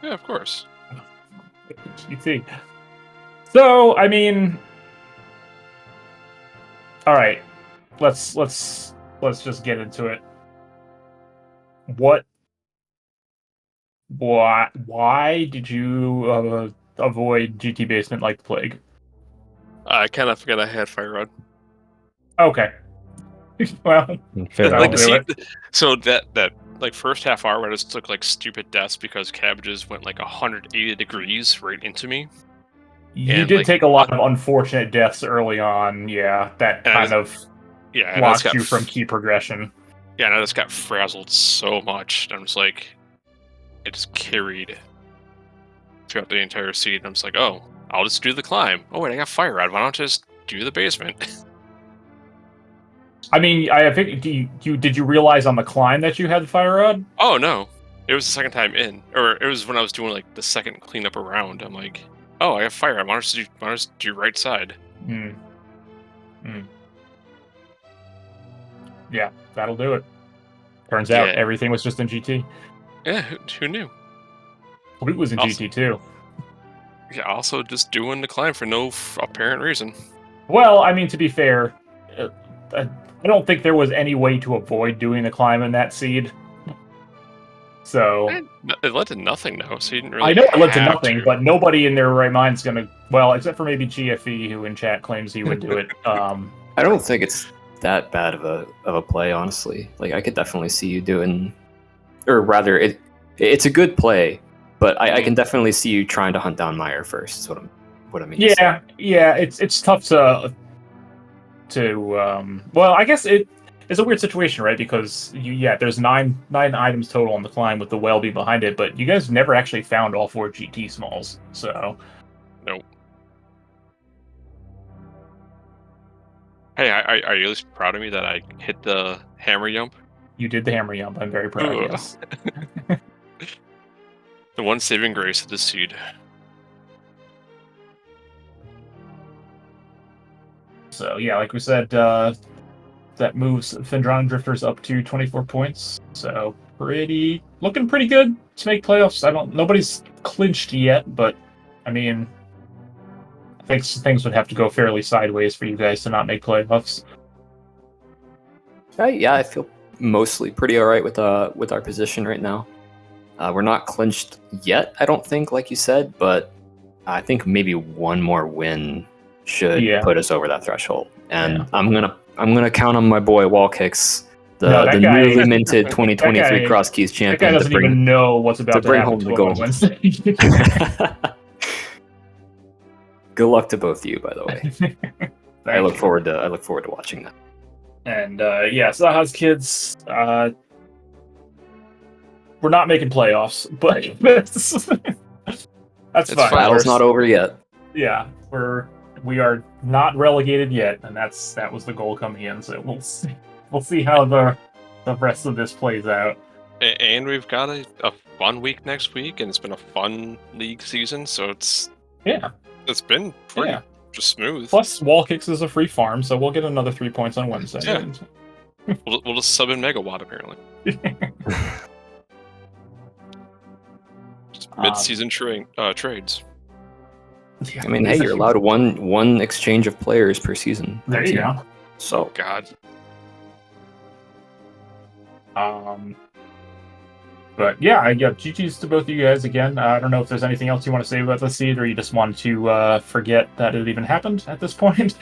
Yeah, of course. GT. So, I mean... Alright. Let's just get into it. Why did you avoid GT Basement like the plague? I kind of forgot I had Fire Rod. Okay. Well, like so that like first half hour, I just took like stupid deaths because cabbages went like 180 degrees right into me. You did take a lot of unfortunate deaths early on. Yeah, that kind of blocked you from key progression. Yeah, and I just got frazzled so much. I'm just like, it just carried throughout the entire seed. I'm just like, oh, I'll just do the climb. Oh wait, I got Fire Rod. Why don't I just do the basement? I mean, I think did you realize on the climb that you had the Fire Rod? Oh no, it was the second time in, or it was when I was doing like the second cleanup around. I'm like, oh, I have Fire Rod. Why don't I just do right side? Yeah, that'll do it. Turns out everything was just in GT. Yeah, who knew? It was in GT too. Yeah, also just doing the climb for no apparent reason. Well, I mean, to be fair, I don't think there was any way to avoid doing the climb in that seed. So it led to nothing, though. So you didn't really. I know it led to nothing, but nobody in their right mind is gonna. Well, except for maybe GFE, who in chat claims he would do it. I don't think it's that bad of a play, honestly. Like, I could definitely see you doing, or rather, it's a good play, but I can definitely see you trying to hunt down Meyer first. Is what I mean. Yeah, it's tough to. Well, I guess it's a weird situation, right? Because there's nine items total on the climb with the Welby behind it, but you guys never actually found all 4 GT smalls, so. Nope. Hey, are you at least proud of me that I hit the hammer yump? You did the hammer yump. I'm very proud. Yes. The one saving grace of the seed. So yeah, like we said, that moves Pendrana Drifters up to 24 points. So looking pretty good to make playoffs. Nobody's clinched yet, but I mean, I think things would have to go fairly sideways for you guys to not make playoffs. Yeah, I feel mostly pretty all right with our position right now. We're not clinched yet, I don't think, like you said, but I think maybe one more win should put us over that threshold. And I'm gonna count on my boy Wall Kicks, the newly minted 2023 Cross Keys champion. That guy doesn't even know what's about to happen to him on Wednesday. Good luck to both of you, by the way. I look forward to watching that. And SaHa's kids, we're not making playoffs, but that's fine. Battle's not over yet. Yeah, we are not relegated yet, and that was the goal coming in. So we'll see how the rest of this plays out. And we've got a fun week next week, and it's been a fun league season. So it's been pretty just smooth. Plus, Wall Kicks is a free farm, so we'll get another 3 points on Wednesday. Yeah. we'll just sub in Megawatt apparently. Mid-season trades. Yeah, I mean, hey, you're allowed one exchange of players per season. There you go. So God. But yeah, GG's to both of you guys again. I don't know if there's anything else you want to say about the seed, or you just want to forget that it even happened at this point.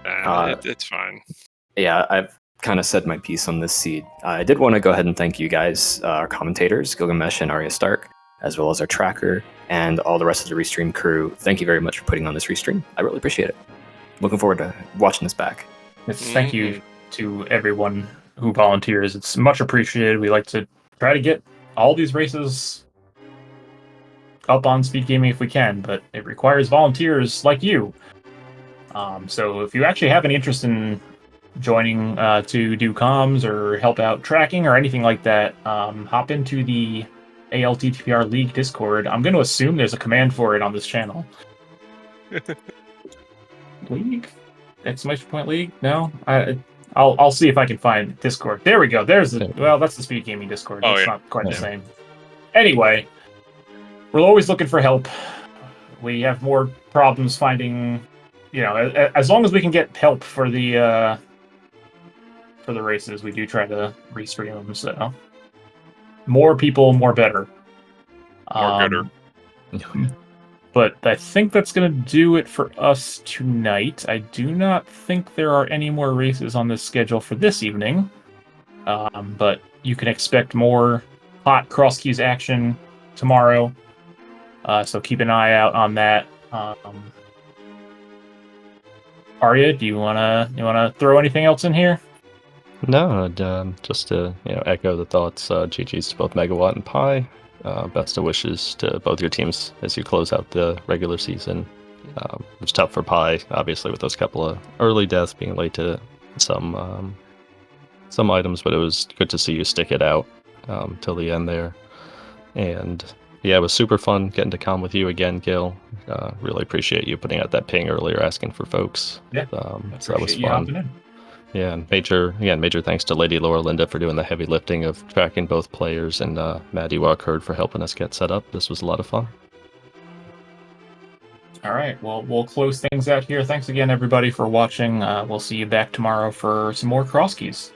It's fine. Yeah, I've kind of said my piece on this seed. I did want to go ahead and thank you guys, our commentators, Gilgamesh and Arya Stark, as well as our tracker and all the rest of the Restream crew. Thank you very much for putting on this Restream. I really appreciate it. Looking forward to watching this back. Thank you to everyone who volunteers. It's much appreciated. We like to try to get all these races up on SpeedGaming if we can, but it requires volunteers like you. So if you actually have any interest in joining to do comms or help out tracking or anything like that, hop into the ALTTPR League Discord. I'm going to assume there's a command for it on this channel. League? Exclamation point League? No? I'll see if I can find Discord. There we go. That's the SpeedGaming Discord. It's not quite the same. Anyway, we're always looking for help. We have more problems finding, as long as we can get help for the races, we do try to restream them. So more people, more better. More gooder. But I think that's going to do it for us tonight. I do not think there are any more races on this schedule for this evening. But you can expect more hot cross keys action tomorrow. So keep an eye out on that. Arya, do you wanna throw anything else in here? No, just to echo the thoughts. GG's to both Megawatt and Pi. Best of wishes to both your teams as you close out the regular season. It was tough for Pi, obviously, with those couple of early deaths being late to some items, but it was good to see you stick it out till the end there. And yeah, it was super fun getting to com with you again, Gil. Really appreciate you putting out that ping earlier, asking for folks. Yeah, so that was fun. Yeah, and major thanks to Lady Laura Linda for doing the heavy lifting of tracking both players, and Maddie Walkherd for helping us get set up. This was a lot of fun. All right, well, we'll close things out here. Thanks again, everybody, for watching. We'll see you back tomorrow for some more cross keys.